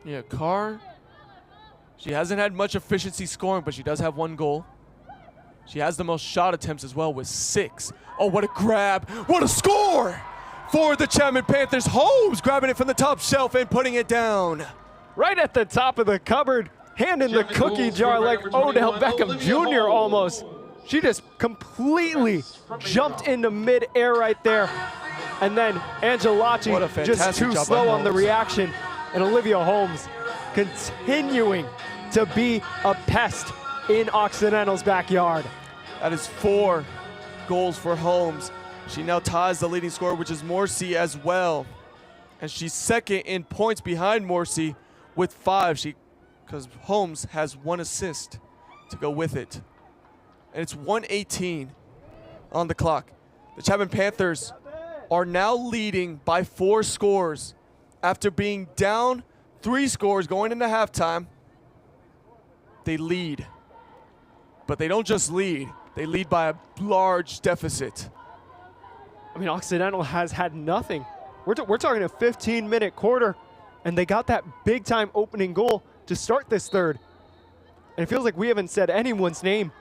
S2: Yeah, Carr, she hasn't had much efficiency scoring, but she does have 1 goal. She has the most shot attempts as well with 6. Oh, what a grab. What a score for the Chapman Panthers. Holmes grabbing it from the top shelf and putting it down.
S3: Right at the top of the cupboard, hand in the cookie jar like Odell Beckham Jr. almost. She just completely jumped into mid-air right there. And then Angelacci just too slow on the reaction. And Olivia Holmes continuing to be a pest in Occidental's backyard.
S2: That is 4 goals for Holmes. She now ties the leading scorer, which is Morsi as well. And she's second in points behind Morsi with 5. Because Holmes has 1 assist to go with it. And it's 1:18 on the clock. The Chapman Panthers are now leading by 4 scores after being down 3 scores going into halftime. They lead. But they don't just lead. They lead by a large deficit.
S3: I mean, Occidental has had nothing. We're talking a 15-minute quarter, and they got that big-time opening goal to start this third. And it feels like we haven't said anyone's name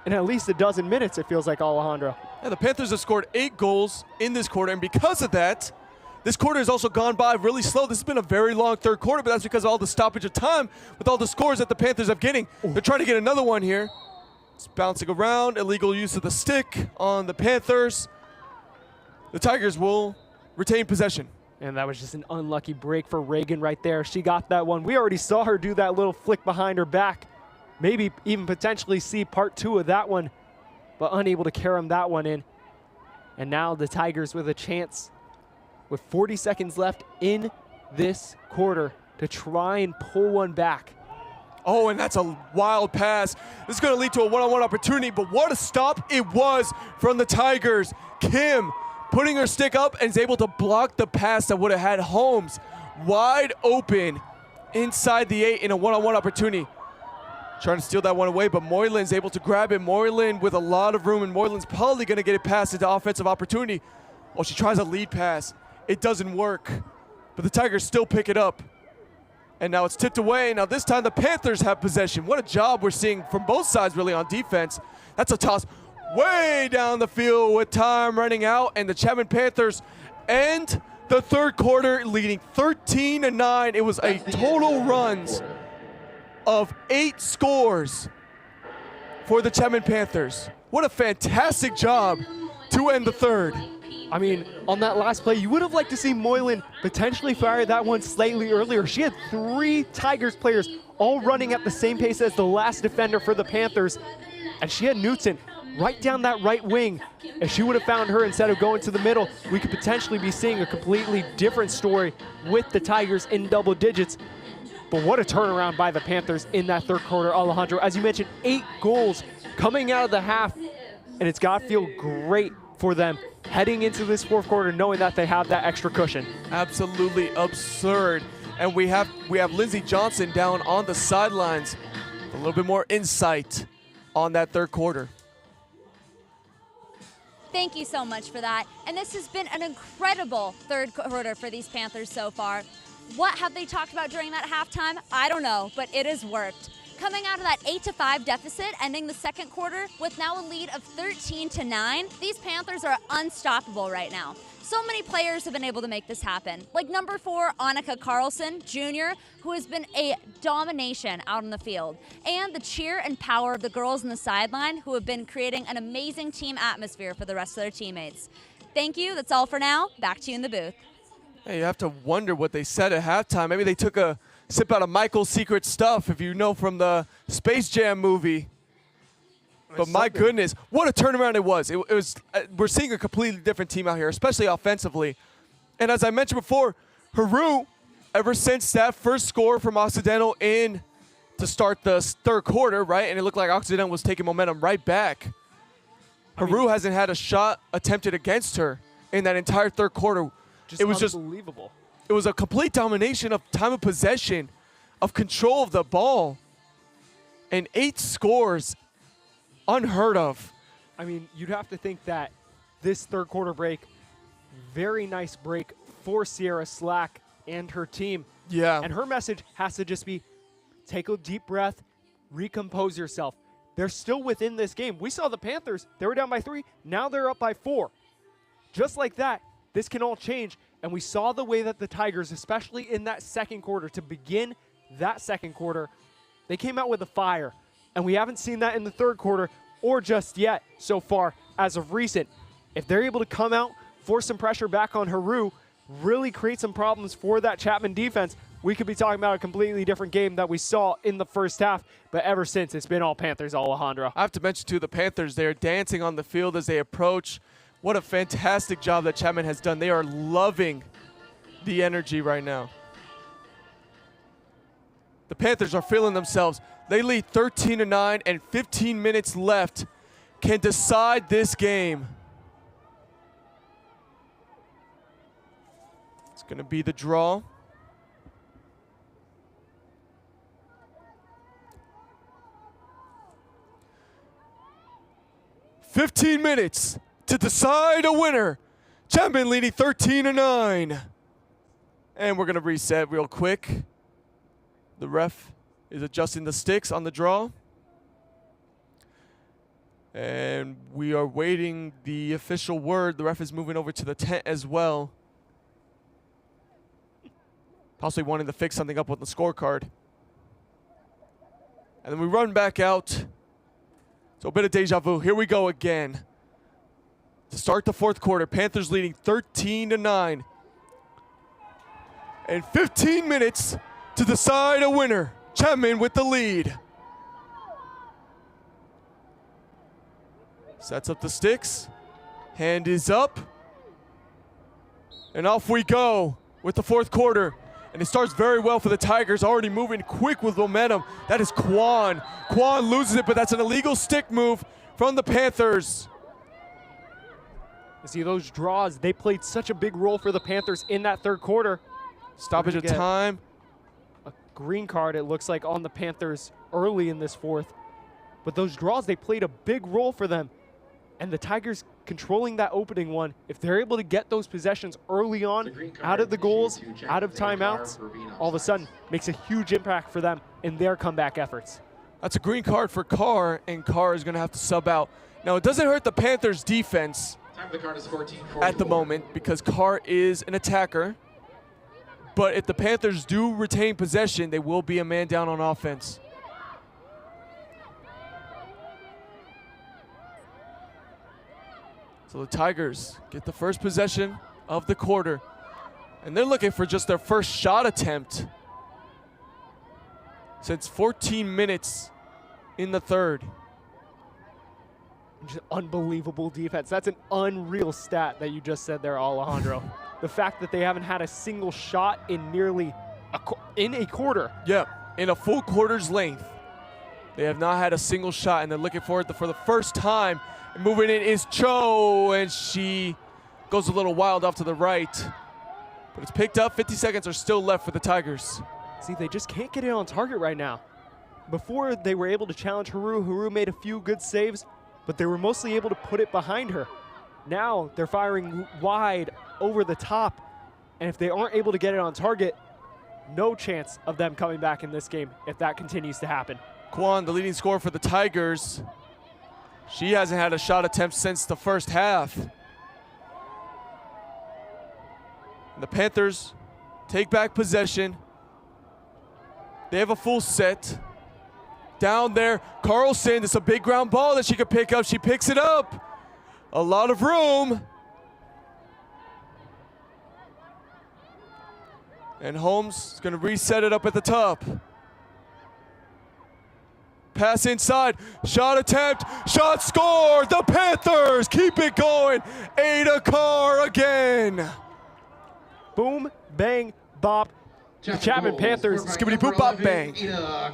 S3: in at least a dozen minutes, it feels like, Alejandro.
S2: Yeah, the Panthers have scored 8 goals in this quarter, and because of that, this quarter has also gone by really slow. This has been a very long third quarter, but that's because of all the stoppage of time with all the scores that the Panthers have getting. They're trying to get another one here. It's bouncing around, illegal use of the stick on the Panthers. The Tigers will retain possession.
S3: And that was just an unlucky break for Reagan right there. She got that one. We already saw her do that little flick behind her back. Maybe even potentially see part 2 of that one, but unable to carry that one in. And now the Tigers with a chance with 40 seconds left in this quarter to try and pull one back.
S2: Oh, and that's a wild pass. This is going to lead to a one-on-one opportunity, but what a stop it was from the Tigers. Kim putting her stick up and is able to block the pass that would have had Holmes wide open inside the 8 in a one-on-one opportunity. Trying to steal that one away, but Moylan's able to grab it. Moylan with a lot of room, and Moylan's probably going to get it past into offensive opportunity. Oh, she tries a lead pass. It doesn't work, but the Tigers still pick it up. And now it's tipped away. Now this time the Panthers have possession. What a job we're seeing from both sides really on defense. That's a toss way down the field with time running out, and the Chapman Panthers end the third quarter, leading 13-9. It was a total runs of 8 scores for the Chapman Panthers. What a fantastic job to end the third.
S3: I mean, on that last play, you would have liked to see Moylan potentially fire that one slightly earlier. She had 3 Tigers players all running at the same pace as the last defender for the Panthers. And she had Knutson right down that right wing. If she would have found her instead of going to the middle, we could potentially be seeing a completely different story with the Tigers in double digits. But what a turnaround by the Panthers in that third quarter, Alejandro. As you mentioned, 8 goals coming out of the half, and it's got to feel great for them heading into this fourth quarter, knowing that they have that extra cushion.
S2: Absolutely absurd. And we have Lindsey Johnson down on the sidelines. A little bit more insight on that third quarter.
S4: Thank you so much for that. And this has been an incredible third quarter for these Panthers so far. What have they talked about during that halftime? I don't know, but it has worked. Coming out of that 8-5 deficit, ending the second quarter with now a lead of 13-9, these Panthers are unstoppable right now. So many players have been able to make this happen, like number 4, Annika Carlson Jr., who has been a domination out on the field, and the cheer and power of the girls on the sideline, who have been creating an amazing team atmosphere for the rest of their teammates. Thank you. That's all for now. Back to you in the booth.
S2: Hey, you have to wonder what they said at halftime. Maybe they took a sip out of Michael's secret stuff, if you know from the Space Jam movie. But my goodness, what a turnaround it was. It was. We're seeing a completely different team out here, especially offensively. And as I mentioned before, Haru, ever since that first score from Occidental in to start the third quarter, right, and it looked like Occidental was taking momentum right back, Haru hasn't had a shot attempted against her in that entire third quarter. It was
S3: unbelievable.
S2: It was a complete domination of time of possession, of control of the ball, and 8 scores, unheard of.
S3: I mean, you'd have to think that this third quarter break, very nice break for Sierra Slack and her team.
S2: Yeah.
S3: And her message has to just be, take a deep breath, recompose yourself. They're still within this game. We saw the Panthers, they were down by 3, now they're up by 4. Just like that, this can all change. And we saw the way that the Tigers, especially in that second quarter, to begin that second quarter, they came out with a fire. And we haven't seen that in the third quarter or just yet so far as of recent. If they're able to come out, force some pressure back on Haru, really create some problems for that Chapman defense, we could be talking about a completely different game that we saw in the first half. But ever since, it's been all Panthers, Alejandro.
S2: I have to mention, too, the Panthers, they're dancing on the field as they approach. What a fantastic job that Chapman has done. They are loving the energy right now. The Panthers are feeling themselves. They lead 13-9, and 15 minutes left can decide this game. It's going to be the draw. "15 minutes to decide a winner. Chapman leading 13-9. And we're going to reset real quick. The ref is adjusting the sticks on the draw. And we are waiting the official word. The ref is moving over to the tent as well. Possibly wanting to fix something up with the scorecard. And then we run back out. So a bit of deja vu. Here we go again. To start the fourth quarter, Panthers leading 13-9. And 15 minutes to decide a winner. Chapman with the lead. Sets up the sticks. Hand is up. And off we go with the fourth quarter. And it starts very well for the Tigers, already moving quick with momentum. That is Kwan. Kwan loses it, but that's an illegal stick move from the Panthers.
S3: See, those draws, they played such a big role for the Panthers in that third quarter.
S2: Stoppage of time.
S3: A green card, it looks like, on the Panthers early in this fourth. But those draws, they played a big role for them. And the Tigers controlling that opening one, if they're able to get those possessions early on, out of the goals, out of timeouts, all of a sudden makes a huge impact for them in their comeback efforts.
S2: That's a green card for Carr, and Carr is going to have to sub out. Now, it doesn't hurt the Panthers' defense
S5: Time of the card is 14:44.
S2: at the moment because Carr is an attacker. But if the Panthers do retain possession, they will be a man down on offense. So the Tigers get the first possession of the quarter. And they're looking for just their first shot attempt since 14 minutes in the third.
S3: Just unbelievable defense. That's an unreal stat that you just said there, Alejandro. The fact that they haven't had a single shot in nearly a quarter.
S2: Yeah, in a full quarter's length. They have not had a single shot, and they're looking for it for the first time. And moving in is Cho, and she goes a little wild off to the right. But it's picked up. 50 seconds are still left for the Tigers.
S3: See, they just can't get it on target right now. Before, they were able to challenge Haru. Haru made a few good saves, but they were mostly able to put it behind her. Now they're firing wide over the top, and if they aren't able to get it on target, no chance of them coming back in this game if that continues to happen.
S2: Kwan, the leading scorer for the Tigers. She hasn't had a shot attempt since the first half. And the Panthers take back possession. They have a full set. Down there, Carlson, it's a big ground ball that she could pick up. She picks it up. A lot of room. And Holmes is going to reset it up at the top. Pass inside, shot attempt, shot scored. The Panthers keep it going. Ada Carr again.
S3: Boom, bang, bop. The Chapman Panthers,
S2: skibbity boop bop bang.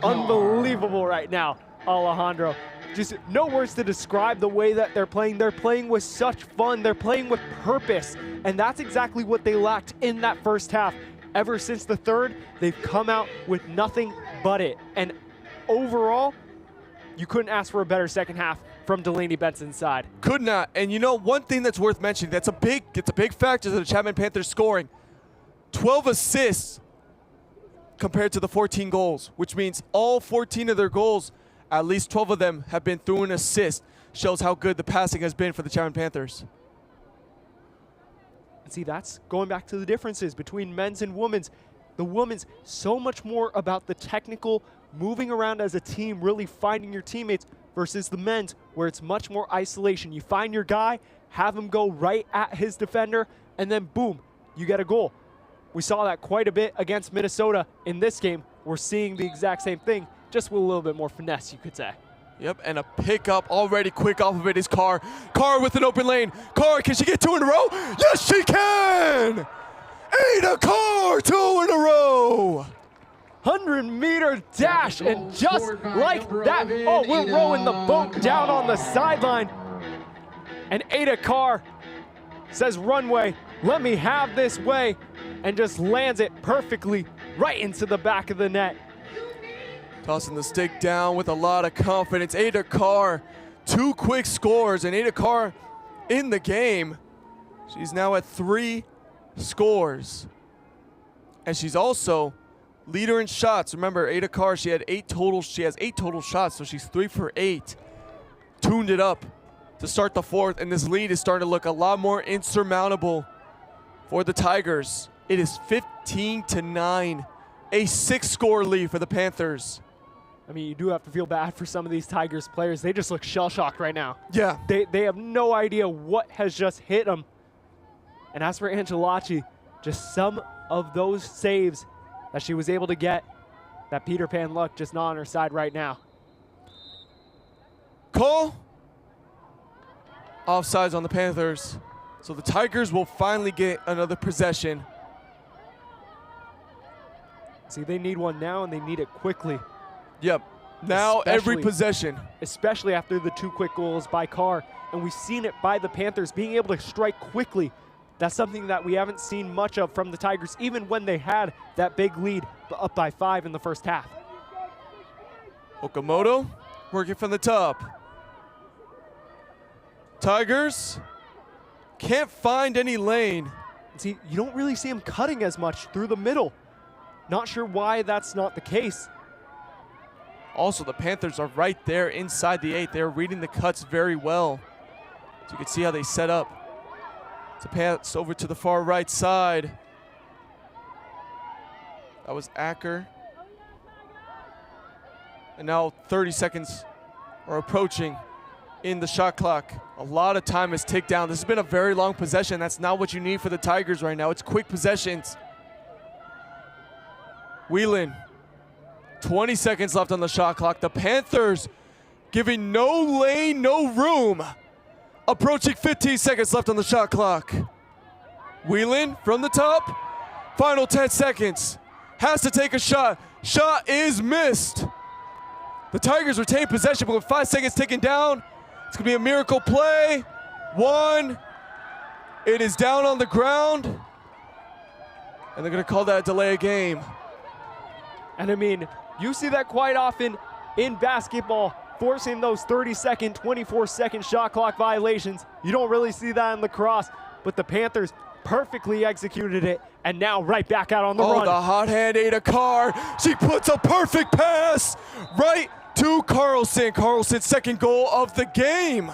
S3: Unbelievable right now, Alejandro. Just no words to describe the way that they're playing. They're playing with such fun. They're playing with purpose. And that's exactly what they lacked in that first half. Ever since the third, they've come out with nothing but it. And overall, you couldn't ask for a better second half from Delaney Benson's side.
S2: Could not. And you know, one thing that's worth mentioning, it's a big factor to the Chapman Panthers scoring. 12 assists compared to the 14 goals, which means all 14 of their goals, at least 12 of them have been through an assist. Shows how good the passing has been for the Chapman Panthers.
S3: And see, that's going back to the differences between men's and women's. The women's so much more about the technical, moving around as a team, really finding your teammates, versus the men's, where it's much more isolation. You find your guy, have him go right at his defender, and then boom, you get a goal. We saw that quite a bit against Minnesota. In this game, we're seeing the exact same thing, just with a little bit more finesse, you could say.
S2: Yep, and a pickup already quick off of it is Carr. Carr with an open lane. Carr, can she get 2 in a row? Yes, she can! Ada Carr, 2 in a row!
S3: 100-meter dash, and just like that, oh, we're rowing the boat down on the sideline. And Ada Carr says, runway, let me have this way, and just lands it perfectly right into the back of the net.
S2: Tossing the stick down with a lot of confidence. Ada Carr, 2 quick scores, and Ada Carr in the game. She's now at 3 scores. And she's also leader in shots. Remember, Ada Carr, she has 8 total shots, so she's 3 for 8. Tuned it up to start the fourth, and this lead is starting to look a lot more insurmountable for the Tigers. It is 15-9, a 6-score lead for the Panthers.
S3: I mean, you do have to feel bad for some of these Tigers players. They just look shell-shocked right now.
S2: Yeah.
S3: They have no idea what has just hit them. And as for Angelacci, just some of those saves that she was able to get, that Peter Pan luck just not on her side right now.
S2: Cole, offsides on the Panthers. So the Tigers will finally get another possession.
S3: See, they need one now, and they need it quickly.
S2: Yep. Now every possession.
S3: Especially after the 2 quick goals by Carr. And we've seen it by the Panthers being able to strike quickly. That's something that we haven't seen much of from the Tigers, even when they had that big lead up by 5 in the first half.
S2: Okamoto working from the top. Tigers can't find any lane.
S3: See, you don't really see them cutting as much through the middle. Not sure why that's not the case.
S2: Also, the Panthers are right there inside the 8. They're reading the cuts very well. So you can see how they set up. To pass over to the far right side. That was Acker. And now 30 seconds are approaching in the shot clock. A lot of time has ticked down. This has been a very long possession. That's not what you need for the Tigers right now. It's quick possessions. Whelan, 20 seconds left on the shot clock. The Panthers giving no lane, no room. Approaching 15 seconds left on the shot clock. Whelan from the top. Final 10 seconds. Has to take a shot. Shot is missed. The Tigers retain possession, but with 5 seconds ticking down, it's going to be a miracle play. 1. It is down on the ground. And they're going to call that a delay of game.
S3: And I mean, you see that quite often in basketball, forcing those 30-second, 24-second shot clock violations. You don't really see that in lacrosse, but the Panthers perfectly executed it, and now right back out on the run.
S2: Oh, the hot hand Ada Carr. She puts a perfect pass right to Carlson. Carlson's second goal of the game.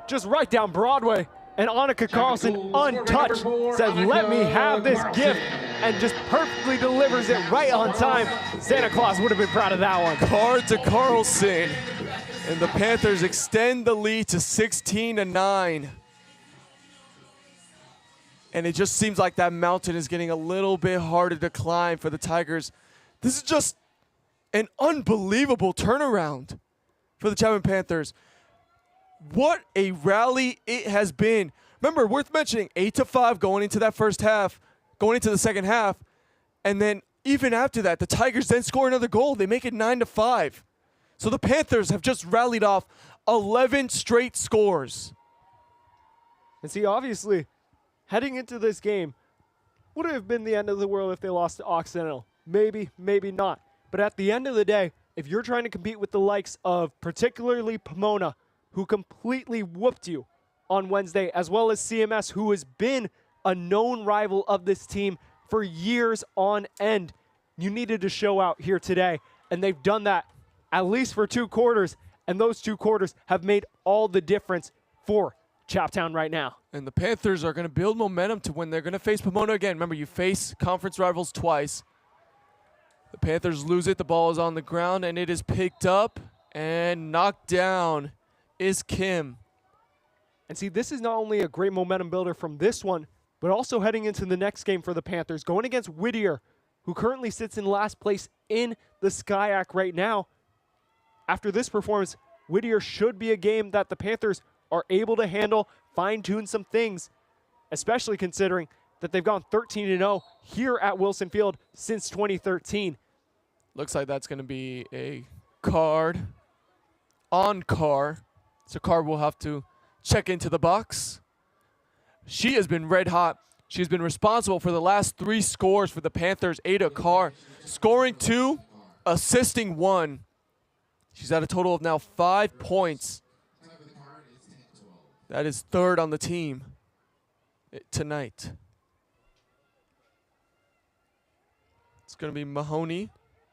S3: Just right down Broadway. And Annika Carlson, untouched, says, let me have this gift, and just perfectly delivers it right on time. Santa Claus would have been proud of that one.
S2: Carr to Carlson. And the Panthers extend the lead to 16-9. And it just seems like that mountain is getting a little bit harder to climb for the Tigers. This is just an unbelievable turnaround for the Chapman Panthers. What a rally it has been. Remember, worth mentioning, 8-5 going into that first half, going into the second half. And then even after that, the Tigers then score another goal. They make it 9-5. So the Panthers have just rallied off 11 straight scores.
S3: And see, obviously, heading into this game, would it have been the end of the world if they lost to Occidental? Maybe, maybe not. But at the end of the day, if you're trying to compete with the likes of particularly Pomona, who completely whooped you on Wednesday, as well as CMS, who has been a known rival of this team for years on end, you needed to show out here today. And they've done that at least for 2 quarters, and those 2 quarters have made all the difference for Chaptown right now.
S2: And the Panthers are going to build momentum to when they're going to face Pomona again. Remember, you face conference rivals twice. The Panthers lose it. The ball is on the ground, and it is picked up and knocked down is Kim.
S3: And see, this is not only a great momentum builder from this one, but also heading into the next game for the Panthers, going against Whittier, who currently sits in last place in the SCIAC right now. After this performance, Whittier should be a game that the Panthers are able to handle, fine-tune some things, especially considering that they've gone 13-0 here at Wilson Field since 2013.
S2: Looks like that's going to be a card on Carr. So Carr will have to check into the box. She has been red hot. She's been responsible for the last 3 scores for the Panthers. Ada Carr scoring 2, assisting 1. She's at a total of now 5 points. That is 3rd on the team tonight. It's going to be Mahoney.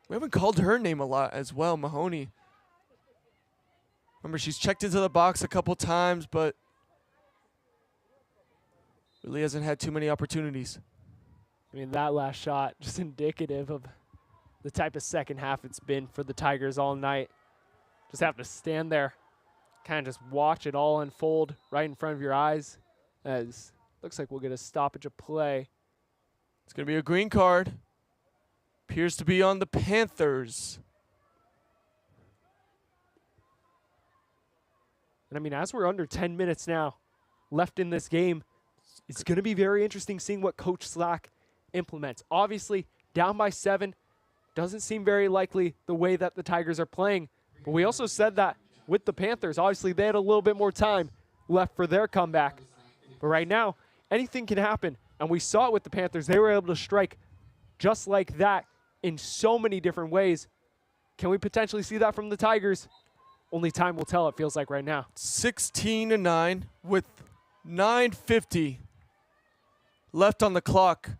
S2: We haven't called her name a lot as well, Mahoney. Remember, she's checked into the box a couple times, but really hasn't had too many opportunities.
S3: I mean, that last shot, just indicative of the type of second half it's been for the Tigers all night. Just have to stand there, kind of just watch it all unfold right in front of your eyes. As looks like we'll get a stoppage of play.
S2: It's going to be a green card. Appears to be on the Panthers.
S3: And I mean, as we're under 10 minutes now left in this game, it's going to be very interesting seeing what Coach Slack implements. Obviously, down by 7, doesn't seem very likely the way that the Tigers are playing. But we also said that with the Panthers, obviously they had a little bit more time left for their comeback. But right now, anything can happen. And we saw it with the Panthers. They were able to strike just like that in so many different ways. Can we potentially see that from the Tigers? Only time will tell, it feels like right now.
S2: 16-9 with 9:50 left on the clock.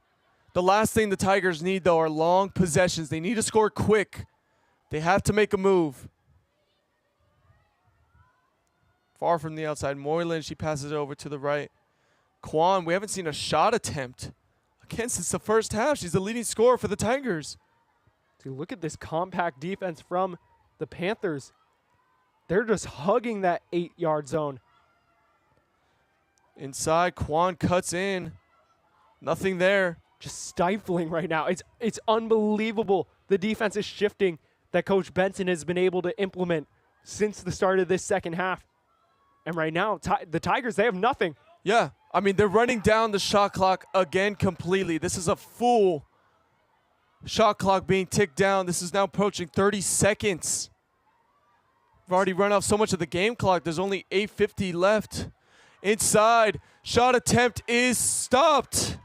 S2: The last thing the Tigers need, though, are long possessions. They need to score quick. They have to make a move. Far from the outside, Moylan, she passes it over to the right. Quan, we haven't seen a shot attempt again since the first half. She's the leading scorer for the Tigers.
S3: Dude, look at this compact defense from the Panthers. They're just hugging that 8-yard zone.
S2: Inside, Quan cuts in. Nothing there.
S3: Just stifling right now. It's unbelievable the defense is shifting that Coach Benson has been able to implement since the start of this second half. And right now, the Tigers, they have nothing.
S2: Yeah, I mean, they're running down the shot clock again completely. This is a full shot clock being ticked down. This is now approaching 30 seconds. We've already run off so much of the game clock. There's only 8:50 left. Inside, shot attempt is stopped.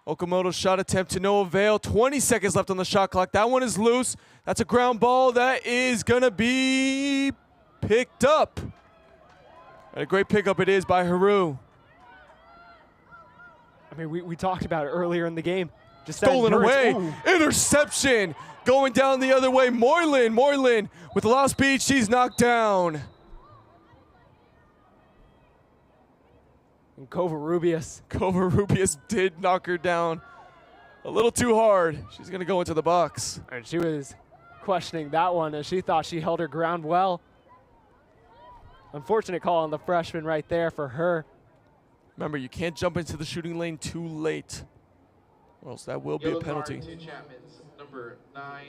S2: Okamoto's shot attempt to no avail. 20 seconds left on the shot clock. That one is loose. That's a ground ball that is going to be picked up. And a great pickup it is by Haru.
S3: I mean, we talked about it earlier in the game. Just
S2: Stolen away.
S3: Ooh.
S2: Interception. Going down the other way. Moylan with a lot of speed. She's knocked down.
S3: And Covarrubias
S2: did knock her down a little too hard. She's going to go into the box.
S3: And she was questioning that one as she thought she held her ground well. Unfortunate call on the freshman right there for her.
S2: Remember, you can't jump into the shooting lane too late, or else that will be a penalty.
S5: Yellow card to Chapman's number 9,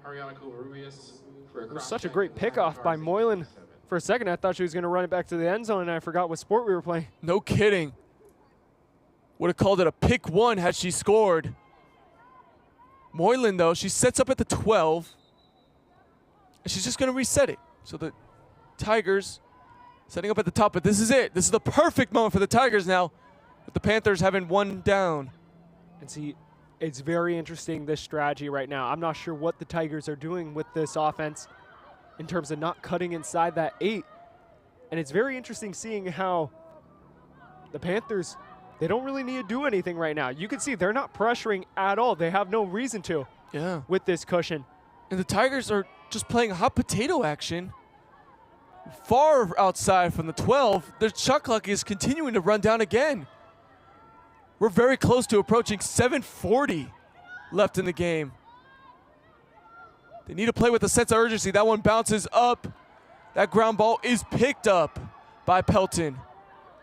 S5: Ariana Covarrubias.
S3: It was such a great pickoff by Moylan. For a second, I thought she was going to run it back to the end zone, and I forgot what sport we were playing.
S2: No kidding. Would have called it a pick one had she scored. Moylan, though, she sets up at the 12, and she's just going to reset it. So the Tigers setting up at the top, but this is it. This is the perfect moment for the Tigers now, with the Panthers having one down.
S3: And see, it's very interesting, this strategy right now. I'm not sure what the Tigers are doing with this offense in terms of not cutting inside that 8. And it's very interesting seeing how the Panthers, they don't really need to do anything right now. You can see they're not pressuring at all. They have no reason to with this cushion.
S2: And the Tigers are just playing hot potato action far outside from the 12. The shot clock is continuing to run down again. We're very close to approaching 7:40 left in the game. They need to play with a sense of urgency. That one bounces up. That ground ball is picked up by Pelton.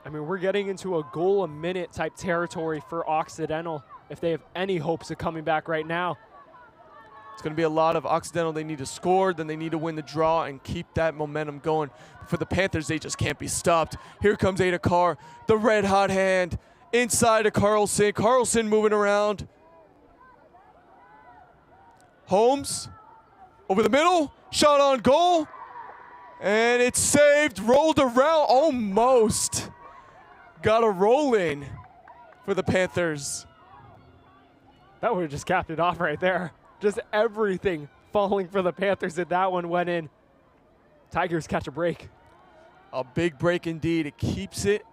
S3: I mean, we're getting into a goal-a-minute type territory for Occidental if they have any hopes of coming back right now.
S2: It's going to be a lot of Occidental. They need to score, then they need to win the draw and keep that momentum going. For the Panthers, they just can't be stopped. Here comes Ada Carr, the red hot hand, inside to Carlson. Carlson moving around. Holmes, over the middle, shot on goal, and it's saved, rolled around, almost. Got a roll in for the Panthers.
S3: That would have just capped it off right there. Just everything falling for the Panthers if that one went in. Tigers catch a break.
S2: A big break indeed. It keeps it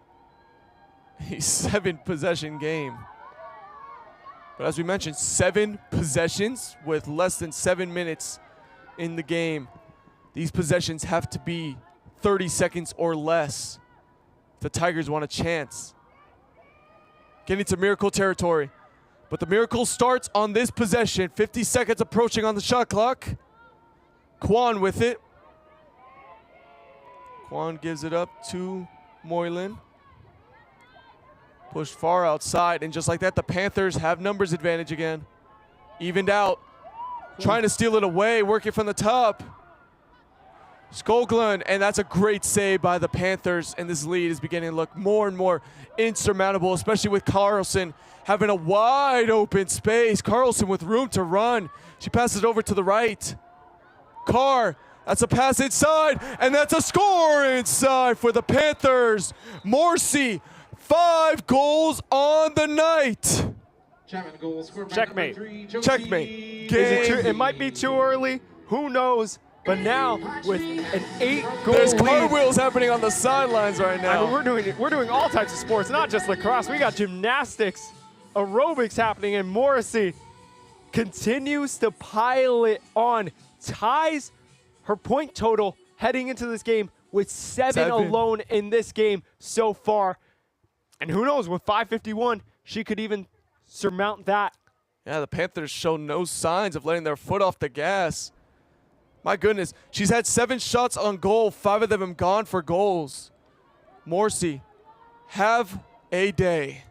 S2: a 7-possession game. But as we mentioned, 7 possessions with less than 7 minutes in the game. These possessions have to be 30 seconds or less if the Tigers want a chance. Getting to miracle territory. But the miracle starts on this possession. 50 seconds approaching on the shot clock. Quan with it. Quan gives it up to Moylan. Pushed far outside, and just like that, the Panthers have numbers advantage again. Evened out. Trying to steal it away, working from the top. Skoglund, and that's a great save by the Panthers, and this lead is beginning to look more and more insurmountable, especially with Carlson having a wide open space. Carlson with room to run. She passes it over to the right. Carr, that's a pass inside, and that's a score inside for the Panthers. Morrissey, 5 goals on the night.
S5: Chapman goal, score by
S3: Checkmate.
S5: number 3, Josie.
S2: Checkmate.
S3: It might be too early. Who knows? But now with an 8-goal
S2: There's
S3: lead.
S2: cartwheels happening on the sidelines right now.
S3: I mean, we're doing all types of sports, not just lacrosse. We got gymnastics, aerobics happening, and Morrissey continues to pile it on. Ties her point total heading into this game with 7 alone in this game so far. And who knows, with 5:51, she could even surmount that.
S2: Yeah, the Panthers show no signs of letting their foot off the gas. My goodness, she's had 7 shots on goal, 5 of them have gone for goals. Morrissey, have a day.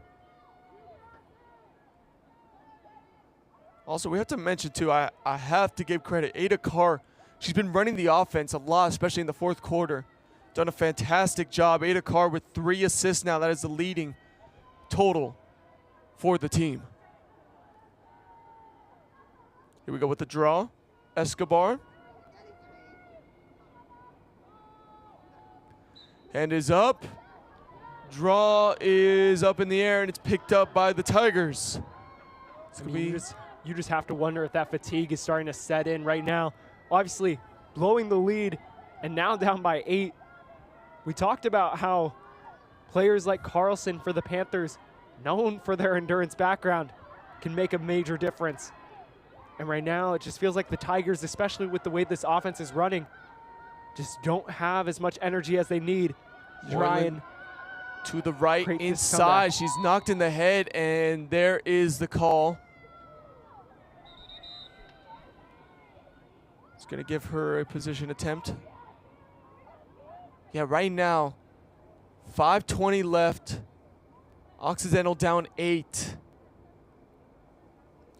S2: Also, we have to mention, too, I have to give credit. Ada Carr, she's been running the offense a lot, especially in the fourth quarter. Done a fantastic job. Ada Carr with 3 assists now. That is the leading total for the team. Here we go with the draw. Escobar. Hand is up. Draw is up in the air, and it's picked up by the Tigers. It's gonna be
S3: You just have to wonder if that fatigue is starting to set in right now. Obviously, blowing the lead and now down by 8. We talked about how players like Carlson for the Panthers, known for their endurance background, can make a major difference. And right now, it just feels like the Tigers, especially with the way this offense is running, just don't have as much energy as they need to try and
S2: to the right
S3: create this
S2: inside.
S3: comeback.
S2: She's knocked in the head, and there is the call. It's going to give her a position attempt. Yeah, right now, 5:20 left. Occidental down 8.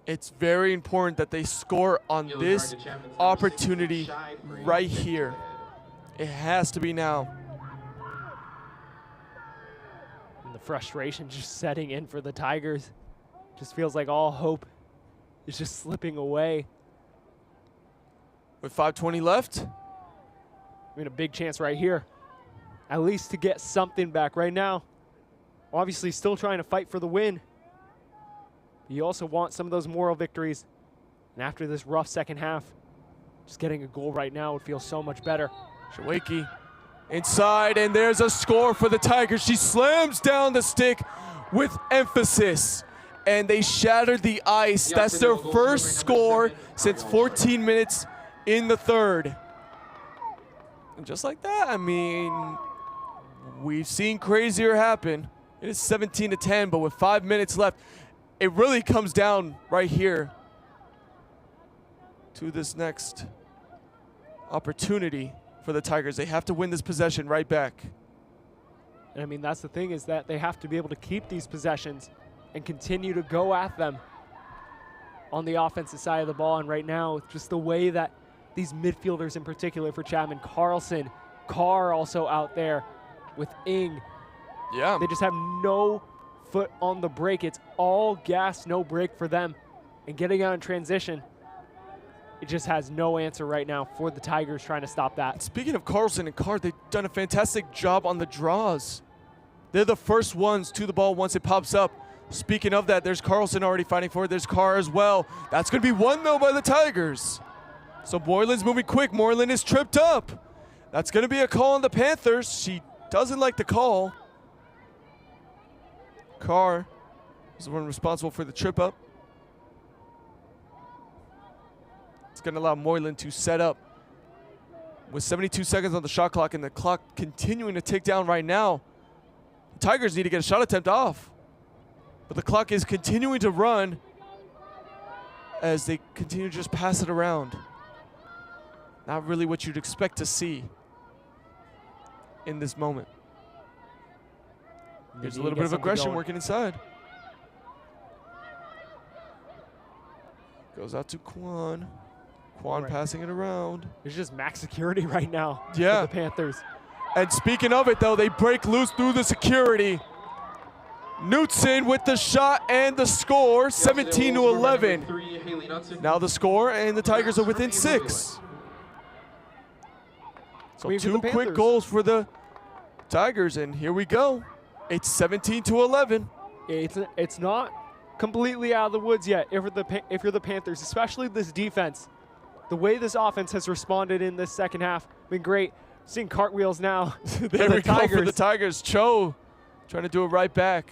S2: It's very important that they score on this opportunity right here. It has to be now.
S3: And the frustration just setting in for the Tigers. Just feels like all hope is just slipping away.
S2: With 5:20 left.
S3: I mean, a big chance right here, at least to get something back right now. Obviously still trying to fight for the win. You also want some of those moral victories. And after this rough second half, just getting a goal right now would feel so much better.
S2: Shawaki inside, and there's a score for the Tigers. She slams down the stick with emphasis, and they shattered the ice. That's their first score since 14 minutes in the third. And just like that, I mean, we've seen crazier happen. It is 17-10, but with 5 minutes left, it really comes down right here to this next opportunity for the Tigers. They have to win this possession right back.
S3: And I mean, that's the thing, is that they have to be able to keep these possessions and continue to go at them on the offensive side of the ball. And right now, just the way that these midfielders in particular for Chapman, Carlson, Carr also out there with Ing.
S2: Yeah.
S3: They just have no foot on the brake. It's all gas, no brake for them. And getting out in transition, it just has no answer right now for the Tigers trying to stop that.
S2: Speaking of Carlson and Carr, they've done a fantastic job on the draws. They're the first ones to the ball once it pops up. Speaking of that, there's Carlson already fighting for it. There's Carr as well. That's going to be won, though, by the Tigers. So Moylan's moving quick. Moylan is tripped up. That's going to be a call on the Panthers. She doesn't like the call. Carr is the one responsible for the trip up. It's going to allow Moylan to set up with 72 seconds on the shot clock, and the clock continuing to tick down right now. The Tigers need to get a shot attempt off, but the clock is continuing to run as they continue to just pass it around. Not really what you'd expect to see in this moment. There's a little bit of aggression working inside. Goes out to Quan. Quan passing it around.
S3: There's just max security right now for
S2: Yeah.
S3: the Panthers.
S2: And speaking of it, though, they break loose through the security. Knutson with the shot and the score, 17-11. Now the score, and the Tigers are within 6. So
S3: Wait for
S2: 2
S3: the
S2: quick
S3: Panthers.
S2: goals for the Tigers, and here we go. It's 17-11.
S3: It's not completely out of the woods yet if you're the Panthers, especially this defense. The way this offense has responded in this second half been great. Seeing cartwheels now.
S2: There we go for the Tigers. Cho trying to do it right back.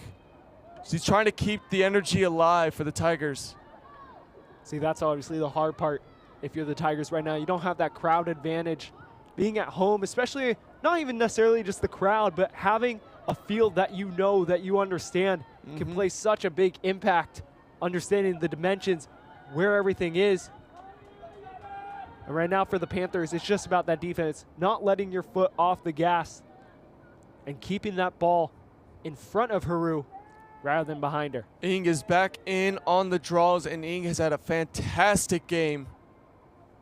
S2: She's trying to keep the energy alive for the Tigers.
S3: See, that's obviously the hard part. If you're the Tigers right now, you don't have that crowd advantage. Being at home, especially not even necessarily just the crowd, but having a field that you know, that you understand, can play such a big impact, understanding the dimensions, where everything is. And right now for the Panthers, it's just about that defense, not letting your foot off the gas and keeping that ball in front of Haru rather than behind her.
S2: Ing is back in on the draws, and Ing has had a fantastic game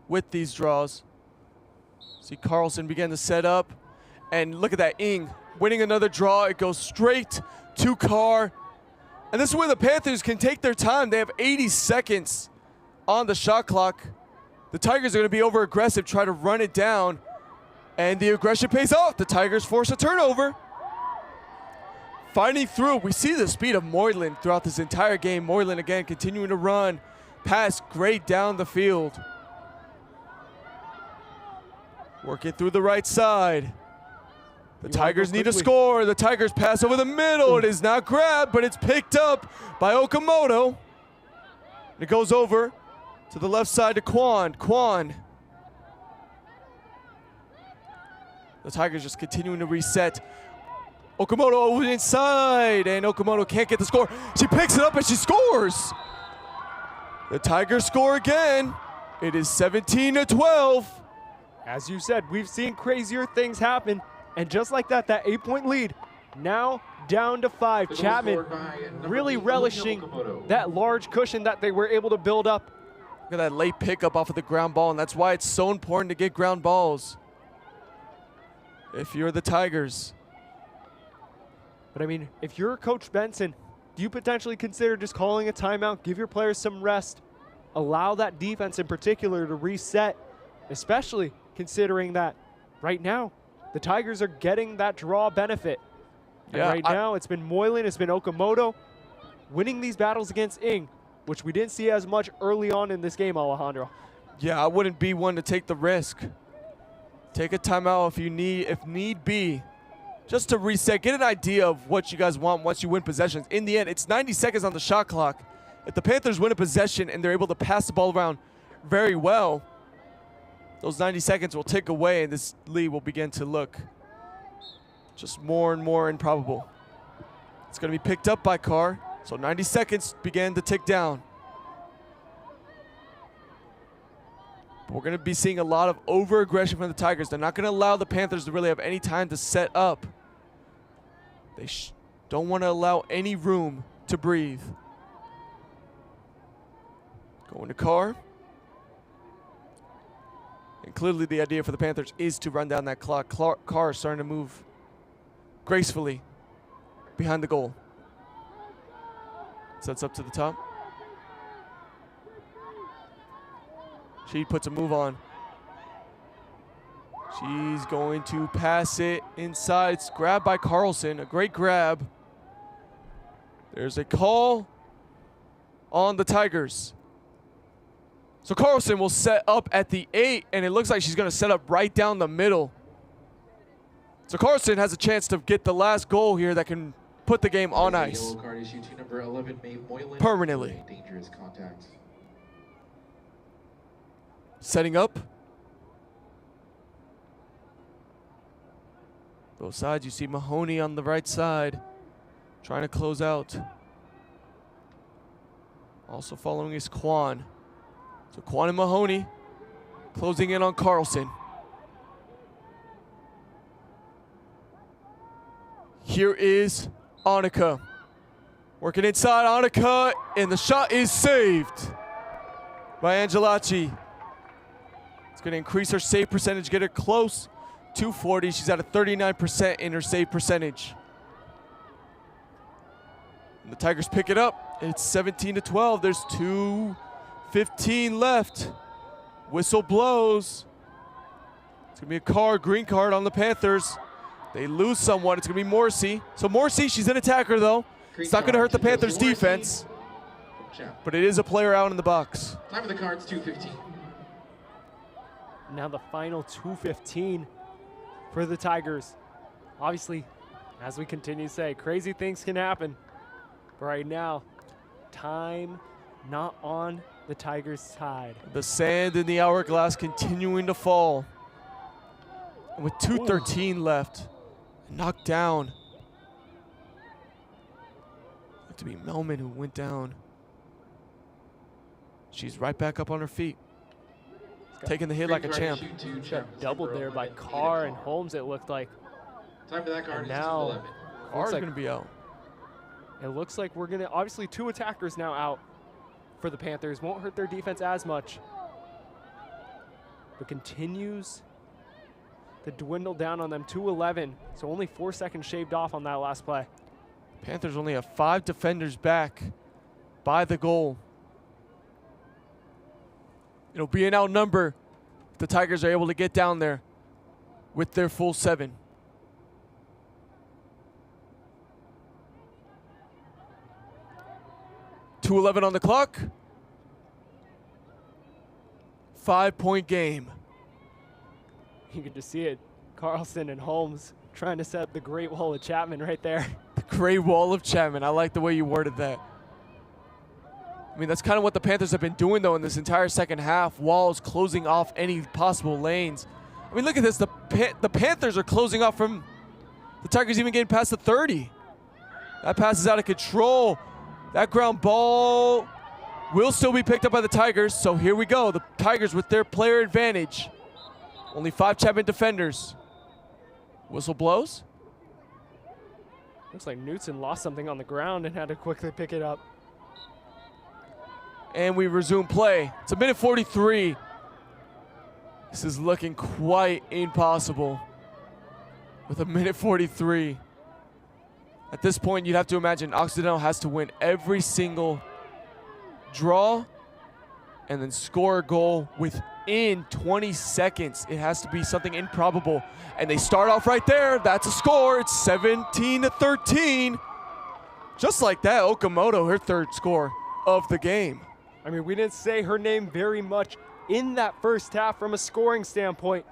S2: with these draws. See Carlson begin to set up, and look at that, Ing winning another draw. It goes straight to Carr. And this is where the Panthers can take their time. They have 80 seconds on the shot clock. The Tigers are going to be over aggressive, try to run it down, and the aggression pays off. The Tigers force a turnover. Finding through, we see the speed of Moylan throughout this entire game. Moylan again continuing to run, pass great down the field. Working through the right side. The Tigers need to score. The Tigers pass over the middle. It is not grabbed, but it's picked up by Okamoto. It goes over to the left side to Quan. Quan. The Tigers just continuing to reset. Okamoto over inside, and Okamoto can't get the score. She picks it up and she scores. The Tigers score again. It is 17-12.
S3: As you said, we've seen crazier things happen. And just like that, that 8-point lead now down to 5. Chapman really relishing that large cushion that they were able to build up.
S2: Look at that late pickup off of the ground ball, and that's why it's so important to get ground balls if you're the Tigers.
S3: But I mean, if you're Coach Benson, do you potentially consider just calling a timeout, give your players some rest, allow that defense in particular to reset, especially considering that right now, the Tigers are getting that draw benefit. And right now, it's been Moylan, it's been Okamoto winning these battles against Ing, which we didn't see as much early on in this game, Alejandro.
S2: Yeah, I wouldn't be one to take the risk. Take a timeout if need be, just to reset, get an idea of what you guys want once you win possessions. In the end, it's 90 seconds on the shot clock. If the Panthers win a possession and they're able to pass the ball around very well, those 90 seconds will tick away and this lead will begin to look just more and more improbable. It's going to be picked up by Carr, so 90 seconds began to tick down. We're going to be seeing a lot of over-aggression from the Tigers. They're not going to allow the Panthers to really have any time to set up. They don't want to allow any room to breathe. Going to Carr. And clearly the idea for the Panthers is to run down that clock. Carr is starting to move gracefully behind the goal. Sets up to the top. She puts a move on. She's going to pass it inside. It's grabbed by Carlson. A great grab. There's a call on the Tigers. So Carlson will set up at the 8, and it looks like she's going to set up right down the middle. So Carlson has a chance to get the last goal here that can put the game on ice permanently.
S5: Dangerous contact.
S2: Setting up. Both sides, you see Mahoney on the right side trying to close out. Also following is Quan. So Quan and Mahoney closing in on Carlson. Here is Annika. Working inside, Annika, and the shot is saved by Angelacci. It's going to increase her save percentage, get her close to 40. She's at a 39% in her save percentage. And the Tigers pick it up. It's 17-12. There's 2:15 left. Whistle blows. It's going to be a green card on the Panthers. They lose someone. It's going to be Morrissey. So Morrissey, she's an attacker though. It's not going to hurt the Panthers defense, but it is a player out in the box.
S5: Time of the cards, 2:15.
S3: Now the final 2:15 for the Tigers. Obviously, as we continue to say, crazy things can happen. But right now, time not on the Tigers' side.
S2: The sand in the hourglass continuing to fall. And with 2:13 left, knocked down Looked to be Melman who went down. She's right back up on her feet. Taking the hit like a champ.
S3: Got doubled there by Carr and Holmes, it looked like.
S5: Time for that card
S3: And
S5: is
S3: now
S5: 11.
S2: Carr's
S3: like-
S2: going to be out.
S3: It looks like we're going to, obviously 2 attackers now out for the Panthers. Won't hurt their defense as much. But continues to dwindle down on them, 2-11. So only 4 seconds shaved off on that last play.
S2: Panthers only have 5 defenders back by the goal. It'll be an outnumber if the Tigers are able to get down there with their full 7. .211 on the clock. 5-point game.
S3: You can just see it. Carlson and Holmes trying to set up the Great Wall of Chapman right there.
S2: The Great Wall of Chapman. I like the way you worded that. I mean, that's kind of what the Panthers have been doing, though, in this entire second half. Walls closing off any possible lanes. I mean, look at this. The Panthers are closing off from the Tigers even getting past the 30. That pass is out of control. That ground ball will still be picked up by the Tigers. So here we go. The Tigers with their player advantage. Only 5 Chapman defenders. Whistle blows.
S3: Looks like Knutson lost something on the ground and had to quickly pick it up.
S2: And we resume play. It's 1:43. This is looking quite impossible with 1:43. At this point, you'd have to imagine Occidental has to win every single draw and then score a goal within 20 seconds. It has to be something improbable. And they start off right there. That's a score. It's 17-13. Just like that, Okamoto, her 3rd score of the game.
S3: I mean, we didn't say her name very much in that first half from a scoring standpoint,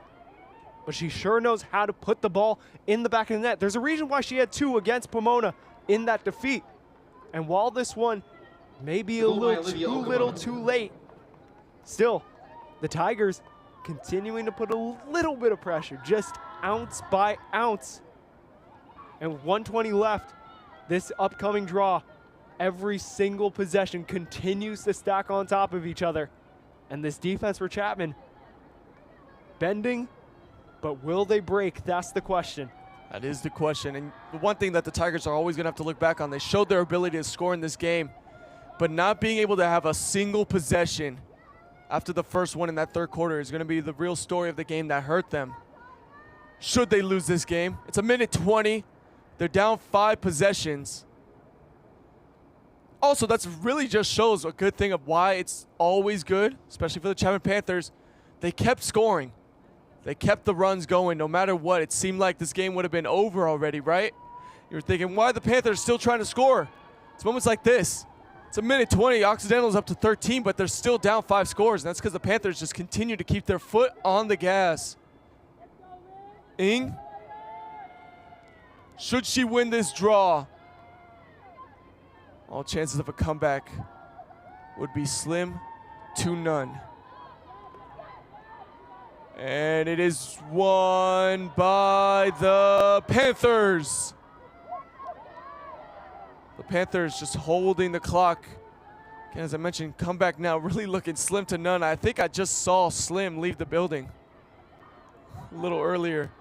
S3: but she sure knows how to put the ball in the back of the net. There's a reason why she had 2 against Pomona in that defeat. And while this one may be a little too late, still, the Tigers continuing to put a little bit of pressure, just ounce by ounce. And 120 left, this upcoming draw, every single possession continues to stack on top of each other. And this defense for Chapman, bending, but will they break? That's the question.
S2: That is the question. And the one thing that the Tigers are always going to have to look back on, they showed their ability to score in this game, but not being able to have a single possession after the first one in that 3rd quarter is going to be the real story of the game that hurt them. Should they lose this game? It's 1:20. They're down 5 possessions. Also, that's really just shows a good thing of why it's always good, especially for the Chapman Panthers. They kept scoring. They kept the runs going no matter what. It seemed like this game would have been over already, right? You're thinking, why are the Panthers still trying to score? It's moments like this. It's 1:20. Occidental's up to 13, but they're still down 5 scores. And that's because the Panthers just continue to keep their foot on the gas. Ing, should she win this draw, all chances of a comeback would be slim to none. And it is won by the Panthers. The Panthers just holding the clock. Again, as I mentioned, comeback now really looking slim to none. I think I just saw Slim leave the building a little earlier.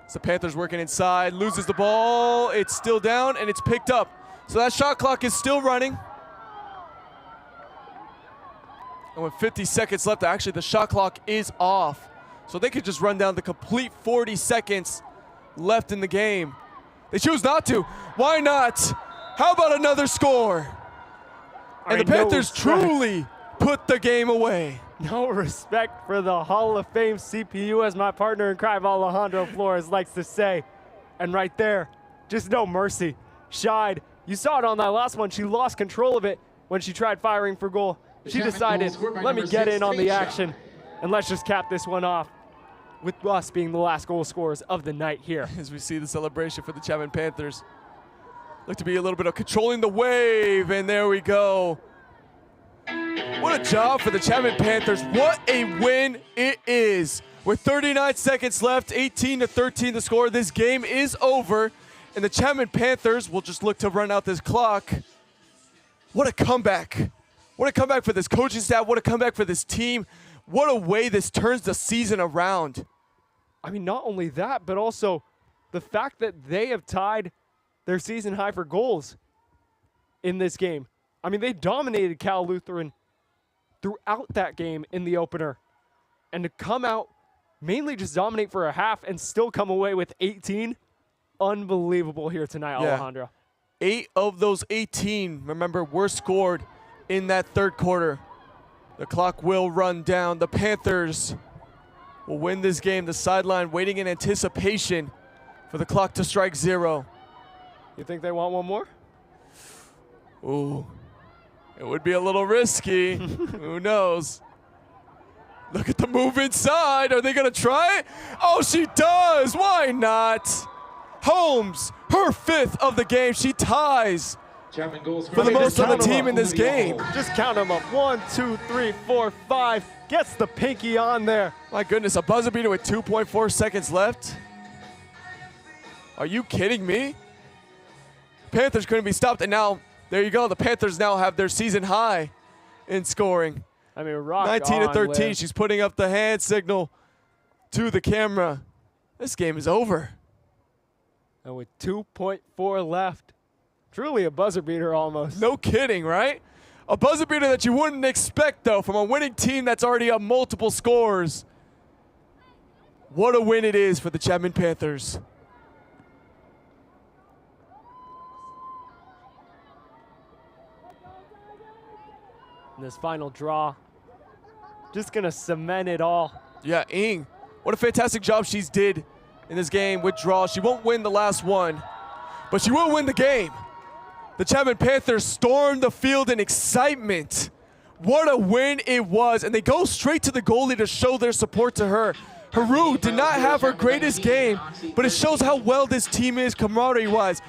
S2: It's the Panthers working inside, loses the ball. It's still down, and it's picked up. So that shot clock is still running. And with 50 seconds left, actually the shot clock is off. So they could just run down the complete 40 seconds left in the game. They choose not to. Why not? How about another score? And the Panthers truly put the game away.
S3: No respect for the Hall of Fame CPU, as my partner in crime, Alejandro Flores, likes to say. And right there, just no mercy. Shied. You saw it on that last one. She lost control of it when she tried firing for goal. She decided, let me get in on the action, and let's just cap this one off with us being the last goal scorers of the night here.
S2: As we see the celebration for the Chapman Panthers. Look to be a little bit of controlling the wave, and there we go. What a job for the Chapman Panthers. What a win it is. With 39 seconds left, 18-13 the score. This game is over. And the Chapman Panthers will just look to run out this clock. What a comeback. What a comeback for this coaching staff. What a comeback for this team. What a way this turns the season around.
S3: I mean, not only that, but also the fact that they have tied their season high for goals in this game. I mean, they dominated Cal Lutheran throughout that game in the opener. And to come out, mainly just dominate for a half and still come away with 18, unbelievable here tonight,
S2: Yeah.
S3: Alejandro.
S2: 8 of those 18, remember, were scored in that third quarter. The clock will run down. The Panthers will win this game. The sideline waiting in anticipation for the clock to strike 0.
S3: You think they want one more?
S2: Ooh, it would be a little risky. Who knows? Look at the move inside. Are they going to try it? Oh, she does. Why not? Holmes, her 5th of the game. She ties
S5: Chapman goals
S2: for the most on the
S3: count 'em
S2: team
S3: up.
S2: in this game.
S3: Just count them up. 1, 2, 3, 4, 5. Gets the pinky on there.
S2: My goodness, a buzzer beater with 2.4 seconds left. Are you kidding me? Panthers couldn't be stopped, and now, there you go. The Panthers now have their season high in scoring.
S3: I mean, rock
S2: 19 to
S3: on,
S2: 13.
S3: Liv.
S2: She's putting up the hand signal to the camera. This game is over.
S3: And with 2.4 left, truly a buzzer beater almost.
S2: No kidding, right? A buzzer beater that you wouldn't expect, though, from a winning team that's already up multiple scores. What a win it is for the Chapman Panthers.
S3: And this final draw, just going to cement it all.
S2: Yeah, Ing, what a fantastic job she's did in this game with draw. She won't win the last one, but she will win the game. The Chapman Panthers stormed the field in excitement. What a win it was, and they go straight to the goalie to show their support to her. Haru did not have her greatest game, but it shows how well this team is camaraderie-wise.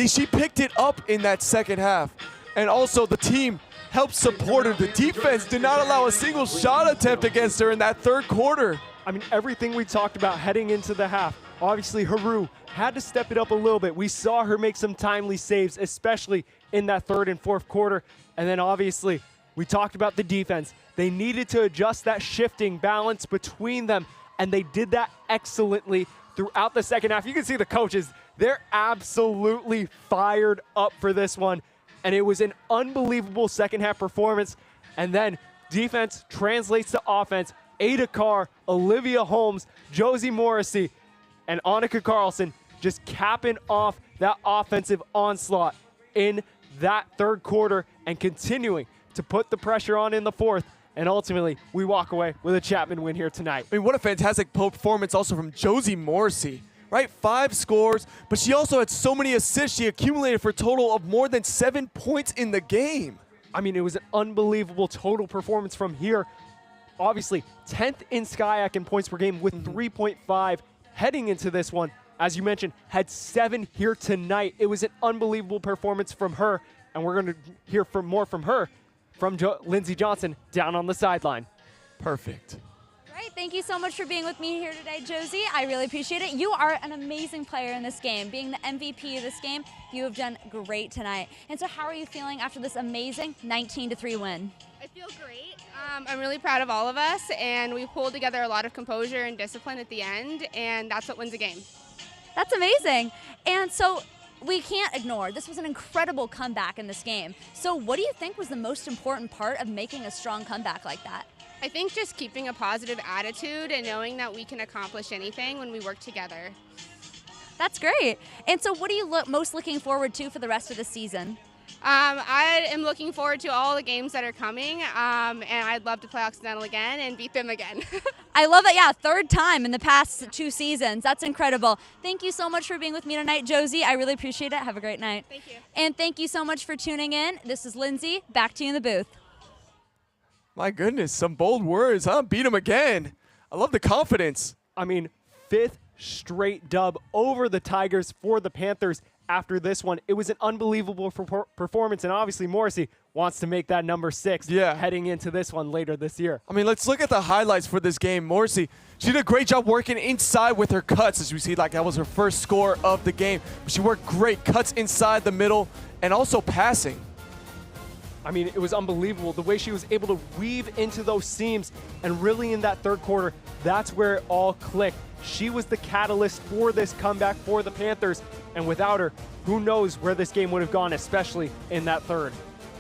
S2: She picked it up in that second half, and also the team helped support her. The defense did not allow a single shot attempt against her in that third quarter.
S3: I mean, everything we talked about heading into the half. Obviously, Haru had to step it up a little bit. We saw her make some timely saves, especially in that third and fourth quarter. And then obviously, we talked about the defense. They needed to adjust that shifting balance between them, and they did that excellently throughout the second half. You can see the coaches, they're absolutely fired up for this one. And it was an unbelievable second half performance. And then defense translates to offense. Ada Carr, Olivia Holmes, Josie Morrissey, and Annika Carlson just capping off that offensive onslaught in that third quarter and continuing to put the pressure on in the fourth. And ultimately, we walk away with a Chapman win here tonight.
S2: I mean, what a fantastic performance also from Josie Morrissey, right? 5 scores, but she also had so many assists. She accumulated for a total of more than 7 points in the game.
S3: I mean, it was an unbelievable total performance from here. Obviously, 10th in SCIAC in points per game with 3.5 heading into this one. As you mentioned, had 7 here tonight. It was an unbelievable performance from her, and we're going to hear more from her, from Lindsey Johnson down on the sideline.
S2: Perfect.
S4: Right, thank you so much for being with me here today, Josie. I really appreciate it. You are an amazing player in this game. Being the MVP of this game, you have done great tonight. And so how are you feeling after this amazing 19-3 win?
S8: I feel great. I'm really proud of all of us, and we pulled together a lot of composure and discipline at the end, and that's what wins a game.
S4: That's amazing. And so we can't ignore, this was an incredible comeback in this game. So what do you think was the most important part of making a strong comeback like that?
S8: I think just keeping a positive attitude and knowing that we can accomplish anything when we work together.
S4: That's great. And so what are you most looking forward to for the rest of the season?
S8: I am looking forward to all the games that are coming, and I'd love to play Occidental again and beat them again.
S4: I love it. Yeah, 3rd time in the past 2 seasons. That's incredible. Thank you so much for being with me tonight, Josie. I really appreciate it. Have a great night.
S8: Thank you.
S4: And thank you so much for tuning in. This is Lindsay. Back to you in the booth.
S2: My goodness, some bold words, huh? Beat him again. I love the confidence.
S3: I mean, 5th straight dub over the Tigers for the Panthers. after this one. It was an unbelievable performance, and obviously Morrissey wants to make that number 6 heading into this one later this year.
S2: I mean, let's look at the highlights for this game. Morrissey, she did a great job working inside with her cuts. As we see, like that was her first score of the game. But she worked great cuts inside the middle and also passing.
S3: I mean, it was unbelievable the way she was able to weave into those seams, and really in that third quarter, that's where it all clicked. She was the catalyst for this comeback for the Panthers, and without her, who knows where this game would have gone, especially in that third.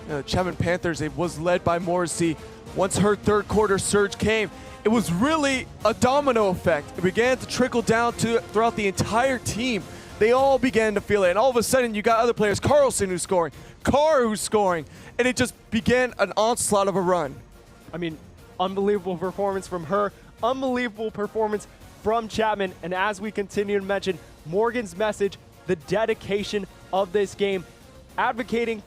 S2: The Chapman Panthers, it was led by Morrissey. Once her third quarter surge came, it was really a domino effect. It began to trickle down throughout the entire team. They all began to feel it, and all of a sudden you got other players, Carlson who's scoring, Carr who's scoring, and it just began an onslaught of a run.
S3: I mean, unbelievable performance from her, unbelievable performance from Chapman, and as we continue to mention, Morgan's message, the dedication of this game, advocating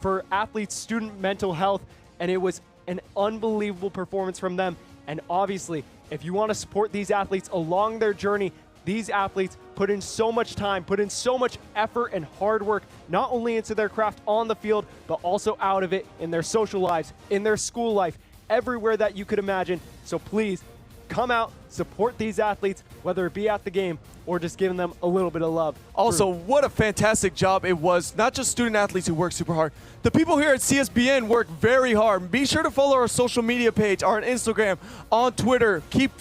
S3: for athletes' student mental health, and it was an unbelievable performance from them. And obviously, if you want to support these athletes along their journey, these athletes put in so much time, put in so much effort and hard work, not only into their craft on the field, but also out of it in their social lives, in their school life, everywhere that you could imagine. So please, come out, support these athletes, whether it be at the game or just giving them a little bit of love.
S2: Also, what a fantastic job it was. Not just student athletes who work super hard. The people here at CSBN work very hard. Be sure to follow our social media page, our Instagram, on Twitter. Keep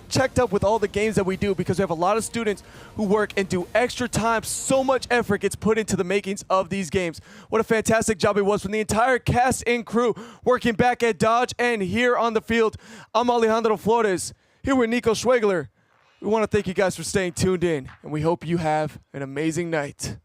S2: checked up with all the games that we do, because we have a lot of students who work and do extra time. So much effort gets put into the makings of these games. What a fantastic job it was from the entire cast and crew working back at Dodge and here on the field. I'm Alejandro Flores, here with Nico Schwegler. We want to thank you guys for staying tuned in, and we hope you have an amazing night.